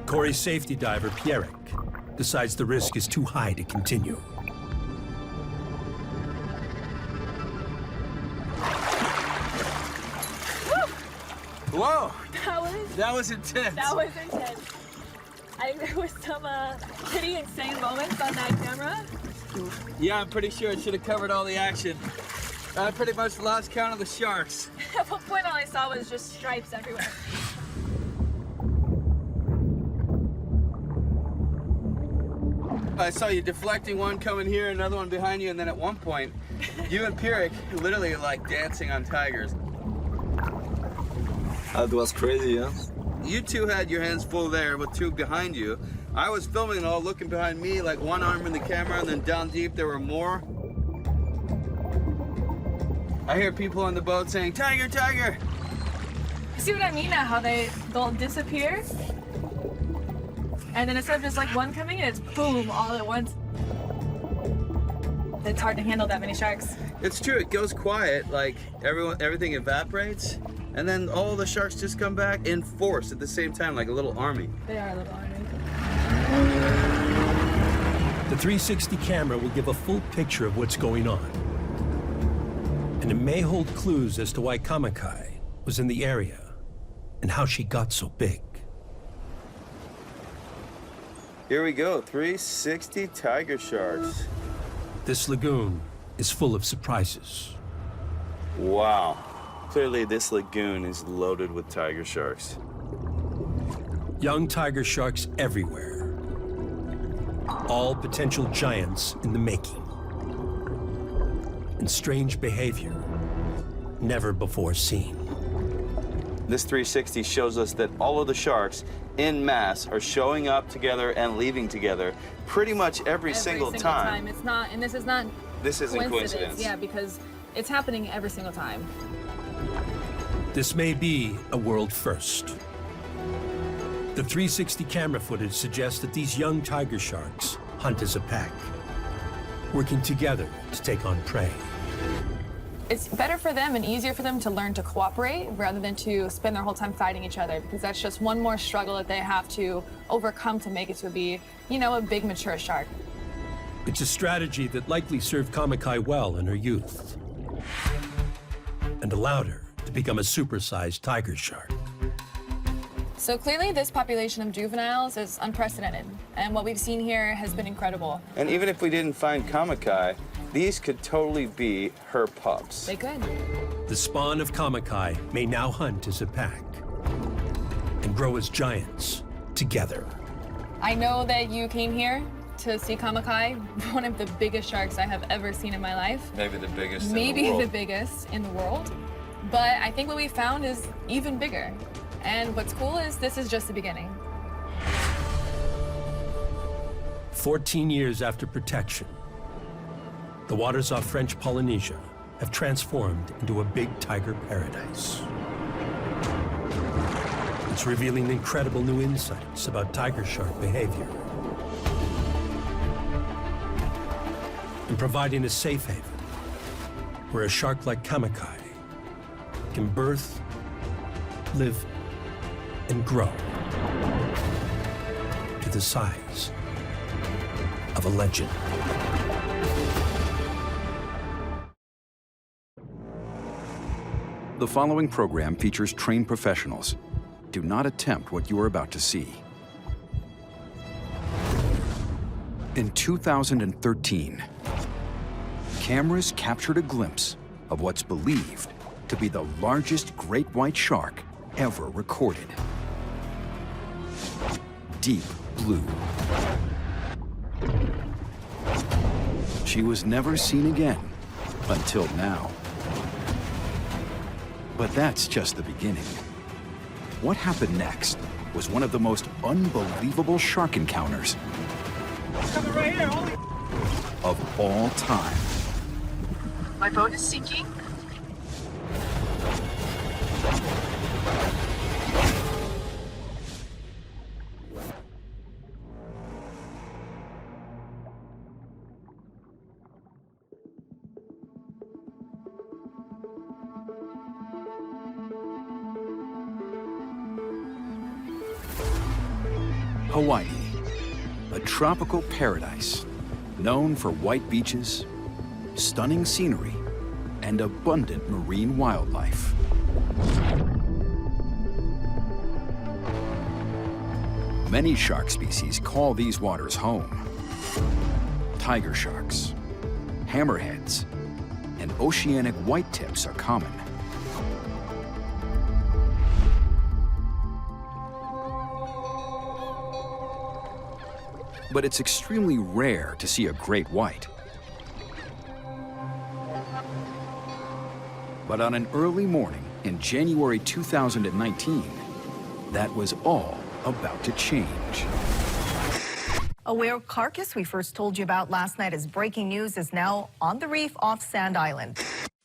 Kori's safety diver, Pierrick, decides the risk is too high to continue. Whoa! That was intense. That was intense. I think there was some pretty insane moments on that camera. Yeah, I'm pretty sure it should have covered all the action. I pretty much lost count of the sharks. At one point, all I saw was just stripes everywhere. I saw you deflecting one coming here, another one behind you, and then at one point, you and Pierrick literally like dancing on tigers. That was crazy, yeah? You two had your hands full there with two behind you. I was filming it all, looking behind me, like one arm in the camera, and then down deep there were more. I hear people on the boat saying, "Tiger, tiger!" See what I mean now? How they'll disappear, and then instead of just like one coming in, it's boom all at once. It's hard to handle that many sharks. It's true. It goes quiet, like everything evaporates, and then all the sharks just come back in force at the same time, like a little army. They are a little army. The 360 camera will give a full picture of what's going on. And it may hold clues as to why Kamakai was in the area and how she got so big. Here we go, 360 tiger sharks. This lagoon is full of surprises. Wow. Clearly this lagoon is loaded with tiger sharks. Young tiger sharks everywhere. All potential giants in the making. And strange behavior never before seen. This 360 shows us that all of the sharks en masse are showing up together and leaving together pretty much every single time. It's not, and this is not This isn't coincidence. Yeah, because it's happening every single time. This may be a world first. The 360 camera footage suggests that these young tiger sharks hunt as a pack, working together to take on prey. It's better for them and easier for them to learn to cooperate rather than to spend their whole time fighting each other, because that's just one more struggle that they have to overcome to make it to be, you know, a big mature shark. It's a strategy that likely served Kamakai well in her youth and allowed her to become a supersized tiger shark. So clearly this population of juveniles is unprecedented, and what we've seen here has been incredible. And even if we didn't find Kamakai, these could totally be her pups. They could. The spawn of Kamakai may now hunt as a pack and grow as giants together. I know that you came here to see Kamakai, one of the biggest sharks I have ever seen in my life. Maybe the biggest in the Maybe world. the biggest in the world. But I think what we found is even bigger. And what's cool is this is just the beginning. 14 years after protection, the waters off French Polynesia have transformed into a big tiger paradise. It's revealing incredible new insights about tiger shark behavior and providing a safe haven where a shark like Kamakai can birth, live, and grow to the size of a legend. The following program features trained professionals. Do not attempt what you are about to see. In 2013, cameras captured a glimpse of what's believed to be the largest great white shark ever recorded. Deep blue. She was never seen again until now. But that's just the beginning. What happened next was one of the most unbelievable shark encounters Coming right here, holy. of all time. My boat is sinking. Hawaii, a tropical paradise known for white beaches, stunning scenery, and abundant marine wildlife. Many shark species call these waters home. Tiger sharks, hammerheads, and oceanic white tips are common. But it's extremely rare to see a great white. But on an early morning in January 2019, that was all about to change. A whale carcass we first told you about last night as breaking news is now on the reef off Sand Island.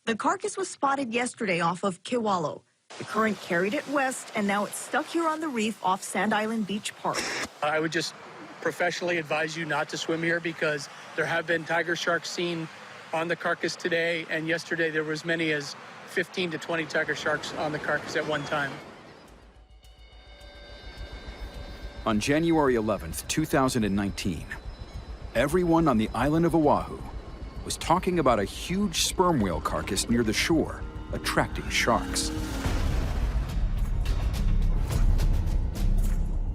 The carcass was spotted yesterday off of Kewalo. The current carried it west, and now it's stuck here on the reef off Sand Island Beach Park. I would just professionally advise you not to swim here because there have been tiger sharks seen on the carcass today, and yesterday there was as many as 15 to 20 tiger sharks on the carcass at one time. On January 11th, 2019, everyone on the island of Oahu was talking about a huge sperm whale carcass near the shore, attracting sharks.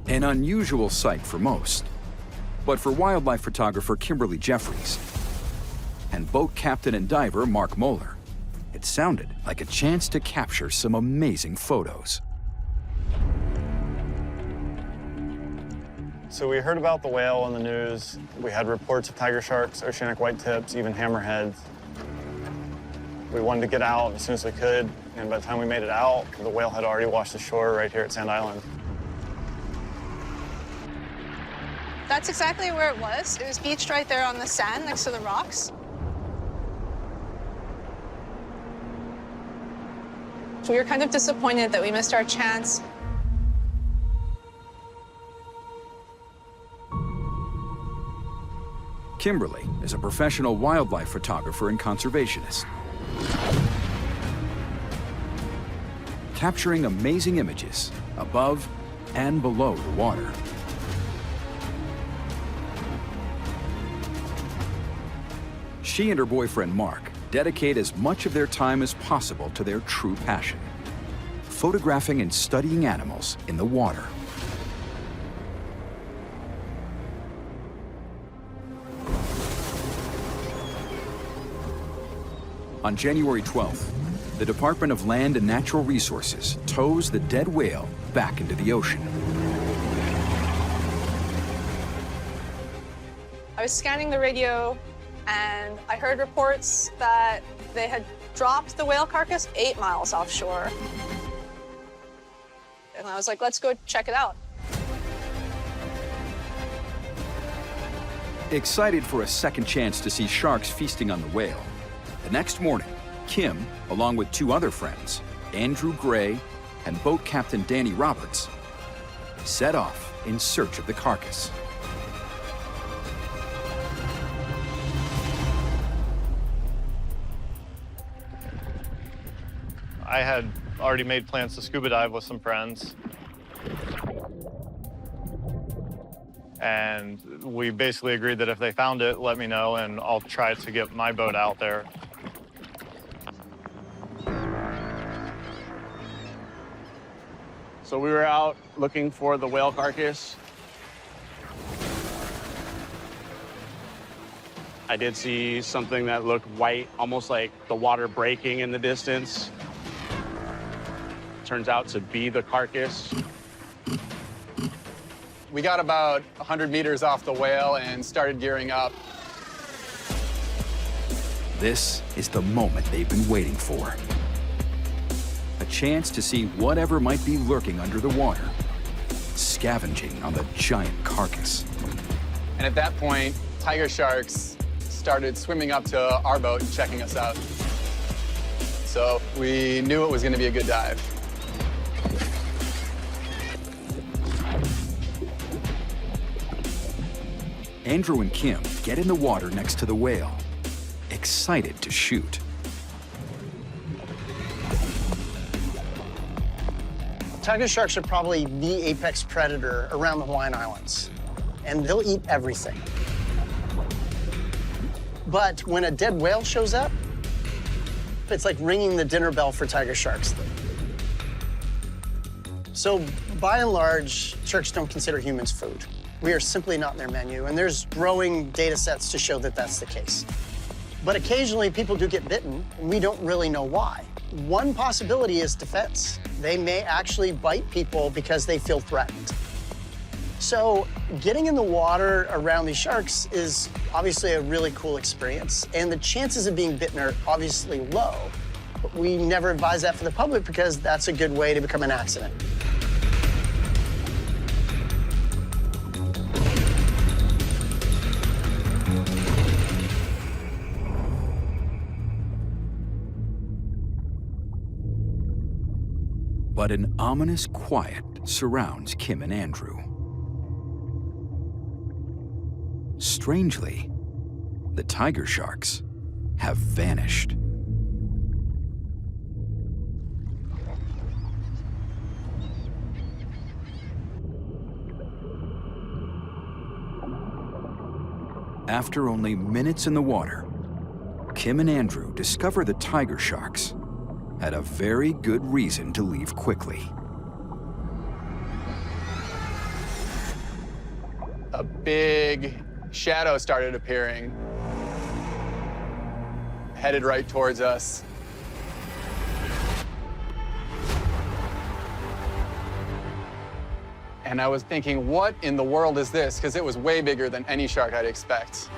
An unusual sight for most, but for wildlife photographer Kimberly Jeffries and boat captain and diver Mark Moeller, it sounded like a chance to capture some amazing photos. So we heard about the whale on the news. We had reports of tiger sharks, oceanic white tips, even hammerheads. We wanted to get out as soon as we could, and by the time we made it out, the whale had already washed ashore right here at Sand Island. That's exactly where it was. It was beached right there on the sand next to the rocks. So we were kind of disappointed that we missed our chance. Kimberly is a professional wildlife photographer and conservationist, capturing amazing images above and below the water. She and her boyfriend, Mark, dedicate as much of their time as possible to their true passion, photographing and studying animals in the water. On January 12th, the Department of Land and Natural Resources tows the dead whale back into the ocean. I was scanning the radio, and I heard reports that they had dropped the whale carcass 8 miles offshore. And I was like, let's go check it out. Excited for a second chance to see sharks feasting on the whale, the next morning, Kim, along with 2 other friends, Andrew Gray and boat captain Danny Roberts, set off in search of the carcass. I had already made plans to scuba dive with some friends. And we basically agreed that if they found it, let me know, and I'll try to get my boat out there. So we were out looking for the whale carcass. I did see something that looked white, almost like the water breaking in the distance. Turns out to be the carcass. We got about 100 meters off the whale and started gearing up. This is the moment they've been waiting for. A chance to see whatever might be lurking under the water, scavenging on the giant carcass. And at that point, tiger sharks started swimming up to our boat and checking us out. So we knew it was going to be a good dive. Andrew and Kim get in the water next to the whale, excited to shoot. Tiger sharks are probably the apex predator around the Hawaiian Islands, and they'll eat everything. But when a dead whale shows up, it's like ringing the dinner bell for tiger sharks. So by and large, sharks don't consider humans food. We are simply not in their menu, and there's growing data sets to show that that's the case. But occasionally people do get bitten, and we don't really know why. One possibility is defense. They may actually bite people because they feel threatened. So getting in the water around these sharks is obviously a really cool experience, and the chances of being bitten are obviously low. But we never advise that for the public because that's a good way to become an accident. But an ominous quiet surrounds Kim and Andrew. Strangely, the tiger sharks have vanished. After only minutes in the water, Kim and Andrew discover the tiger sharks had a very good reason to leave quickly. A big shadow started appearing, headed right towards us. And I was thinking, what in the world is this? Because it was way bigger than any shark I'd expect.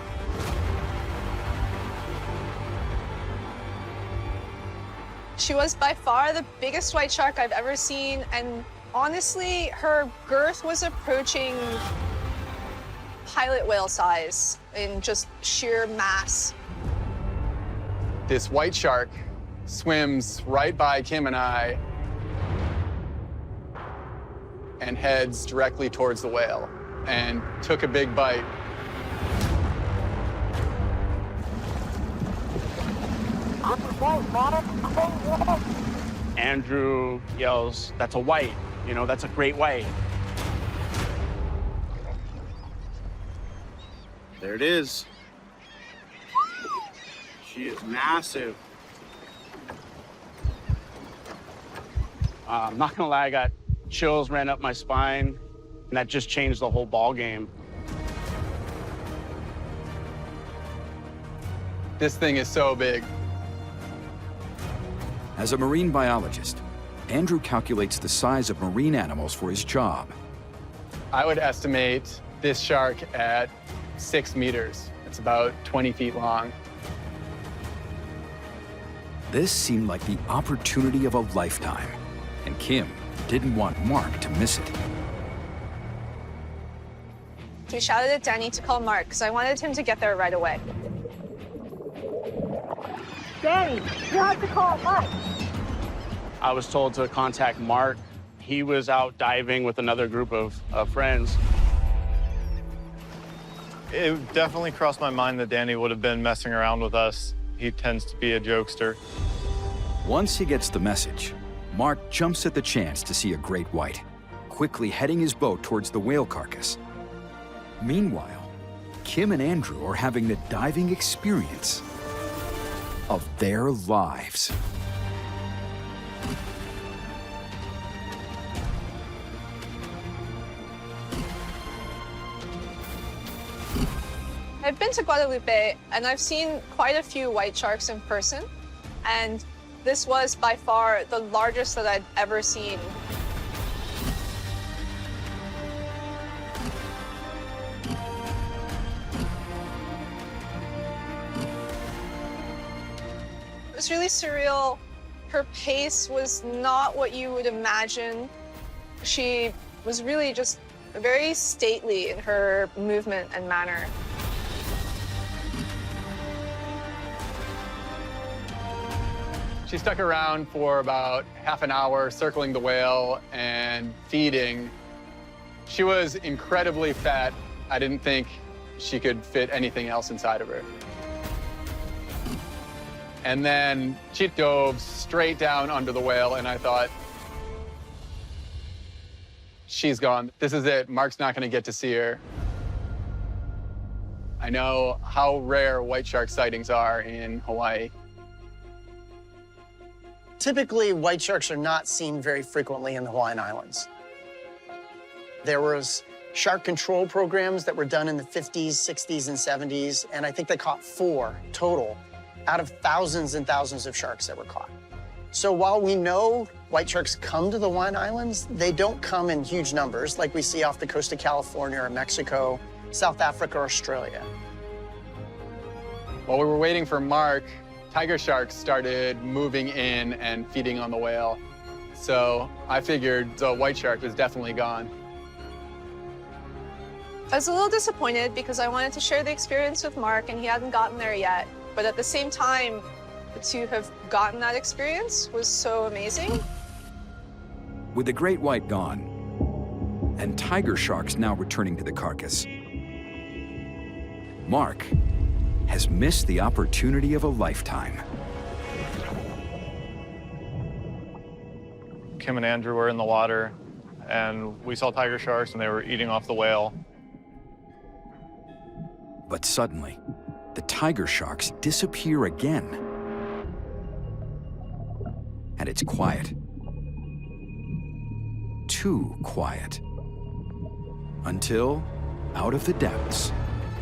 She was by far the biggest white shark I've ever seen, and honestly, her girth was approaching pilot whale size in just sheer mass. This white shark swims right by Kim and I and heads directly towards the whale and took a big bite. Andrew yells, "That's a white, you know, that's a great white." There it is. She is massive. I'm not gonna lie, I got chills ran up my spine, and that just changed the whole ball game. This thing is so big. As a marine biologist, Andrew calculates the size of marine animals for his job. I would estimate this shark at 6 meters. It's about 20 feet long. This seemed like the opportunity of a lifetime, and Kim didn't want Mark to miss it. We shouted at Danny to call Mark because I wanted him to get there right away. Danny, you have to call Mike. I was told to contact Mark. He was out diving with another group of friends. It definitely crossed my mind that Danny would have been messing around with us. He tends to be a jokester. Once he gets the message, Mark jumps at the chance to see a great white, quickly heading his boat towards the whale carcass. Meanwhile, Kim and Andrew are having the diving experience of their lives. I've been to Guadalupe, and I've seen quite a few white sharks in person, and this was by far the largest that I'd ever seen. It was really surreal. Her pace was not what you would imagine. She was really just very stately in her movement and manner. She stuck around for about half an hour, circling the whale and feeding. She was incredibly fat. I didn't think she could fit anything else inside of her. And then she dove straight down under the whale, and I thought, she's gone. This is it. Mark's not going to get to see her. I know how rare white shark sightings are in Hawaii. Typically, white sharks are not seen very frequently in the Hawaiian Islands. There was shark control programs that were done in the 50s, 60s, and 70s, and I think they caught 4 total out of thousands and thousands of sharks that were caught. So while we know white sharks come to the Hawaiian Islands, they don't come in huge numbers like we see off the coast of California or Mexico, South Africa, or Australia. While we were waiting for Mark, tiger sharks started moving in and feeding on the whale. So I figured the white shark was definitely gone. I was a little disappointed because I wanted to share the experience with Mark and he hadn't gotten there yet. But at the same time, to have gotten that experience was so amazing. With the great white gone, and tiger sharks now returning to the carcass, Mark has missed the opportunity of a lifetime. Kim and Andrew were in the water, and we saw tiger sharks, and they were eating off the whale. But suddenly, the tiger sharks disappear again. And it's quiet. Too quiet. Until, out of the depths,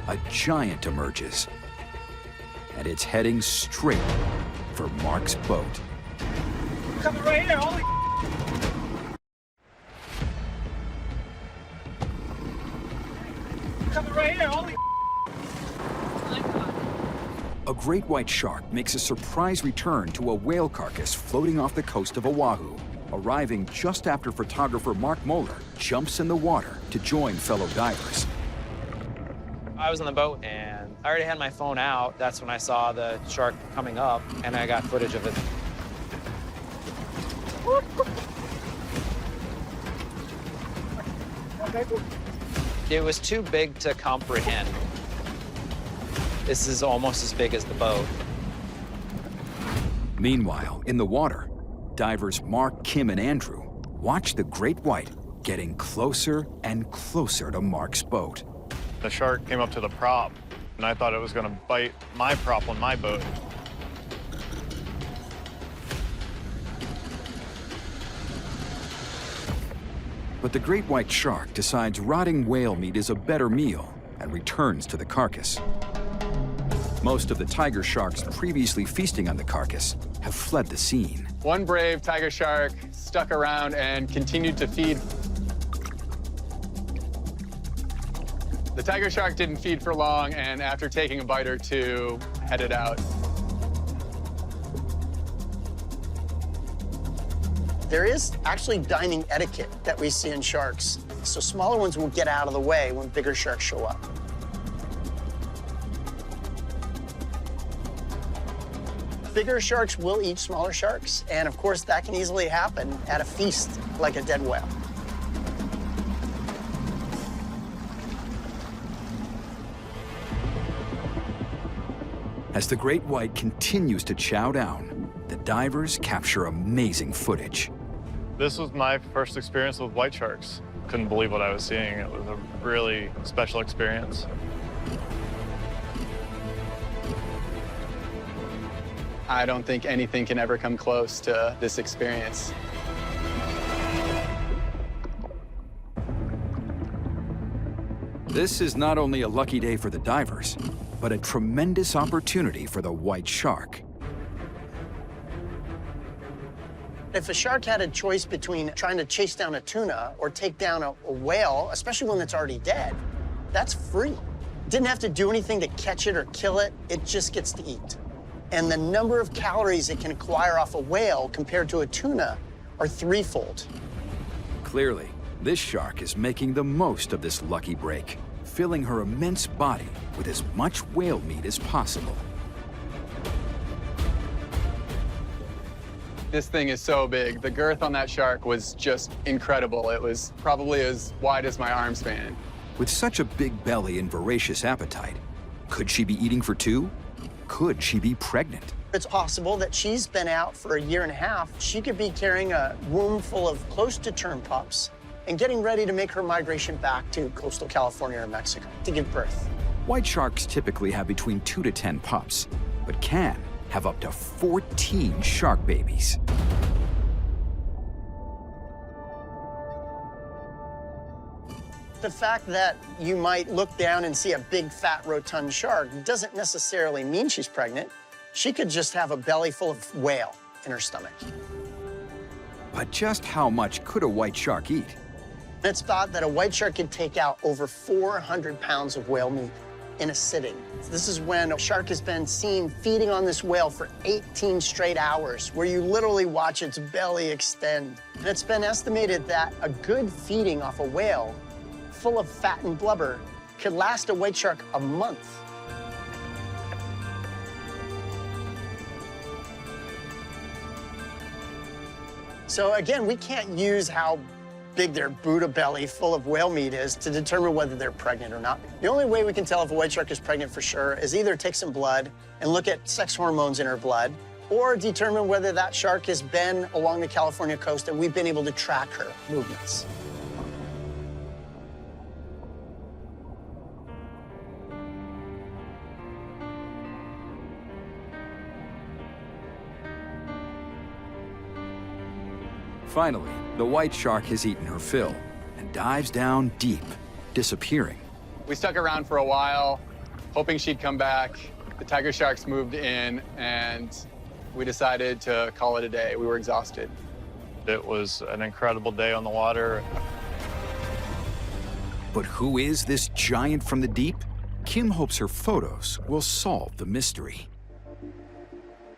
a giant emerges. And it's heading straight for Mark's boat. Coming right here, holy coming right here, holy A great white shark makes a surprise return to a whale carcass floating off the coast of Oahu, arriving just after photographer Mark Moeller jumps in the water to join fellow divers. I was on the boat and I already had my phone out. That's when I saw the shark coming up and I got footage of it. It was too big to comprehend. This is almost as big as the boat. Meanwhile, in the water, divers Mark, Kim, and Andrew watch the great white getting closer and closer to Mark's boat. The shark came up to the prop, and I thought it was going to bite my prop on my boat. But the great white shark decides rotting whale meat is a better meal and returns to the carcass. Most of the tiger sharks previously feasting on the carcass have fled the scene. One brave tiger shark stuck around and continued to feed. The tiger shark didn't feed for long, and after taking a bite or two, headed out. There is actually dining etiquette that we see in sharks. So smaller ones will get out of the way when bigger sharks show up. Bigger sharks will eat smaller sharks, and of course that can easily happen at a feast like a dead whale. As the great white continues to chow down, the divers capture amazing footage. This was my first experience with white sharks. Couldn't believe what I was seeing. It was a really special experience. I don't think anything can ever come close to this experience. This is not only a lucky day for the divers, but a tremendous opportunity for the white shark. If a shark had a choice between trying to chase down a tuna or take down a whale, especially one that's already dead, that's free. Didn't have to do anything to catch it or kill it. It just gets to eat. And the number of calories it can acquire off a whale compared to a tuna are threefold. Clearly, this shark is making the most of this lucky break, filling her immense body with as much whale meat as possible. This thing is so big. The girth on that shark was just incredible. It was probably as wide as my arm span. With such a big belly and voracious appetite, could she be eating for two? Could she be pregnant? It's possible that she's been out for a year and a half. She could be carrying a womb full of close-to-term pups and getting ready to make her migration back to coastal California or Mexico to give birth. White sharks typically have between 2 to 10 pups, but can have up to 14 shark babies. The fact that you might look down and see a big, fat, rotund shark doesn't necessarily mean she's pregnant. She could just have a belly full of whale in her stomach. But just how much could a white shark eat? It's thought that a white shark could take out over 400 pounds of whale meat in a sitting. This is when a shark has been seen feeding on this whale for 18 straight hours, where you literally watch its belly extend. And it's been estimated that a good feeding off a whale full of fat and blubber could last a white shark a month. So again, we can't use how big their Buddha belly full of whale meat is to determine whether they're pregnant or not. The only way we can tell if a white shark is pregnant for sure is either take some blood and look at sex hormones in her blood, or determine whether that shark has been along the California coast and we've been able to track her movements. Finally, the white shark has eaten her fill and dives down deep, disappearing. We stuck around for a while, hoping she'd come back. The tiger sharks moved in, and we decided to call it a day. We were exhausted. It was an incredible day on the water. But who is this giant from the deep? Kim hopes her photos will solve the mystery.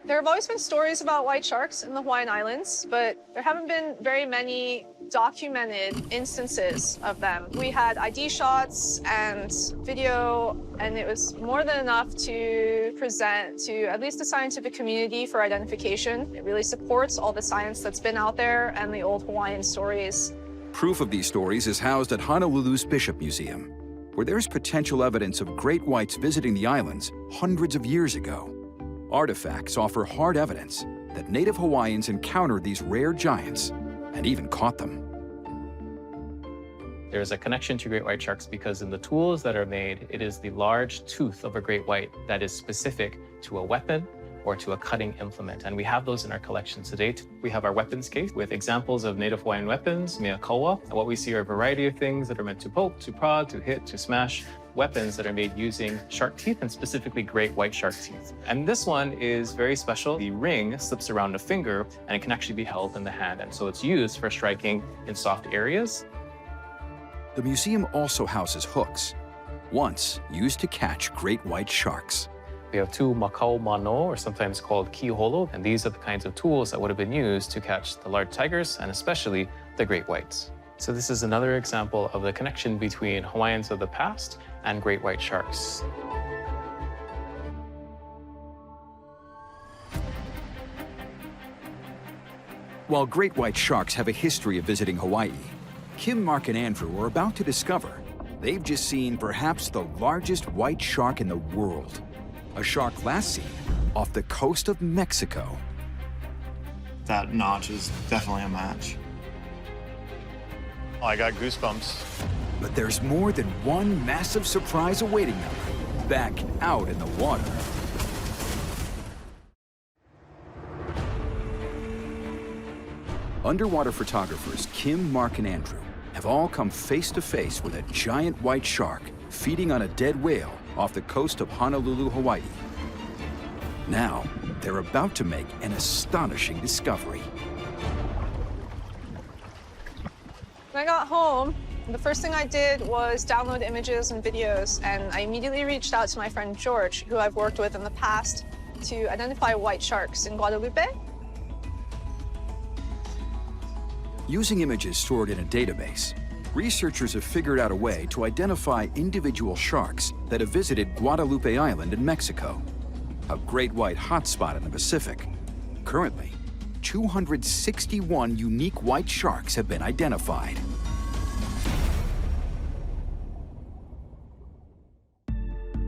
There have always been stories about white sharks in the Hawaiian Islands, but there haven't been very many documented instances of them. We had ID shots and video, and it was more than enough to present to at least the scientific community for identification. It really supports all the science that's been out there and the old Hawaiian stories. Proof of these stories is housed at Honolulu's Bishop Museum, where there's potential evidence of great whites visiting the islands hundreds of years ago. Artifacts offer hard evidence that native Hawaiians encountered these rare giants and even caught them. There's a connection to great white sharks because in the tools that are made, it is the large tooth of a great white that is specific to a weapon or to a cutting implement. And we have those in our collection to date. We have our weapons case with examples of native Hawaiian weapons, mea kaua. And what we see are a variety of things that are meant to poke, to prod, to hit, to smash. Weapons that are made using shark teeth and specifically great white shark teeth. And this one is very special. The ring slips around the finger and it can actually be held in the hand. And so it's used for striking in soft areas. The museum also houses hooks, once used to catch great white sharks. We have two makau mano, or sometimes called kiholo, and these are the kinds of tools that would have been used to catch the large tigers and especially the great whites. So this is another example of the connection between Hawaiians of the past and great white sharks. While great white sharks have a history of visiting Hawaii, Kim, Mark, and Andrew are about to discover they've just seen perhaps the largest white shark in the world. A shark last seen off the coast of Mexico. That notch is definitely a match. I got goosebumps. But there's more than one massive surprise awaiting them back out in the water. Underwater photographers Kim, Mark, and Andrew have all come face to face with a giant white shark feeding on a dead whale off the coast of Honolulu, Hawaii. Now, they're about to make an astonishing discovery. When I got home, the first thing I did was download images and videos, and I immediately reached out to my friend George, who I've worked with in the past, to identify white sharks in Guadalupe. Using images stored in a database, researchers have figured out a way to identify individual sharks that have visited Guadalupe Island in Mexico, a great white hotspot in the Pacific. Currently, 261 unique white sharks have been identified.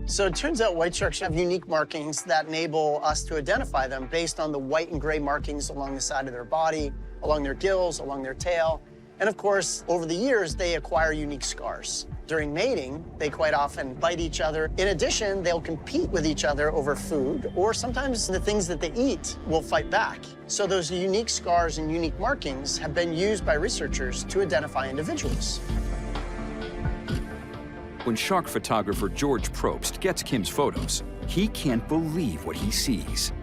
So it turns out white sharks have unique markings that enable us to identify them based on the white and gray markings along the side of their body, along their gills, along their tail. And of course, over the years, they acquire unique scars. During mating, they quite often bite each other. In addition, they'll compete with each other over food, or sometimes the things that they eat will fight back. So those unique scars and unique markings have been used by researchers to identify individuals. When shark photographer George Probst gets Kim's photos, he can't believe what he sees.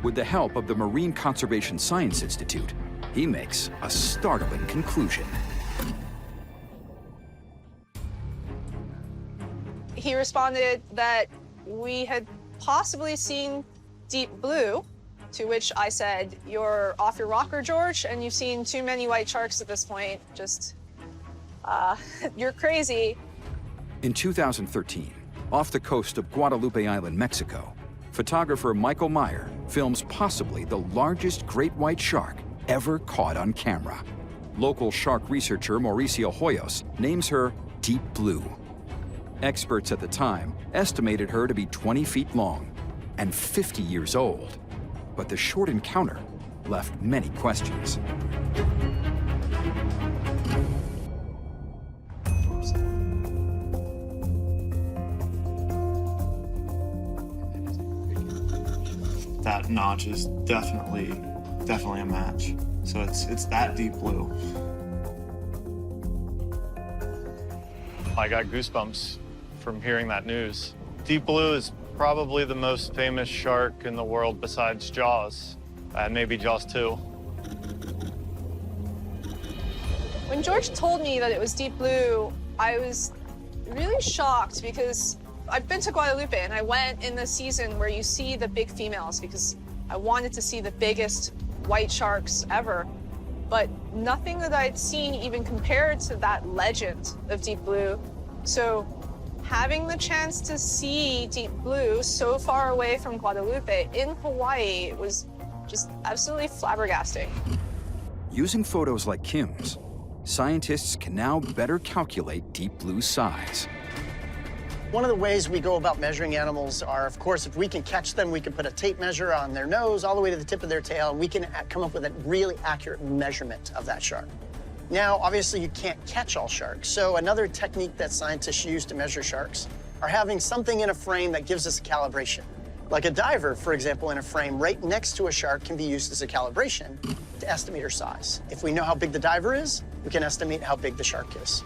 With the help of the Marine Conservation Science Institute, he makes a startling conclusion. He responded that we had possibly seen deep blue, to which I said, "You're off your rocker, George, and you've seen too many white sharks at this point. Just, you're crazy." In 2013, off the coast of Guadalupe Island, Mexico, photographer Michael Meyer films possibly the largest great white shark ever caught on camera. Local shark researcher Mauricio Hoyos names her Deep Blue. Experts at the time estimated her to be 20 feet long and 50 years old. But the short encounter left many questions. That notch is definitely a match. So it's that deep blue. I got goosebumps from hearing that news. Deep blue is probably the most famous shark in the world besides Jaws, and maybe Jaws 2. When George told me that it was deep blue, I was really shocked because I've been to Guadalupe and I went in the season where you see the big females because I wanted to see the biggest white sharks ever. But nothing that I'd seen even compared to that legend of deep blue. So having the chance to see deep blue so far away from Guadalupe in Hawaii was just absolutely flabbergasting. Using photos like Kim's, scientists can now better calculate deep blue's size. One of the ways we go about measuring animals are, of course, if we can catch them, we can put a tape measure on their nose all the way to the tip of their tail, and we can come up with a really accurate measurement of that shark. Now, obviously, you can't catch all sharks, so another technique that scientists use to measure sharks are having something in a frame that gives us a calibration. Like a diver, for example, in a frame right next to a shark can be used as a calibration to estimate her size. If we know how big the diver is, we can estimate how big the shark is.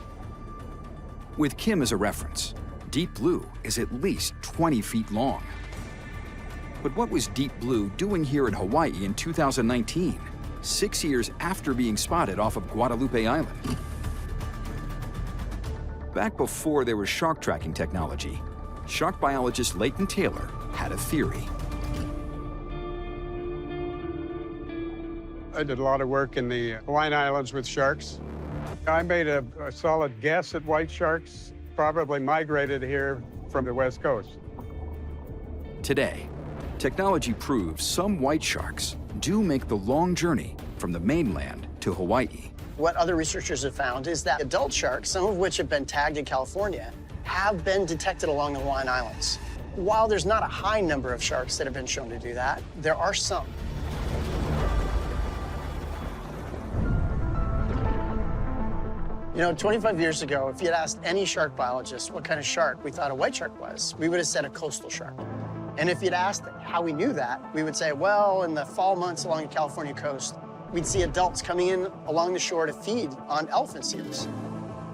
With Kim as a reference, deep blue is at least 20 feet long. But what was deep blue doing here in Hawaii in 2019, 6 years after being spotted off of Guadalupe Island? Back before there was shark tracking technology, shark biologist Leighton Taylor had a theory. I did a lot of work in the Hawaiian Islands with sharks. I made a solid guess at white sharks probably migrated here from the West Coast. Today, technology proves some white sharks do make the long journey from the mainland to Hawaii. What other researchers have found is that adult sharks, some of which have been tagged in California, have been detected along the Hawaiian Islands. While there's not a high number of sharks that have been shown to do that, there are some. You know, 25 years ago, if you had asked any shark biologist what kind of shark we thought a white shark was, we would have said a coastal shark. And if you'd asked how we knew that, we would say, well, in the fall months along the California coast, we'd see adults coming in along the shore to feed on elephant seals.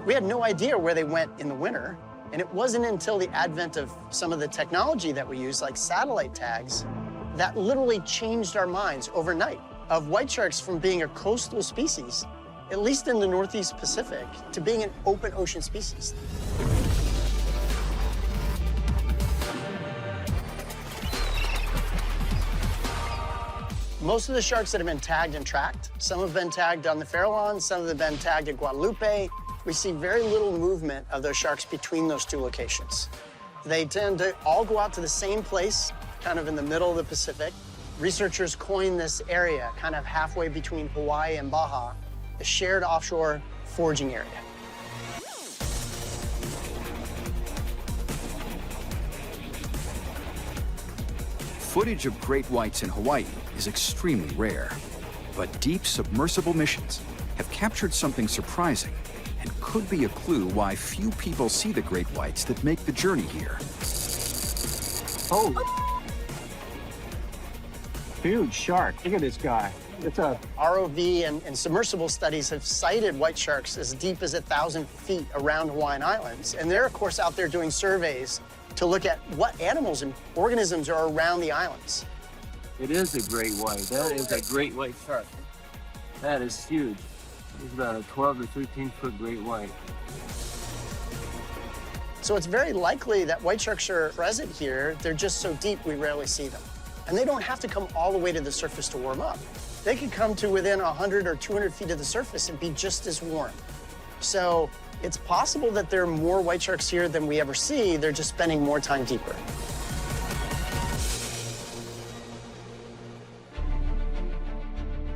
We had no idea where they went in the winter, and it wasn't until the advent of some of the technology that we use, like satellite tags, that literally changed our minds overnight of white sharks from being a coastal species, at least in the Northeast Pacific, to being an open ocean species. Most of the sharks that have been tagged and tracked, some have been tagged on the Farallon, some have been tagged at Guadalupe. We see very little movement of those sharks between those two locations. They tend to all go out to the same place, kind of in the middle of the Pacific. Researchers coined this area, kind of halfway between Hawaii and Baja, the shared offshore foraging area. Footage of great whites in Hawaii is extremely rare, but deep submersible missions have captured something surprising and could be a clue why few people see the great whites that make the journey here. Oh, huge shark. Look at this guy. It's a ROV and submersible studies have cited white sharks as deep as 1,000 feet around Hawaiian Islands. And they're, of course, out there doing surveys to look at what animals and organisms are around the islands. It is a great white. That is a great white shark. That is huge. It's about a 12 to 13 foot great white. So it's very likely that white sharks are present here. They're just so deep we rarely see them. And they don't have to come all the way to the surface to warm up. They could come to within 100 or 200 feet of the surface and be just as warm. So it's possible that there are more white sharks here than we ever see. They're just spending more time deeper.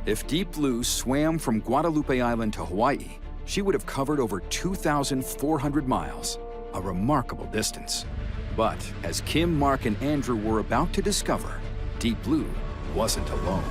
If Deep Blue swam from Guadalupe Island to Hawaii, she would have covered over 2,400 miles, a remarkable distance. But as Kim, Mark, and Andrew were about to discover, Deep Blue wasn't alone.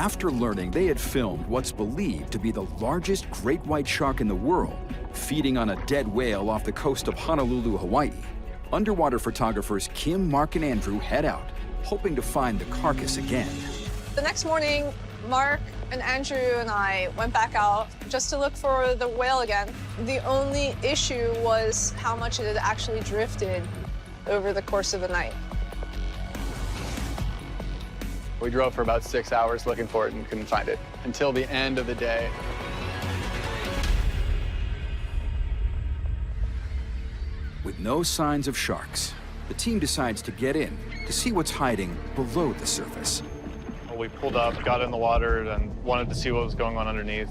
After learning they had filmed what's believed to be the largest great white shark in the world, feeding on a dead whale off the coast of Honolulu, Hawaii, underwater photographers Kim, Mark, and Andrew head out, hoping to find the carcass again. The next morning, Mark and Andrew and I went back out just to look for the whale again. The only issue was how much it had actually drifted over the course of the night. We drove for about 6 hours looking for it and couldn't find it until the end of the day. With no signs of sharks, the team decides to get in to see what's hiding below the surface. We pulled up, got in the water, and wanted to see what was going on underneath.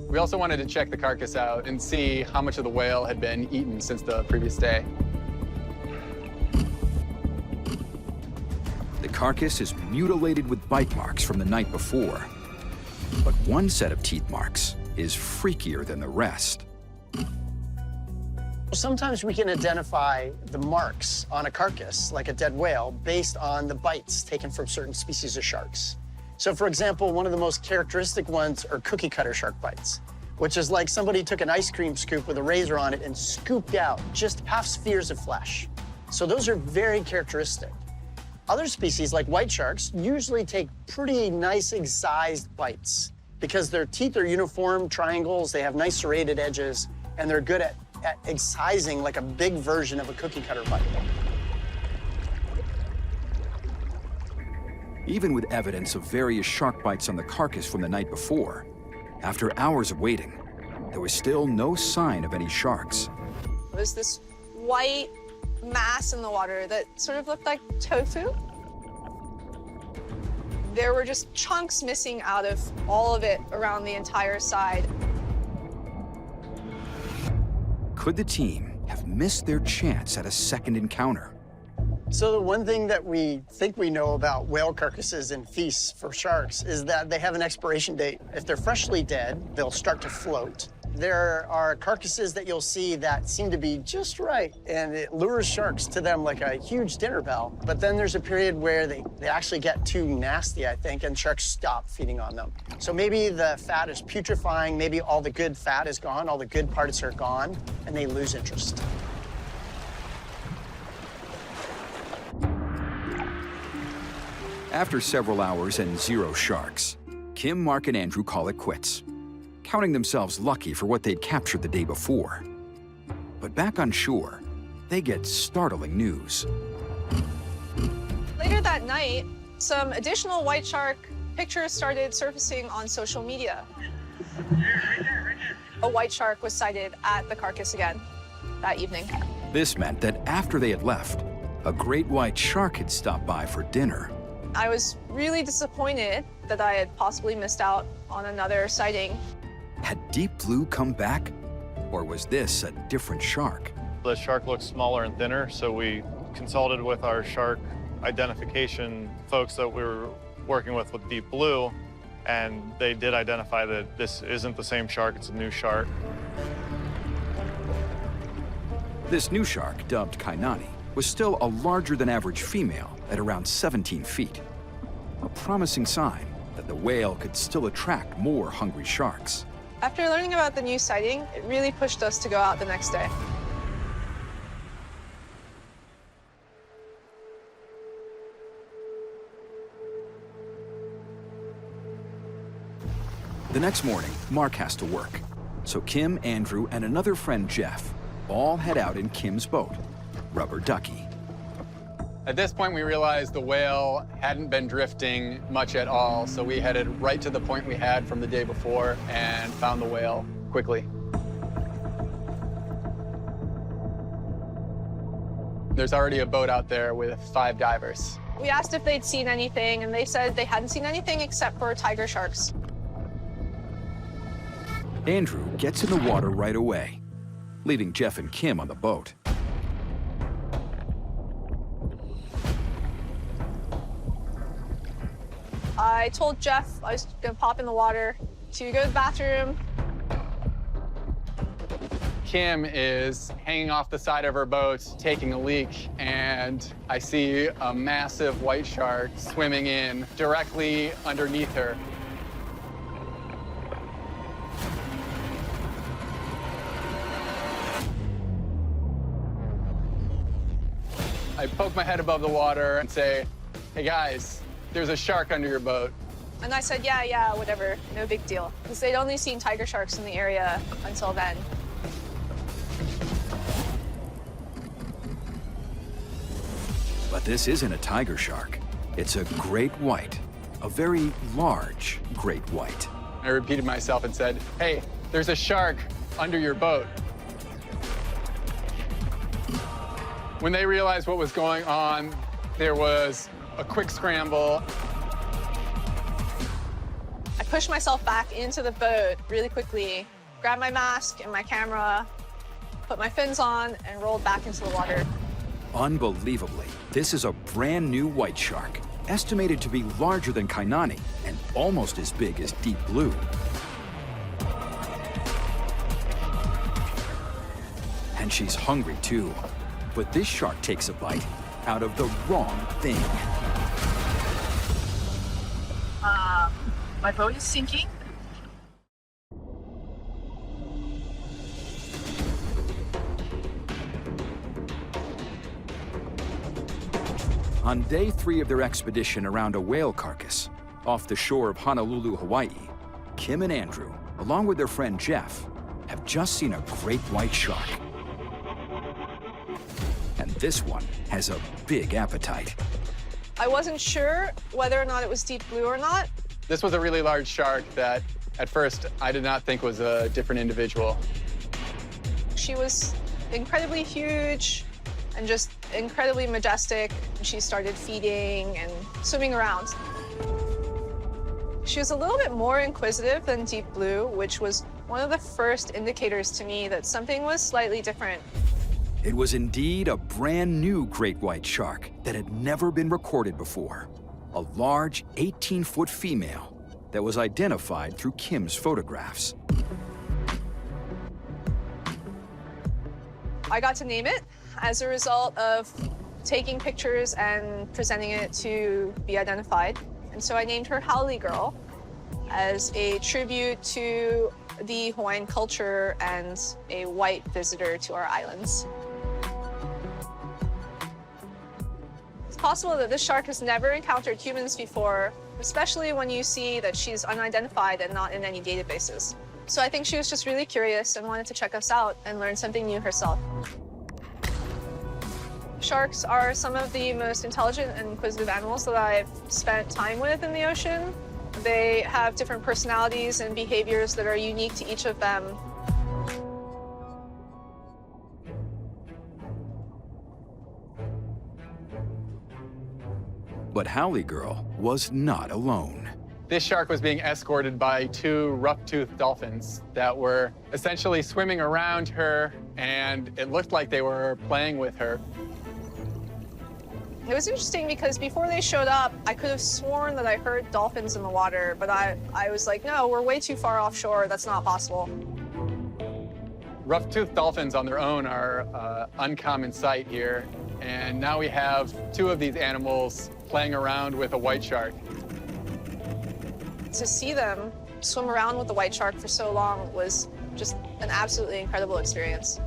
We also wanted to check the carcass out and see how much of the whale had been eaten since the previous day. The carcass is mutilated with bite marks from the night before. But one set of teeth marks is freakier than the rest. Sometimes we can identify the marks on a carcass, like a dead whale, based on the bites taken from certain species of sharks. So, for example, one of the most characteristic ones are cookie cutter shark bites, which is like somebody took an ice cream scoop with a razor on it and scooped out just half spheres of flesh. So those are very characteristic. Other species, like white sharks, usually take pretty nice excised bites because their teeth are uniform triangles, they have nice serrated edges, and they're good at excising like a big version of a cookie cutter bite. Even with evidence of various shark bites on the carcass from the night before, after hours of waiting, there was still no sign of any sharks. It was this white mass in the water that sort of looked like tofu. There were just chunks missing out of all of it around the entire side. Could the team have missed their chance at a second encounter? So the one thing that we think we know about whale carcasses and feasts for sharks is that they have an expiration date. If they're freshly dead, they'll start to float. There are carcasses that you'll see that seem to be just right, and it lures sharks to them like a huge dinner bell. But then there's a period where they actually get too nasty, I think, and sharks stop feeding on them. So maybe the fat is putrefying, maybe all the good fat is gone, all the good parts are gone, and they lose interest. After several hours and zero sharks, Kim, Mark, and Andrew call it quits, counting themselves lucky for what they'd captured the day before. But back on shore, they get startling news. Later that night, some additional white shark pictures started surfacing on social media. A white shark was sighted at the carcass again that evening. This meant that after they had left, a great white shark had stopped by for dinner. I was really disappointed that I had possibly missed out on another sighting. Had Deep Blue come back? Or was this a different shark? The shark looked smaller and thinner, so we consulted with our shark identification folks that we were working with Deep Blue, and they did identify that this isn't the same shark, it's a new shark. This new shark, dubbed Kainani, was still a larger than average female at around 17 feet. A promising sign that the whale could still attract more hungry sharks. After learning about the new sighting, it really pushed us to go out the next day. The next morning, Mark has to work. So Kim, Andrew, and another friend, Jeff, all head out in Kim's boat, Rubber Ducky. At this point, we realized the whale hadn't been drifting much at all, so we headed right to the point we had from the day before and found the whale quickly. There's already a boat out there with 5 divers. We asked if they'd seen anything, and they said they hadn't seen anything except for tiger sharks. Andrew gets in the water right away, leaving Jeff and Kim on the boat. I told Jeff I was gonna pop in the water to go to the bathroom. Kim is hanging off the side of her boat, taking a leak, and I see a massive white shark swimming in directly underneath her. I poke my head above the water and say, "Hey guys, there's a shark under your boat." And I said, yeah, whatever, no big deal. Because they'd only seen tiger sharks in the area until then. But this isn't a tiger shark. It's a great white, a very large great white. I repeated myself and said, "Hey, there's a shark under your boat." When they realized what was going on, there was a quick scramble. I pushed myself back into the boat really quickly, grabbed my mask and my camera, put my fins on, and rolled back into the water. Unbelievably, this is a brand new white shark, estimated to be larger than Kainani and almost as big as Deep Blue. And she's hungry too. But this shark takes a bite out of the wrong thing. My boat is sinking. On day 3 of their expedition around a whale carcass off the shore of Honolulu, Hawaii, Kim and Andrew, along with their friend Jeff, have just seen a great white shark. And this one has a big appetite. I wasn't sure whether or not it was Deep Blue or not. This was a really large shark that, at first, I did not think was a different individual. She was incredibly huge and just incredibly majestic. She started feeding and swimming around. She was a little bit more inquisitive than Deep Blue, which was one of the first indicators to me that something was slightly different. It was indeed a brand new great white shark that had never been recorded before. A large 18-foot female that was identified through Kim's photographs. I got to name it as a result of taking pictures and presenting it to be identified. And so I named her Howley Girl as a tribute to the Hawaiian culture and a white visitor to our islands. It's possible that this shark has never encountered humans before, especially when you see that she's unidentified and not in any databases. So I think she was just really curious and wanted to check us out and learn something new herself. Sharks are some of the most intelligent and inquisitive animals that I've spent time with in the ocean. They have different personalities and behaviors that are unique to each of them. But Howley Girl was not alone. This shark was being escorted by 2 rough-toothed dolphins that were essentially swimming around her, and it looked like they were playing with her. It was interesting because before they showed up, I could have sworn that I heard dolphins in the water, but I was like, no, we're way too far offshore. That's not possible. Rough-toothed dolphins on their own are an uncommon sight here, and now we have 2 of these animals playing around with a white shark. To see them swim around with the white shark for so long was just an absolutely incredible experience.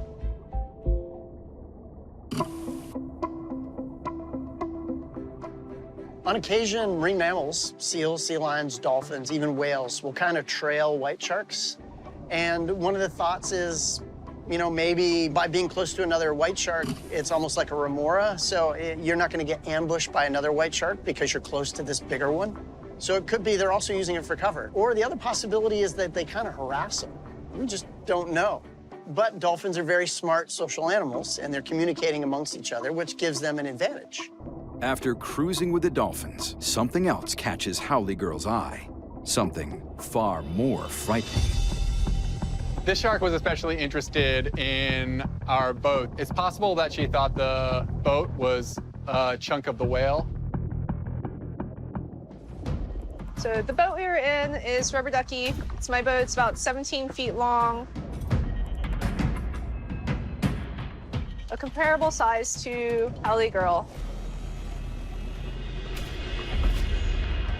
On occasion, marine mammals, seals, sea lions, dolphins, even whales, will kind of trail white sharks. And one of the thoughts is, you know, maybe by being close to another white shark, it's almost like a remora. So you're not going to get ambushed by another white shark because you're close to this bigger one. So it could be they're also using it for cover. Or the other possibility is that they kind of harass them. We just don't know. But dolphins are very smart social animals, and they're communicating amongst each other, which gives them an advantage. After cruising with the dolphins, something else catches Howley Girl's eye. Something far more frightening. This shark was especially interested in our boat. It's possible that she thought the boat was a chunk of the whale. So the boat we were in is Rubber Ducky. It's my boat. It's about 17 feet long. a comparable size to Howley Girl.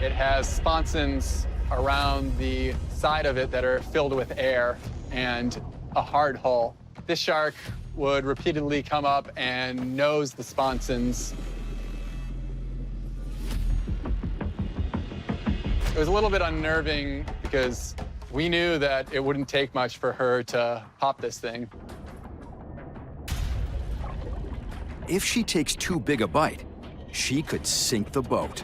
It has sponsons around the side of it that are filled with air and a hard hull. This shark would repeatedly come up and nose the sponsons. It was a little bit unnerving because we knew that it wouldn't take much for her to pop this thing. If she takes too big a bite, she could sink the boat.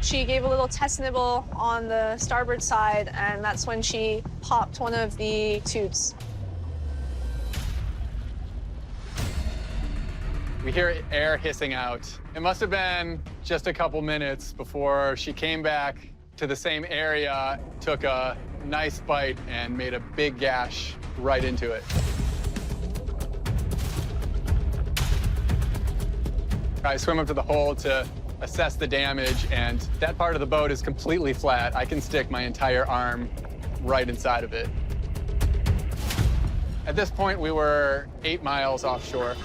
She gave a little test nibble on the starboard side, and that's when she popped one of the tubes. We hear air hissing out. It must have been just a couple minutes before she came back to the same area, took a nice bite, and made a big gash right into it. I swim up to the hole to assess the damage, and that part of the boat is completely flat. I can stick my entire arm right inside of it. At this point, we were 8 miles offshore.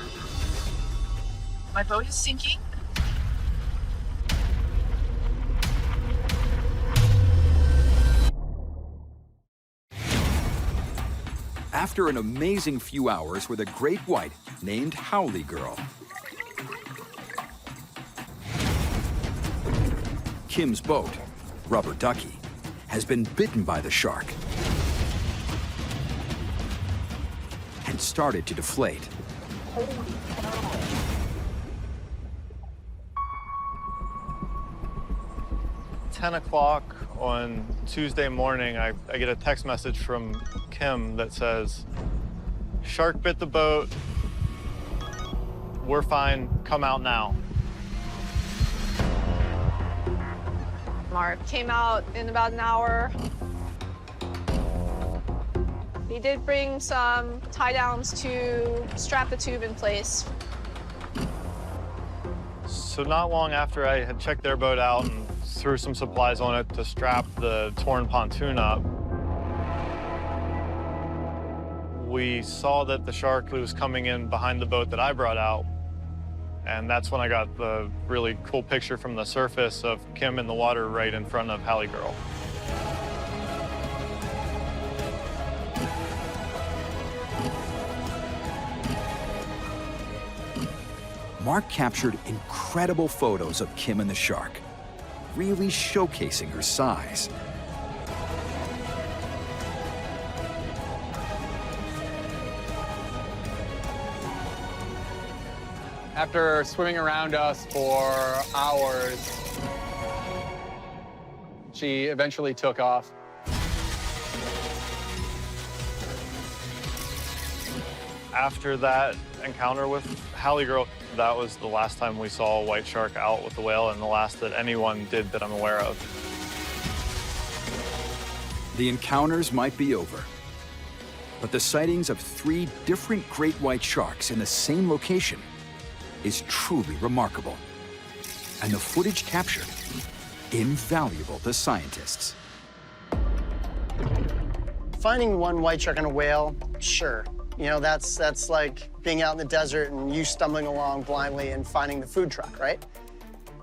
My boat is sinking. After an amazing few hours with a great white named Howley Girl, Kim's boat, Rubber Ducky, has been bitten by the shark and started to deflate. At 10 o'clock on Tuesday morning, I get a text message from Kim that says, "Shark bit the boat. We're fine. Come out now." Mark came out in about an hour. He did bring some tie downs to strap the tube in place. So not long after I had checked their boat out and threw some supplies on it to strap the torn pontoon up, we saw that the shark was coming in behind the boat that I brought out. And that's when I got the really cool picture from the surface of Kim in the water right in front of Howley Girl. Mark captured incredible photos of Kim and the shark, really showcasing her size. After swimming around us for hours, she eventually took off. After that encounter with Howley Girl, that was the last time we saw a white shark out with the whale, and the last that anyone did that I'm aware of. The encounters might be over, but the sightings of 3 different great white sharks in the same location is truly remarkable, and the footage captured, invaluable to scientists. Finding one white shark and a whale, sure. You know, that's like being out in the desert and you stumbling along blindly and finding the food truck, right?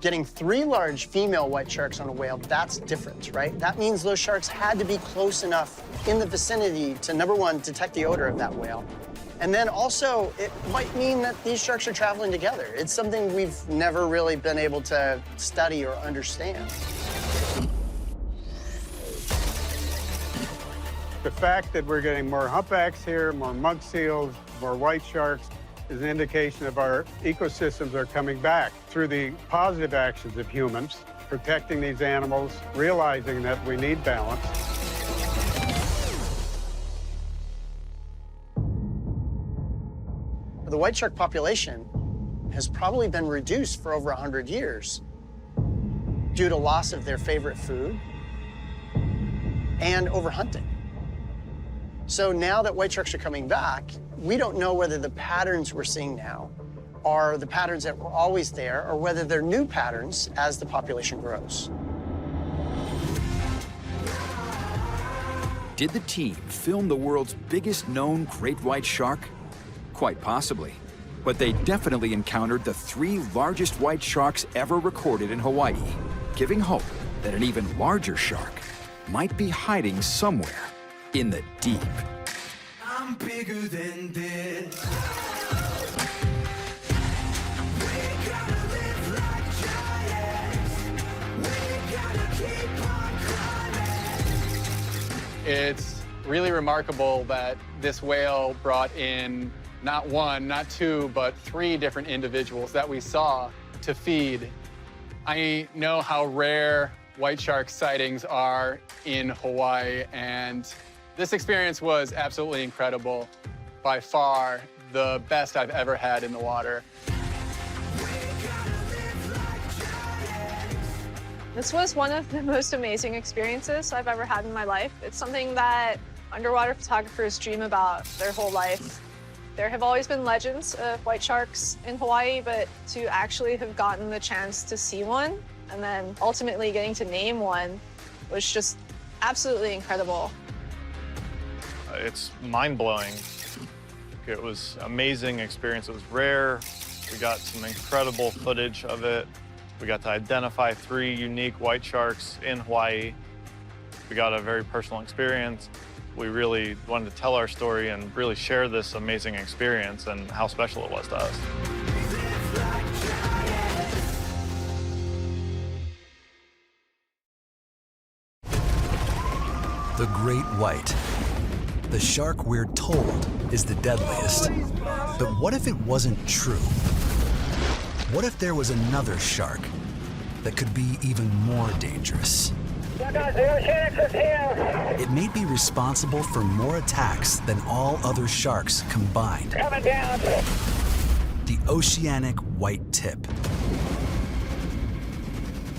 Getting 3 large female white sharks on a whale, that's different, right? That means those sharks had to be close enough in the vicinity to, number one, detect the odor of that whale. And then also, it might mean that these sharks are traveling together. It's something we've never really been able to study or understand. The fact that we're getting more humpbacks here, more monk seals, more white sharks, is an indication of our ecosystems are coming back through the positive actions of humans, protecting these animals, realizing that we need balance. The white shark population has probably been reduced for over 100 years due to loss of their favorite food and overhunting. So now that white sharks are coming back, we don't know whether the patterns we're seeing now are the patterns that were always there or whether they're new patterns as the population grows. Did the team film the world's biggest known great white shark? Quite possibly. But they definitely encountered the 3 largest white sharks ever recorded in Hawaii, giving hope that an even larger shark might be hiding somewhere in the deep. I'm bigger than this. It's really remarkable that this whale brought in not 1, not 2, but 3 different individuals that we saw to feed. I know how rare white shark sightings are in Hawaii, and this experience was absolutely incredible. By far, the best I've ever had in the water. This was one of the most amazing experiences I've ever had in my life. It's something that underwater photographers dream about their whole life. There have always been legends of white sharks in Hawaii, but to actually have gotten the chance to see one and then ultimately getting to name one was just absolutely incredible. It's mind-blowing. It was an amazing experience. It was rare. We got some incredible footage of it. We got to identify 3 unique white sharks in Hawaii. We got a very personal experience. We really wanted to tell our story and really share this amazing experience and how special it was to us. The great white. The shark we're told is the deadliest. But what if it wasn't true? What if there was another shark that could be even more dangerous? It may be responsible for more attacks than all other sharks combined. Coming down. The Oceanic White Tip.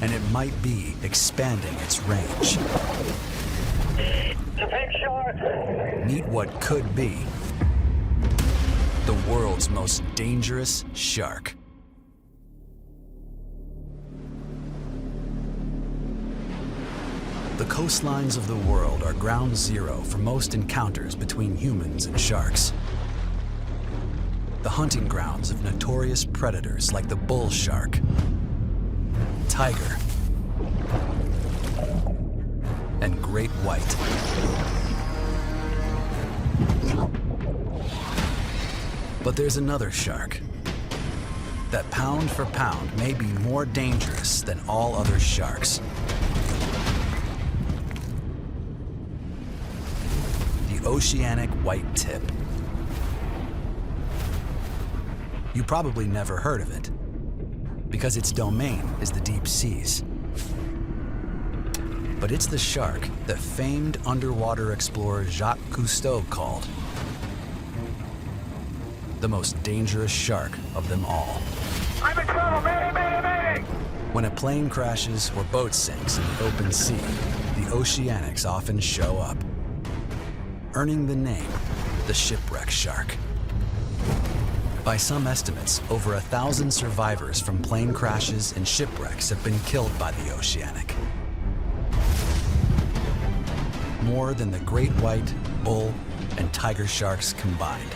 And it might be expanding its range. Meet what could be the world's most dangerous shark. The coastlines of the world are ground zero for most encounters between humans and sharks. The hunting grounds of notorious predators like the bull shark, tiger, and great white. But there's another shark that pound for pound may be more dangerous than all other sharks. The Oceanic White Tip. You probably never heard of it, because its domain is the deep seas. But it's the shark that famed underwater explorer Jacques Cousteau called the most dangerous shark of them all. I'm in trouble, mayday! When a plane crashes or boat sinks in the open sea, the oceanics often show up, earning the name the shipwreck shark. By some estimates, over 1,000 survivors from plane crashes and shipwrecks have been killed by the Oceanic. More than the great white, bull, and tiger sharks combined.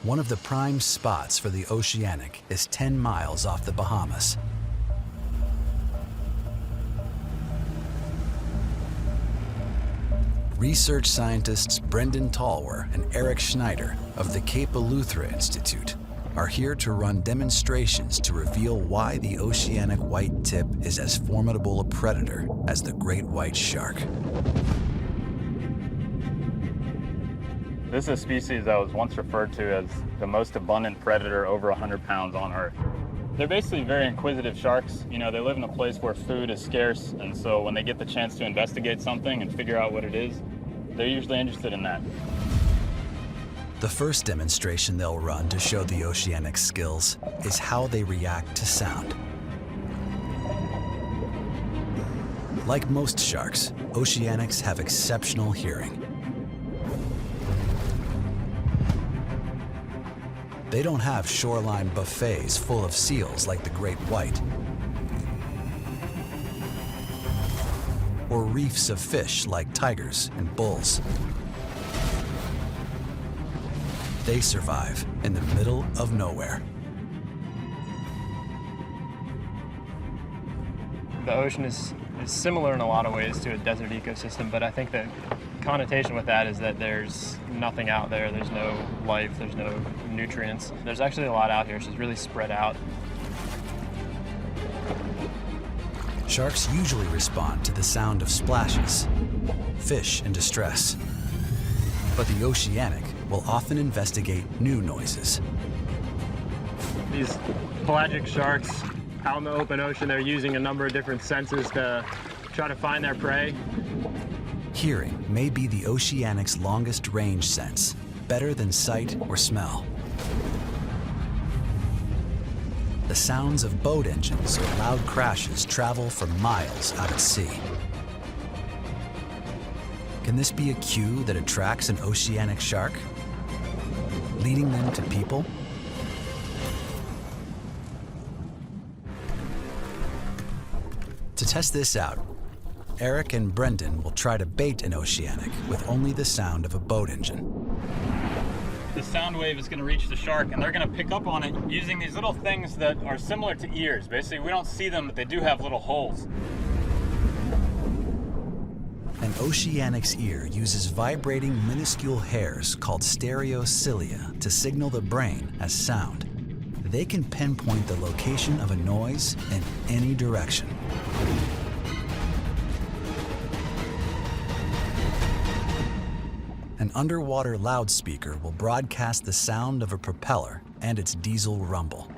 One of the prime spots for the Oceanic is 10 miles off the Bahamas. Research scientists Brendan Talwer and Eric Schneider of the Cape Eleuthera Institute are here to run demonstrations to reveal why the Oceanic White Tip is as formidable a predator as the great white shark. This is a species that was once referred to as the most abundant predator over 100 pounds on Earth. They're basically very inquisitive sharks. You know, they live in a place where food is scarce, and so when they get the chance to investigate something and figure out what it is, they're usually interested in that. The first demonstration they'll run to show the Oceanic skills is how they react to sound. Like most sharks, Oceanics have exceptional hearing. They don't have shoreline buffets full of seals like the great white, or reefs of fish like tigers and bulls. they survive in the middle of nowhere. The ocean is similar in a lot of ways to a desert ecosystem, but I think the connotation with that is that there's nothing out there. There's no life, there's no nutrients. There's actually a lot out here. It's just really spread out. Sharks usually respond to the sound of splashes, fish in distress. But the Oceanic will often investigate new noises. These pelagic sharks out in the open ocean, they're using a number of different senses to try to find their prey. Hearing may be the Oceanic's longest range sense, better than sight or smell. The sounds of boat engines or loud crashes travel for miles out at sea. Can this be a cue that attracts an Oceanic shark, leading them to people? To test this out, Eric and Brendan will try to bait an Oceanic with only the sound of a boat engine. The sound wave is going to reach the shark, and they're going to pick up on it using these little things that are similar to ears. Basically, we don't see them, but they do have little holes. An Oceanic's ear uses vibrating minuscule hairs called stereocilia to signal the brain as sound. They can pinpoint the location of a noise in any direction. An underwater loudspeaker will broadcast the sound of a propeller and its diesel rumble.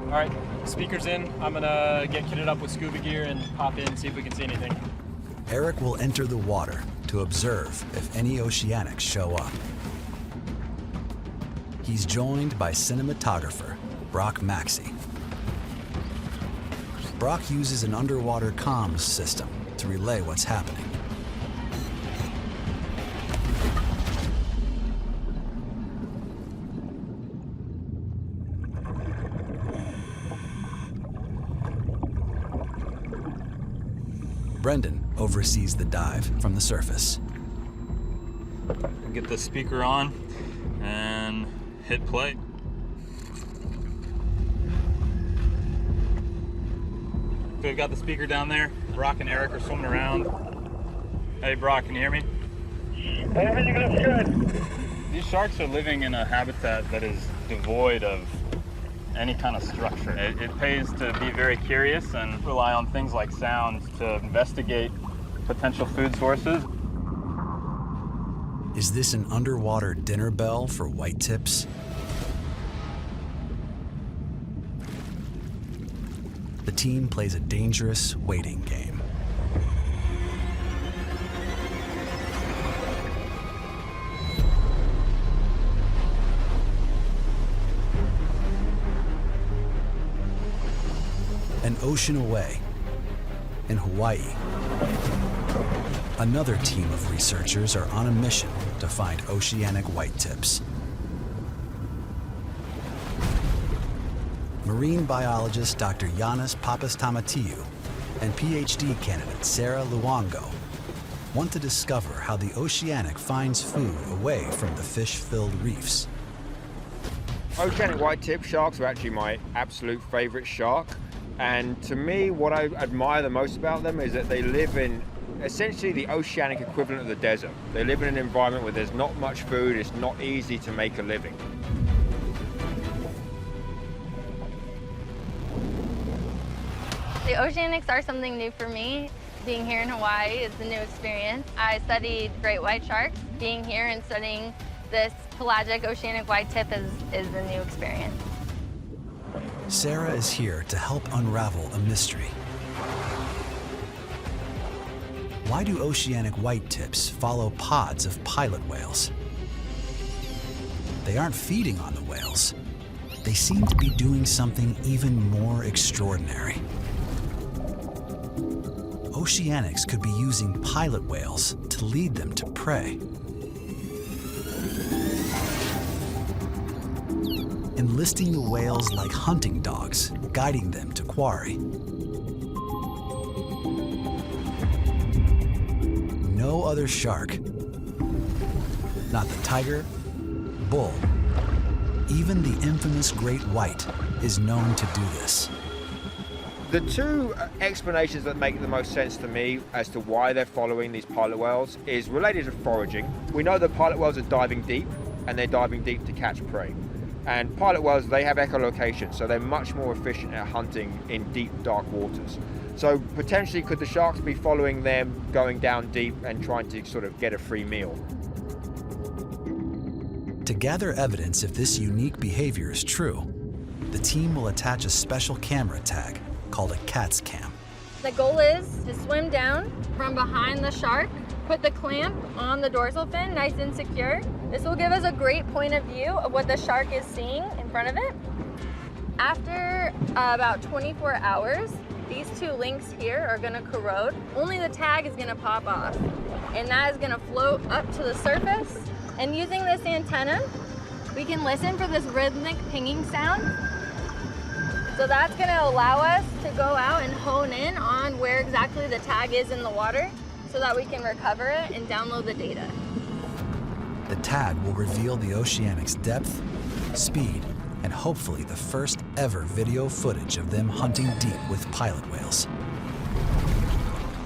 All right, speaker's in. I'm gonna get kitted up with scuba gear and hop in and see if we can see anything. Eric will enter the water to observe if any Oceanics show up. He's joined by cinematographer Brock Maxey. Brock uses an underwater comms system to relay what's happening. Brendan oversees the dive from the surface. Get the speaker on and hit play. So we've got the speaker down there. Brock and Eric are swimming around. Hey Brock, can you hear me? Everything looks good. These sharks are living in a habitat that is devoid of any kind of structure. It pays to be very curious and rely on things like sound to investigate potential food sources. Is this an underwater dinner bell for white tips? The team plays a dangerous waiting game. An ocean away, in Hawaii, another team of researchers are on a mission to find oceanic white tips. Marine biologist Dr. Yannis Papastamatiu and PhD candidate Sarah Luongo want to discover how the Oceanic finds food away from the fish-filled reefs. Oceanic white tip sharks are actually my absolute favorite shark. And to me, what I admire the most about them is that they live in essentially the oceanic equivalent of the desert. They live in an environment where there's not much food, it's not easy to make a living. The Oceanics are something new for me. Being here in Hawaii is a new experience. I studied great white sharks. Being here and studying this pelagic oceanic white tip is a new experience. Sarah is here to help unravel a mystery. Why do oceanic white tips follow pods of pilot whales? They aren't feeding on the whales. They seem to be doing something even more extraordinary. Oceanics could be using pilot whales to lead them to prey. enlisting the whales like hunting dogs, guiding them to quarry. No other shark, not the tiger, bull, even the infamous great white is known to do this. The two explanations that make the most sense to me as to why they're following these pilot whales is related to foraging. We know that pilot whales are diving deep, and they're diving deep to catch prey. And pilot whales, they have echolocation, so they're much more efficient at hunting in deep, dark waters. So potentially, could the sharks be following them, going down deep and trying to sort of get a free meal? To gather evidence if this unique behavior is true, the team will attach a special camera tag called a CATS cam. The goal is to swim down from behind the shark, put the clamp on the dorsal fin nice and secure. This will give us a great point of view of what the shark is seeing in front of it. After about 24 hours, these two links here are gonna corrode. Only the tag is gonna pop off, and that is gonna float up to the surface. And using this antenna, we can listen for this rhythmic pinging sound. So that's gonna allow us to go out and hone in on where exactly the tag is in the water so that we can recover it and download the data. The tag will reveal the Oceanic's depth, speed, and hopefully the first ever video footage of them hunting deep with pilot whales.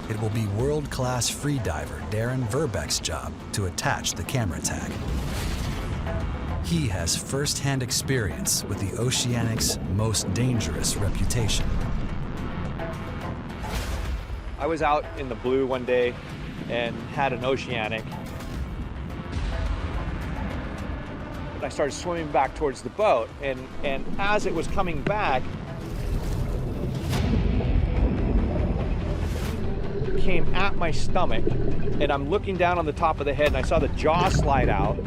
It will be world-class freediver Darren Verbeck's job to attach the camera tag. He has first-hand experience with the Oceanic's most dangerous reputation. I was out in the blue one day and had an Oceanic. I started swimming back towards the boat, and as it was coming back, it came at my stomach, and I'm looking down on the top of the head, and I saw the jaw slide out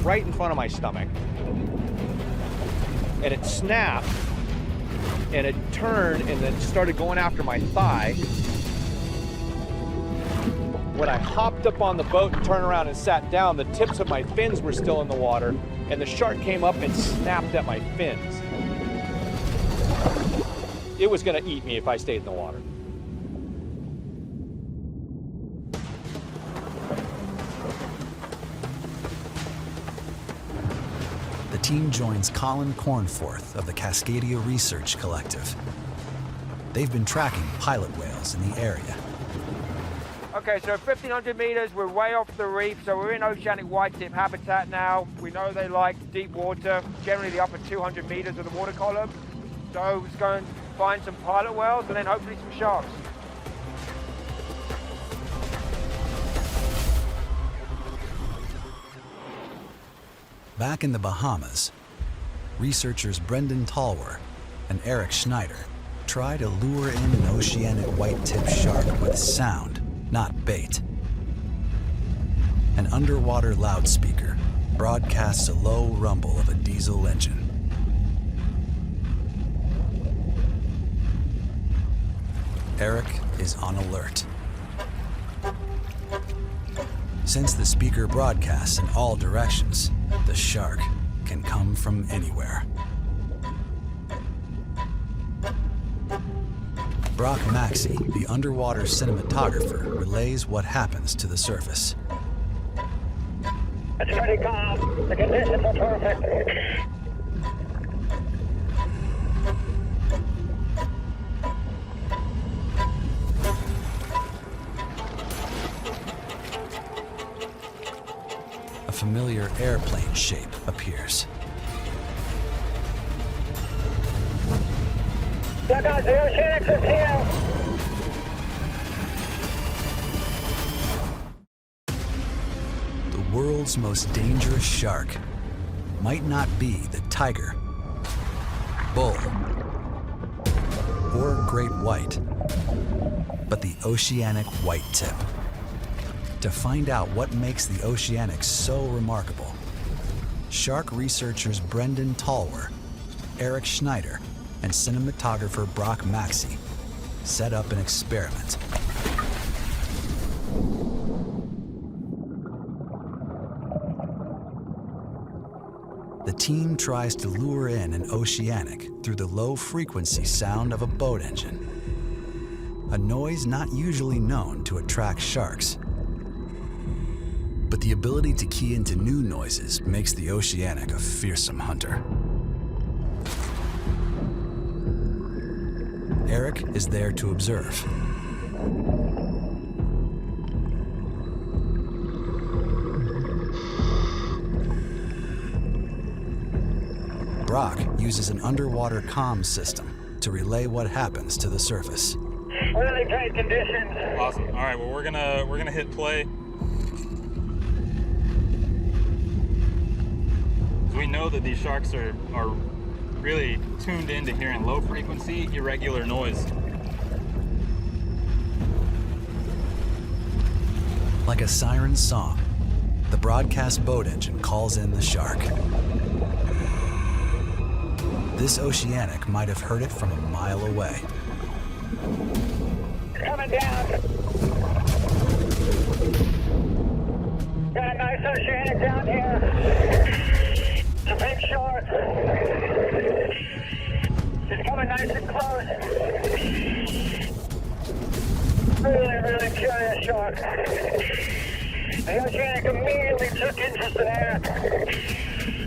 right in front of my stomach, and it snapped, and it turned and then started going after my thigh. When I hopped up on the boat and turned around and sat down, the tips of my fins were still in the water, and the shark came up and snapped at my fins. It was gonna eat me if I stayed in the water. The team joins Colin Cornforth of the Cascadia Research Collective. They've been tracking pilot whales in the area. Okay, so 1,500 meters, we're way off the reef, so we're in Oceanic White Tip habitat now. We know they like deep water, generally the upper 200 meters of the water column. So let's go and find some pilot whales and then hopefully some sharks. Back in the Bahamas, researchers Brendan Talwer and Eric Schneider try to lure in an Oceanic White Tip shark with sound, not bait. An underwater loudspeaker broadcasts a low rumble of a diesel engine. Eric is on alert. Since the speaker broadcasts in all directions, the shark can come from anywhere. Brock Maxey, the underwater cinematographer, relays what happens to the surface. It's pretty calm. The conditions are perfect. A familiar airplane shape appears. Look out, the Oceanic is here. The world's most dangerous shark might not be the tiger, bull, or great white, but the Oceanic White Tip. To find out what makes the Oceanic so remarkable, shark researchers Brendan Talwer, Eric Schneider, and cinematographer Brock Maxey set up an experiment. the team tries to lure in an oceanic through the low-frequency sound of a boat engine, a noise not usually known to attract sharks. But the ability to key into new noises makes the oceanic a fearsome hunter. Eric is there to observe. Brock uses an underwater comms system to relay what happens to the surface. Really great conditions. Awesome. All right, well, we're gonna hit play. We know that these sharks are really tuned into hearing low frequency, irregular noise. Like a siren song, the broadcast boat engine calls in the shark. This oceanic might have heard it from a mile away. Coming down. Got a nice oceanic down here. Some big sharks. It's coming nice and close. Really curious shark. The oceanic immediately took interest in there.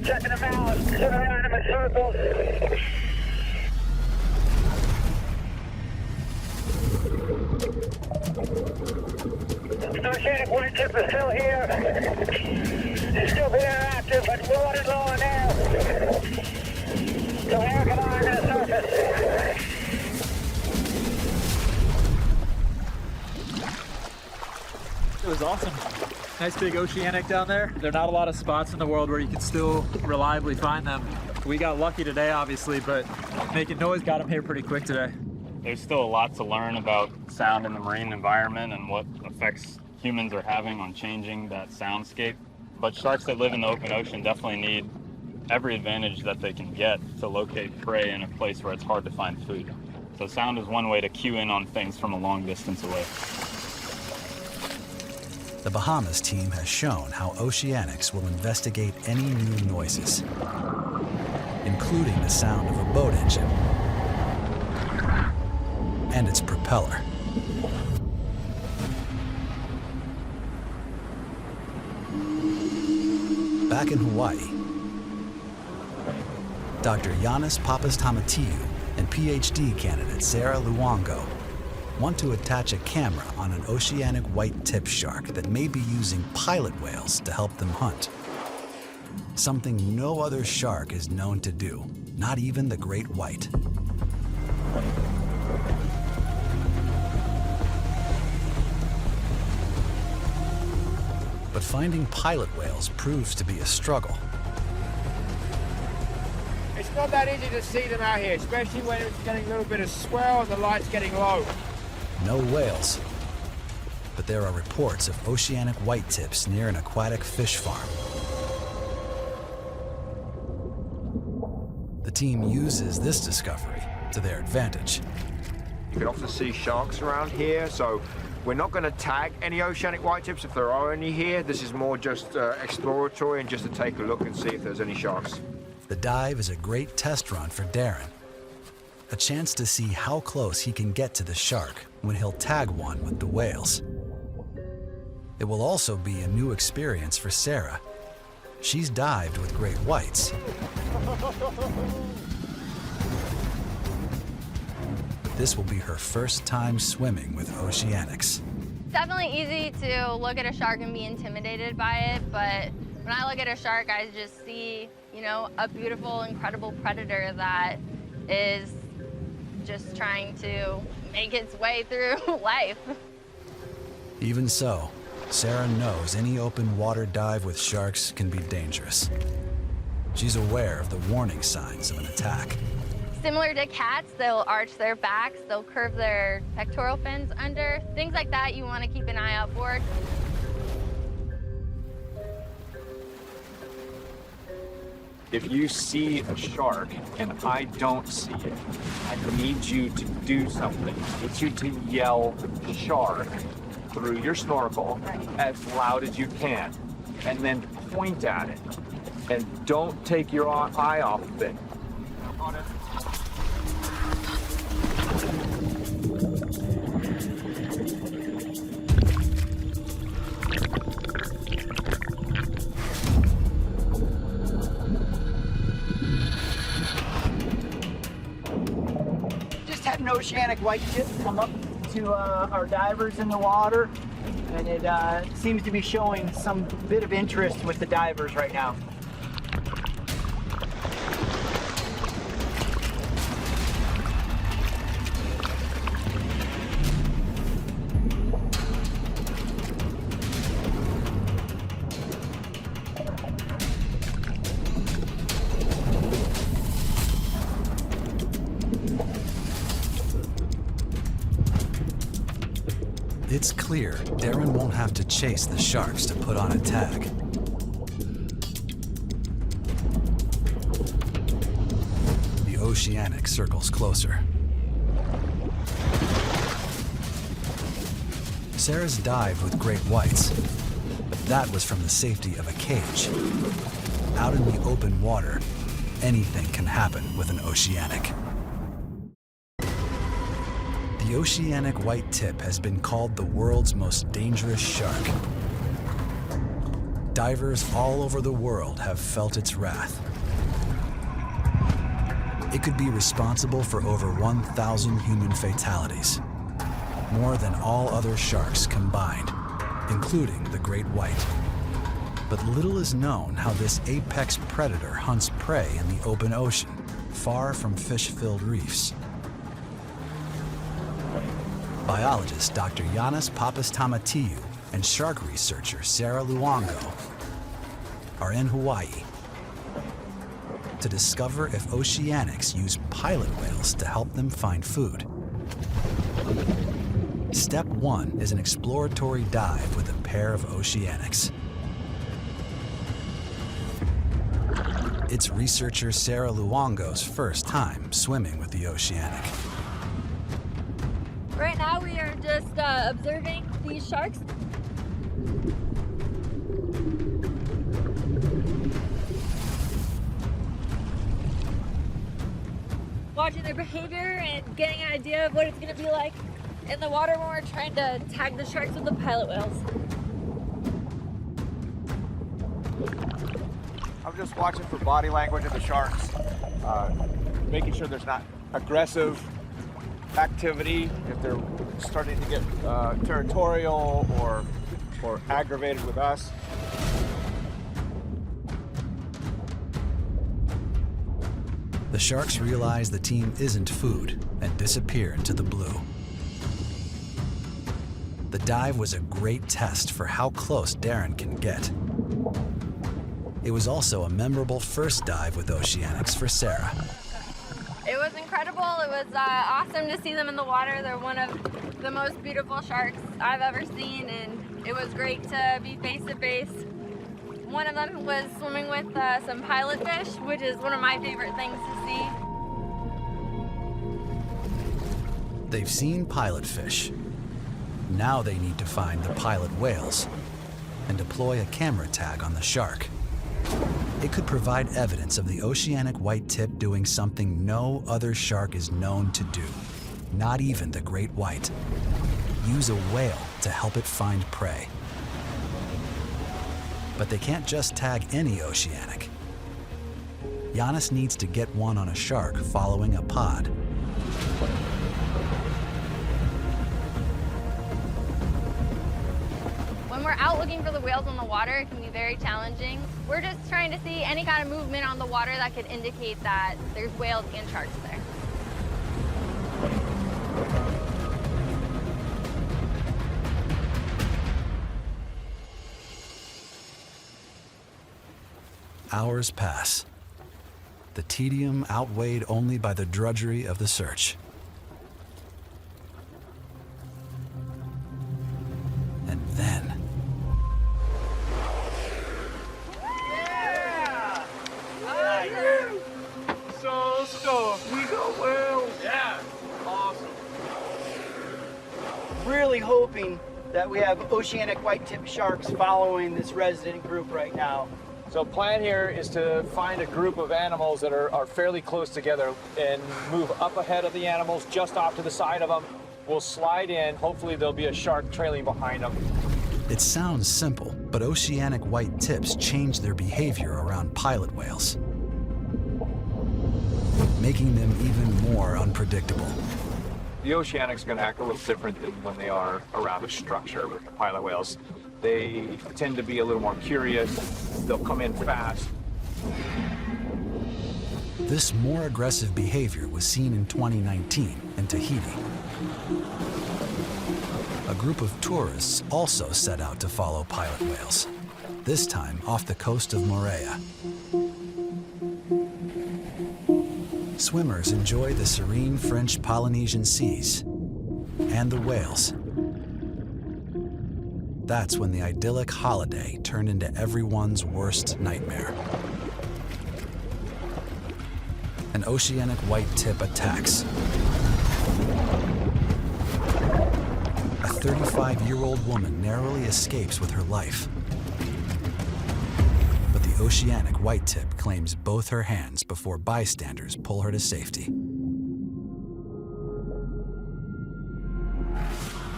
Checking them out, sitting around them in circles. Oceanic White Tip is still here. It's still being active, but we're running low on air. So Eric and I are going to surface. It was awesome. Nice big oceanic down there. There are not a lot of spots in the world where you can still reliably find them. We got lucky today, obviously, but making noise got them here pretty quick today. There's still a lot to learn about sound in the marine environment and what effects humans are having on changing that soundscape. But sharks that live in the open ocean definitely need every advantage that they can get to locate prey in a place where it's hard to find food. So sound is one way to cue in on things from a long distance away. The Bahamas team has shown how oceanics will investigate any new noises, including the sound of a boat engine and its propeller. Back in Hawaii, Dr. Giannis Papastamatiu and PhD candidate Sarah Luongo want to attach a camera on an oceanic white tip shark that may be using pilot whales to help them hunt. Something no other shark is known to do, not even the great white. But finding pilot whales proves to be a struggle. It's not that easy to see them out here, especially when it's getting a little bit of swell and the light's getting low. No whales, but there are reports of oceanic white tips near an aquatic fish farm. The team uses this discovery to their advantage. You can often see sharks around here, so we're not going to tag any oceanic white tips if there are any here. This is more just exploratory and just to take a look and see if there's any sharks. The dive is a great test run for Darren, a chance to see how close he can get to the shark when he'll tag one with the whales. It will also be a new experience for Sarah. She's dived with great whites. But this will be her first time swimming with oceanics. It's definitely easy to look at a shark and be intimidated by it, but when I look at a shark, I just see, you know, a beautiful, incredible predator that is just trying to make its way through life. Even so, Sarah knows any open water dive with sharks can be dangerous. She's aware of the warning signs of an attack. Similar to cats, they'll arch their backs, they'll curve their pectoral fins under. Things like that you want to keep an eye out for. If you see a shark and I don't see it, I need you to do something. I need you to yell shark through your snorkel as loud as you can, and then point at it. And don't take your eye off of it. Just had an oceanic white tip come up to our divers in the water, and it seems to be showing some bit of interest with the divers right now. It's clear Darren won't have to chase the sharks to put on a tag. The Oceanic circles closer. Sarah's dived with great whites, but that was from the safety of a cage. Out in the open water, anything can happen with an Oceanic. The Oceanic White Tip has been called the world's most dangerous shark. Divers all over the world have felt its wrath. It could be responsible for over 1,000 human fatalities, more than all other sharks combined, including the great white. But little is known how this apex predator hunts prey in the open ocean, far from fish-filled reefs. Biologist Dr. Yannis Papastamathiou and shark researcher Sarah Luongo are in Hawaii to discover if oceanics use pilot whales to help them find food. Step 1 is an exploratory dive with a pair of oceanics. It's researcher Sarah Luongo's first time swimming with the Oceanic. Right now we are just observing these sharks. Watching their behavior and getting an idea of what it's going to be like in the water when we're trying to tag the sharks with the pilot whales. I'm just watching for body language of the sharks, making sure there's not aggressive activity, if they're starting to get territorial or aggravated with us. The sharks realize the team isn't food and disappear into the blue. The dive was a great test for how close Darren can get. It was also a memorable first dive with Oceanics for Sarah. It was incredible. It was awesome to see them in the water. They're one of the most beautiful sharks I've ever seen, and it was great to be face to face. One of them was swimming with some pilot fish, which is one of my favorite things to see. They've seen pilot fish. Now they need to find the pilot whales and deploy a camera tag on the shark. It could provide evidence of the Oceanic White Tip doing something no other shark is known to do, not even the great white. Use a whale to help it find prey. But they can't just tag any Oceanic. Yannis needs to get one on a shark following a pod. When we're out looking for the whales on the water, it can be very challenging. We're just trying to see any kind of movement on the water that could indicate that there's whales and sharks there. Hours pass. The tedium outweighed only by the drudgery of the search. And then... So stoked. We got whales. Yeah, awesome. Really hoping that we have Oceanic White Tip sharks following this resident group right now. So plan here is to find a group of animals that are fairly close together and move up ahead of the animals, just off to the side of them. We'll slide in. Hopefully there'll be a shark trailing behind them. It sounds simple, but oceanic white tips change their behavior around pilot whales, making them even more unpredictable. The oceanics are going to act a little different than when they are around a structure with the pilot whales. They tend to be a little more curious. They'll come in fast. This more aggressive behavior was seen in 2019 in Tahiti. A group of tourists also set out to follow pilot whales, this time off the coast of Moorea. Swimmers enjoy the serene French Polynesian seas and the whales. That's when the idyllic holiday turned into everyone's worst nightmare. An oceanic white tip attacks. A 35-year-old woman narrowly escapes with her life. But the oceanic white tip claims both her hands before bystanders pull her to safety.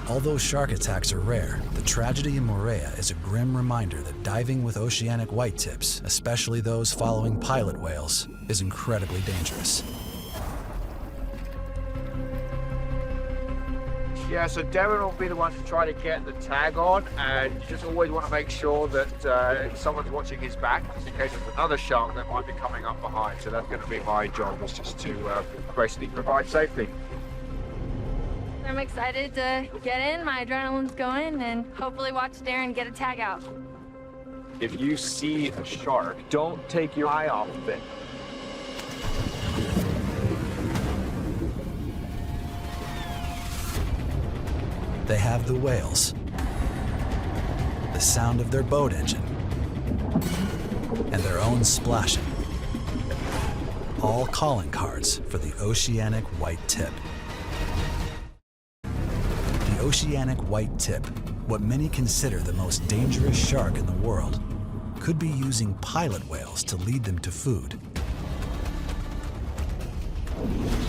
Although shark attacks are rare, the tragedy in Moorea is a grim reminder that diving with oceanic white tips, especially those following pilot whales, is incredibly dangerous. Yeah, so Darren will be the one to try to get the tag on, and you just always want to make sure that someone's watching his back, just in case there's another shark that might be coming up behind. So that's going to be my job, is just to basically provide safety. I'm excited to get in, my adrenaline's going, and hopefully watch Darren get a tag out. If you see a shark, don't take your eye off of it. They have the whales, the sound of their boat engine, and their own splashing. All calling cards for the oceanic white tip. The oceanic white tip, what many consider the most dangerous shark in the world, could be using pilot whales to lead them to food.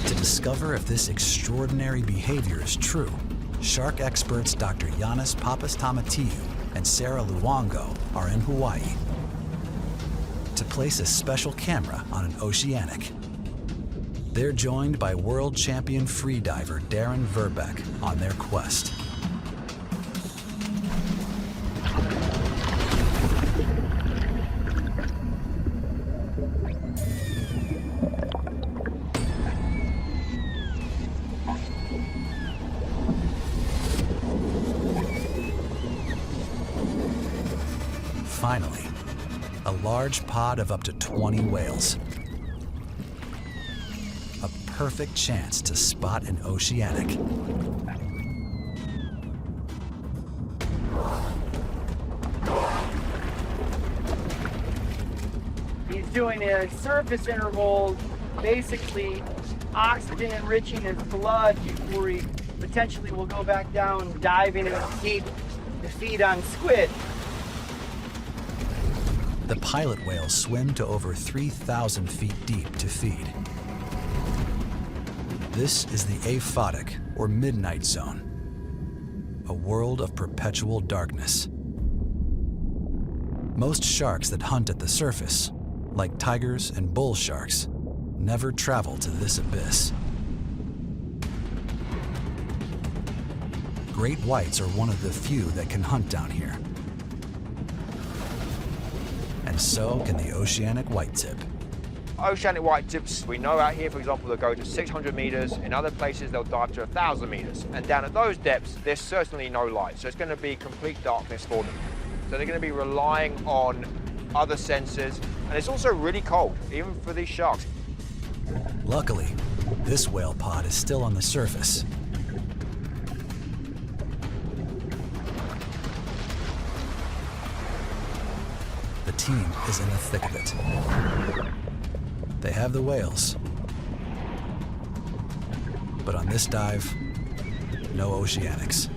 To discover if this extraordinary behavior is true, shark experts Dr. Yannis Papastamatiu and Sarah Luongo are in Hawaii to place a special camera on an oceanic. They're joined by world champion freediver Darren Verbeek on their quest. Finally, a large pod of up to 20 whales. A perfect chance to spot an oceanic. He's doing a surface interval, basically oxygen enriching his blood before he potentially will go back down diving in the deep to feed on squid. The pilot whales swim to over 3,000 feet deep to feed. This is the aphotic, or midnight zone, a world of perpetual darkness. Most sharks that hunt at the surface, like tigers and bull sharks, never travel to this abyss. Great whites are one of the few that can hunt down here. And so can the oceanic white tip. Oceanic white tips, we know out here, for example, they'll go to 600 meters. In other places, they'll dive to 1,000 meters. And down at those depths, there's certainly no light. So it's going to be complete darkness for them. So they're going to be relying on other sensors. And it's also really cold, even for these sharks. Luckily, this whale pod is still on the surface. The team is in the thick of it. They have the whales. But on this dive, no oceanics.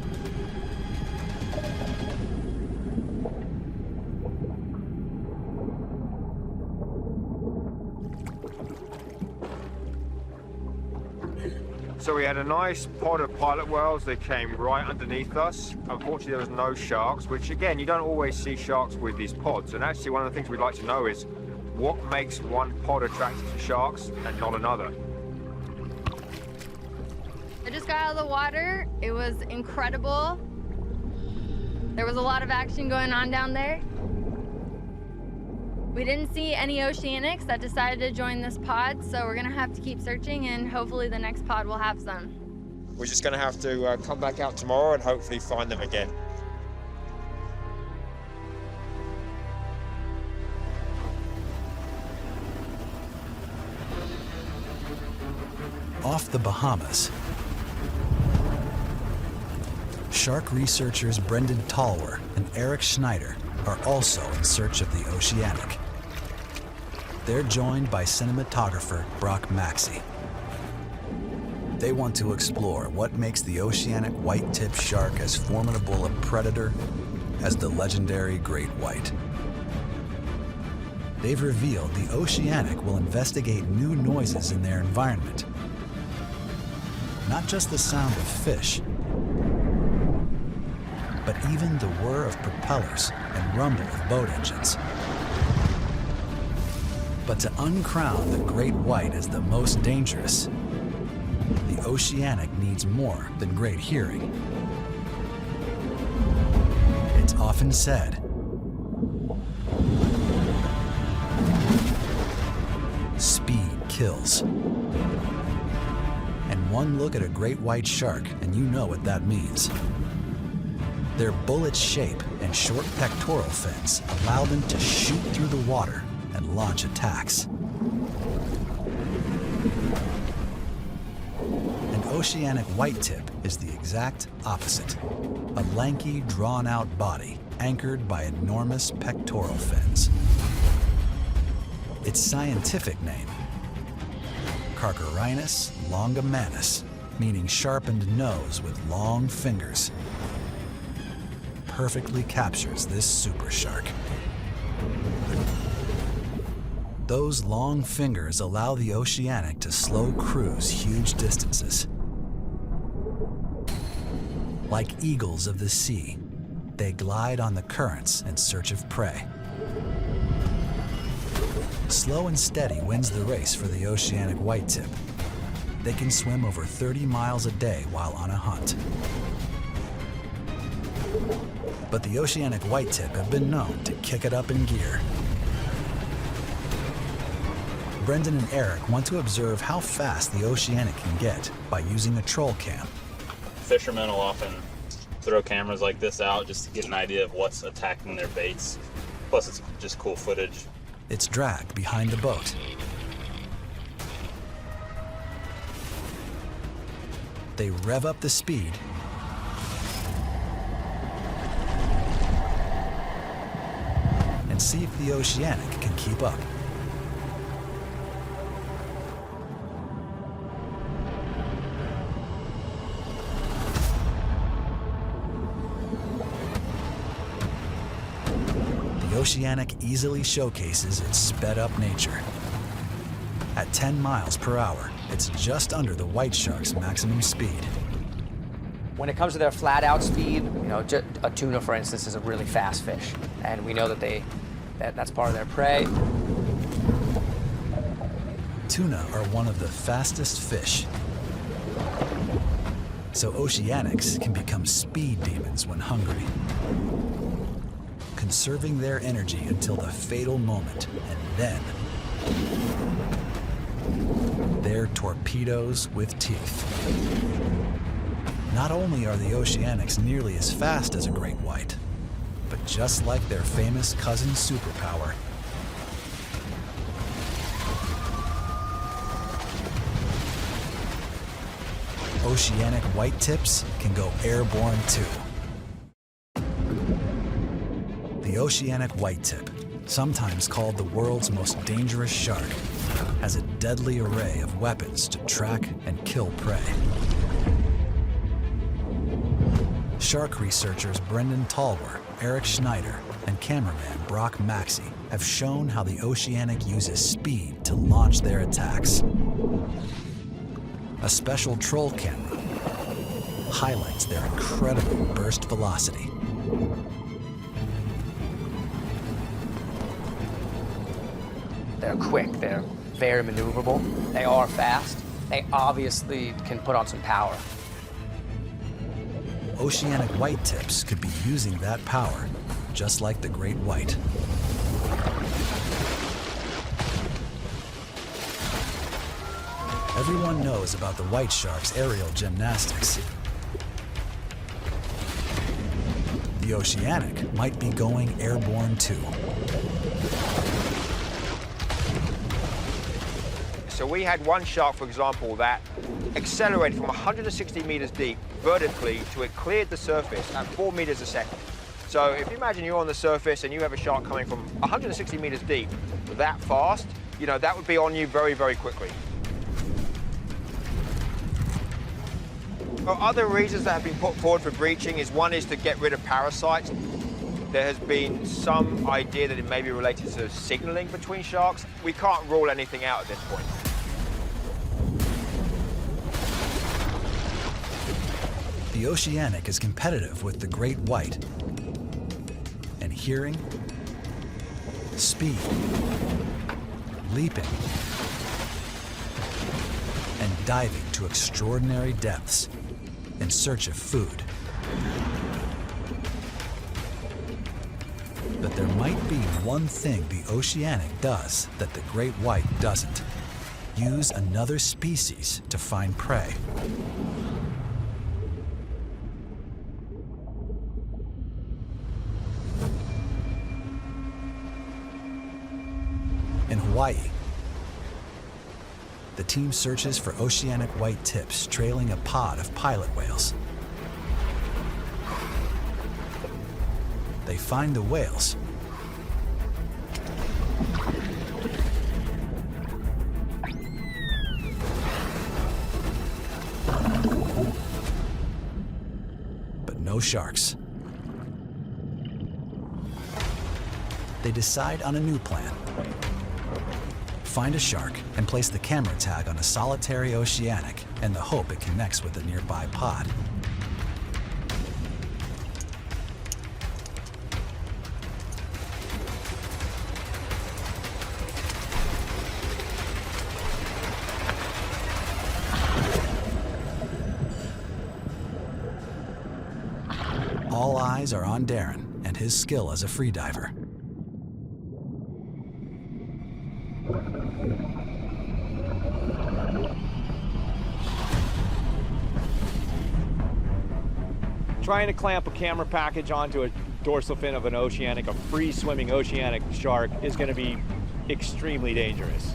So we had a nice pod of pilot whales that came right underneath us. Unfortunately, there was no sharks, which again, you don't always see sharks with these pods. And actually, one of the things we'd like to know is what makes one pod attracted to sharks and not another? I just got out of the water. It was incredible. There was a lot of action going on down there. We didn't see any oceanics that decided to join this pod, so we're gonna have to keep searching and hopefully the next pod will have some. We're just going to have to come back out tomorrow and hopefully find them again. Off the Bahamas, shark researchers Brendan Talwer and Eric Schneider are also in search of the Oceanic. They're joined by cinematographer Brock Maxey. They want to explore what makes the Oceanic White Tip shark as formidable a predator as the legendary great white. They've revealed the Oceanic will investigate new noises in their environment. Not just the sound of fish, but even the whir of propellers and rumble of boat engines. But to uncrown the great white as the most dangerous, the Oceanic needs more than great hearing. It's often said, speed kills. And one look at a great white shark and you know what that means. Their bullet shape and short pectoral fins allow them to shoot through the water and launch attacks. An Oceanic White Tip is the exact opposite. A lanky, drawn-out body anchored by enormous pectoral fins. Its scientific name, Carcharinus longimanus, meaning sharpened nose with long fingers, perfectly captures this super shark. Those long fingers allow the Oceanic to slow cruise huge distances. Like eagles of the sea, they glide on the currents in search of prey. Slow and steady wins the race for the Oceanic White Tip. They can swim over 30 miles a day while on a hunt. But the Oceanic White Tip have been known to kick it up in gear. Brendan and Eric want to observe how fast the Oceanic can get by using a troll cam. Fishermen will often throw cameras like this out just to get an idea of what's attacking their baits. Plus, it's just cool footage. It's dragged behind the boat. They rev up the speed and see if the Oceanic can keep up. The Oceanic easily showcases its sped-up nature. At 10 miles per hour, it's just under the white shark's maximum speed. When it comes to their flat-out speed, a tuna, for instance, is a really fast fish, and we know that that's part of their prey. Tuna are one of the fastest fish, so Oceanics can become speed demons when hungry, conserving their energy until the fatal moment, and then they're torpedoes with teeth. Not only are the Oceanics nearly as fast as a great white, but just like their famous cousin superpower, Oceanic White Tips can go airborne too. The Oceanic White Tip, sometimes called the world's most dangerous shark, has a deadly array of weapons to track and kill prey. Shark researchers Brendan Talwer, Eric Schneider, and cameraman Brock Maxey have shown how the Oceanic uses speed to launch their attacks. A special troll camera highlights their incredible burst velocity. They're quick, they're very maneuverable, they are fast, they obviously can put on some power. Oceanic white tips could be using that power, just like the great white. Everyone knows about the white shark's aerial gymnastics. The Oceanic might be going airborne too. So we had one shark, for example, that accelerated from 160 meters deep vertically to it cleared the surface at 4 meters a second. So if you imagine you're on the surface and you have a shark coming from 160 meters deep that fast, you know, that would be on you very, very quickly. Other reasons that have been put forward for breaching is one is to get rid of parasites. There has been some idea that it may be related to signaling between sharks. We can't rule anything out at this point. The Oceanic is competitive with the great white. And hearing, speed, leaping, and diving to extraordinary depths in search of food. But there might be one thing the Oceanic does that the great white doesn't. Use another species to find prey. In Hawaii, the team searches for oceanic white tips trailing a pod of pilot whales. They find the whales, but no sharks. They decide on a new plan. Find a shark and place the camera tag on a solitary Oceanic in the hope it connects with a nearby pod. All eyes are on Darren and his skill as a freediver. Trying to clamp a camera package onto a dorsal fin of an Oceanic, a free-swimming Oceanic shark, is going to be extremely dangerous.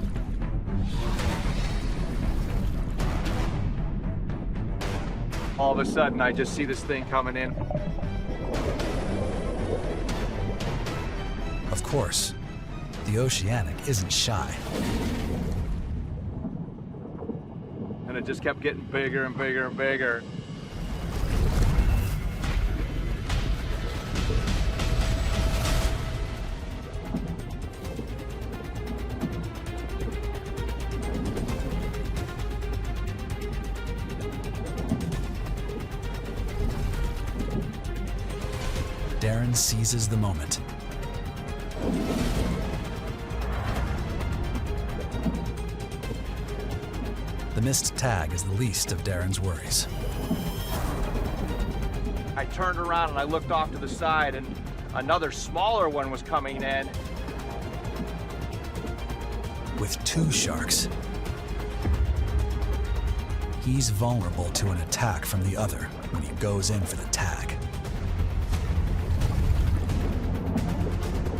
All of a sudden, I just see this thing coming in. Of course, the Oceanic isn't shy. And it just kept getting bigger and bigger and bigger. Darren seizes the moment. The missed tag is the least of Darren's worries. I turned around and I looked off to the side and another smaller one was coming in. With two sharks, he's vulnerable to an attack from the other when he goes in for the tag.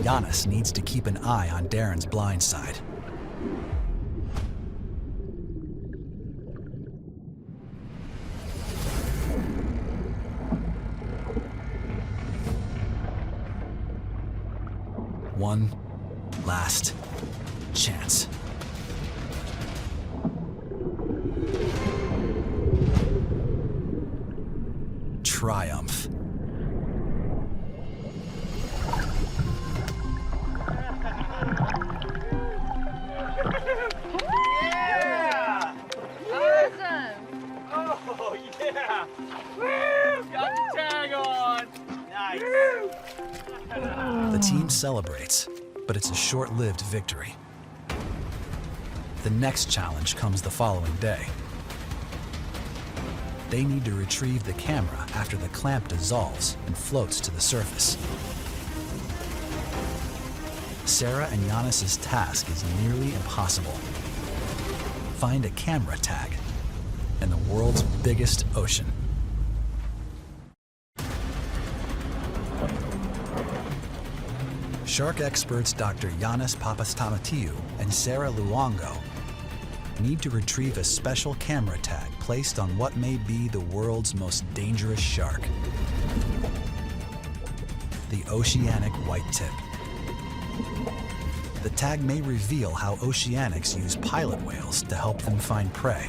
Giannis needs to keep an eye on Darren's blind side. One last chance. Triumph. Yeah! Awesome! Yeah! Woo! Got the tag on! Nice! The team celebrates, but it's a short-lived victory. The next challenge comes the following day. They need to retrieve the camera after the clamp dissolves and floats to the surface. Sarah and Giannis's task is nearly impossible. Find a camera tag in the world's biggest ocean. Shark experts Dr. Giannis Papastamatiu and Sarah Luongo need to retrieve a special camera tag placed on what may be the world's most dangerous shark, the Oceanic White Tip. The tag may reveal how oceanics use pilot whales to help them find prey.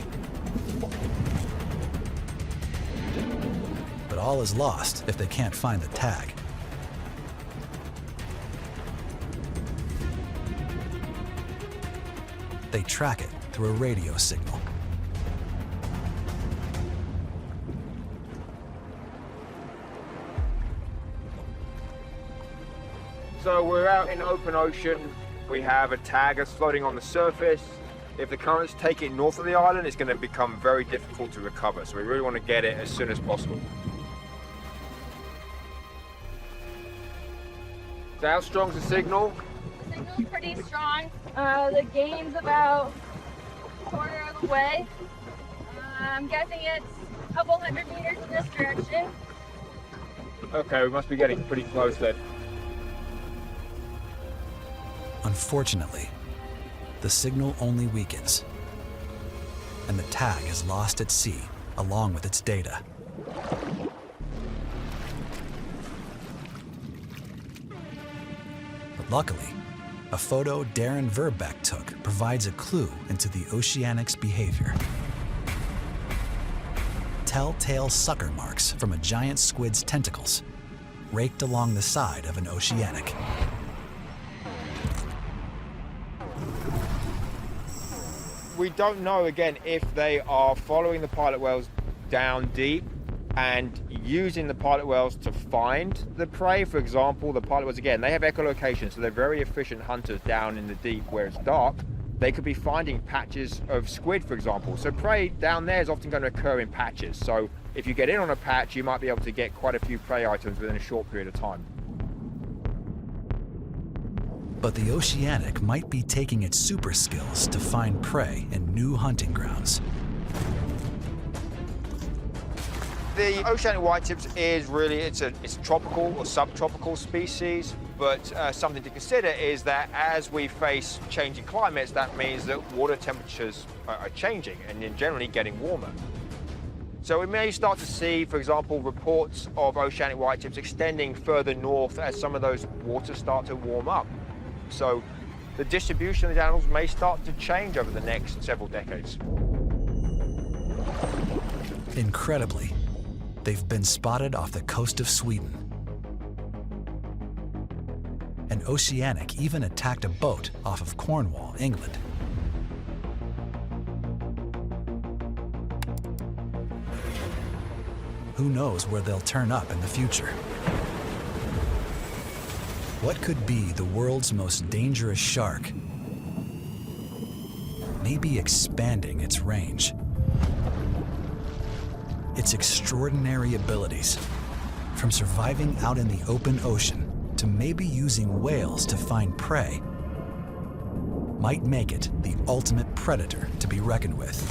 But all is lost if they can't find the tag. They track it through a radio signal. So we're out in open ocean. We have a tag that's floating on the surface. If the currents take it north of the island, it's going to become very difficult to recover. So we really want to get it as soon as possible. So how strong's the signal? The signal's pretty strong. The gain's about a quarter of the way. I'm guessing it's a couple hundred meters in this direction. Okay, we must be getting pretty close then. Unfortunately, the signal only weakens, and the tag is lost at sea along with its data. But luckily, a photo Darren Verbeck took provides a clue into the oceanic's behavior. Telltale sucker marks from a giant squid's tentacles raked along the side of an oceanic. We don't know, again, if they are following the pilot whales down deep and using the pilot whales to find the prey. For example, the pilot whales, again, they have echolocation, so they're very efficient hunters down in the deep where it's dark. They could be finding patches of squid, for example. So prey down there is often going to occur in patches. So if you get in on a patch, you might be able to get quite a few prey items within a short period of time. But the oceanic might be taking its super skills to find prey in new hunting grounds. The Oceanic White Tips is really, it's a tropical or subtropical species, but something to consider is that as we face changing climates, that means that water temperatures are changing and then generally getting warmer. So we may start to see, for example, reports of Oceanic White Tips extending further north as some of those waters start to warm up. So the distribution of these animals may start to change over the next several decades. Incredibly, they've been spotted off the coast of Sweden. An oceanic even attacked a boat off of Cornwall, England. Who knows where they'll turn up in the future? What could be the world's most dangerous shark may be expanding its range. Its extraordinary abilities, from surviving out in the open ocean to maybe using whales to find prey, might make it the ultimate predator to be reckoned with.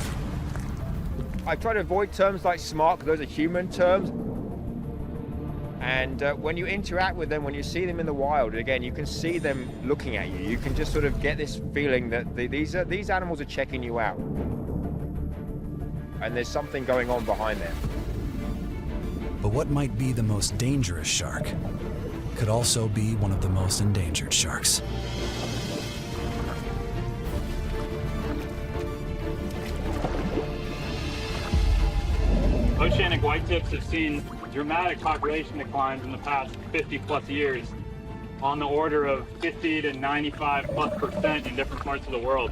I try to avoid terms like smart, because those are human terms. And when you interact with them, when you see them in the wild, again, you can see them looking at you. You can just sort of get this feeling that these animals are checking you out. And there's something going on behind them. But what might be the most dangerous shark could also be one of the most endangered sharks. Oceanic white tips have seen dramatic population declines in the past 50+ years, on the order of 50 to 95+% in different parts of the world.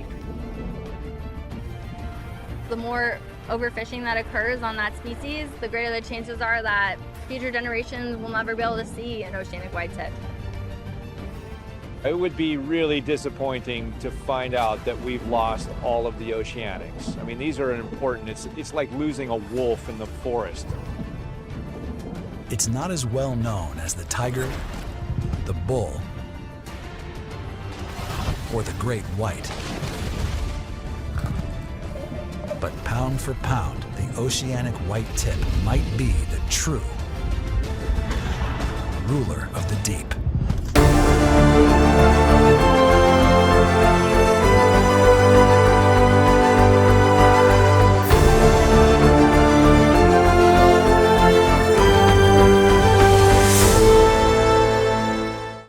The more overfishing that occurs on that species, the greater the chances are that future generations will never be able to see an oceanic white tip. It would be really disappointing to find out that we've lost all of the oceanics. I mean, these are important. It's like losing a wolf in the forest. It's not as well known as the tiger, the bull, or the great white. But pound for pound, the oceanic white tip might be the true ruler of the deep.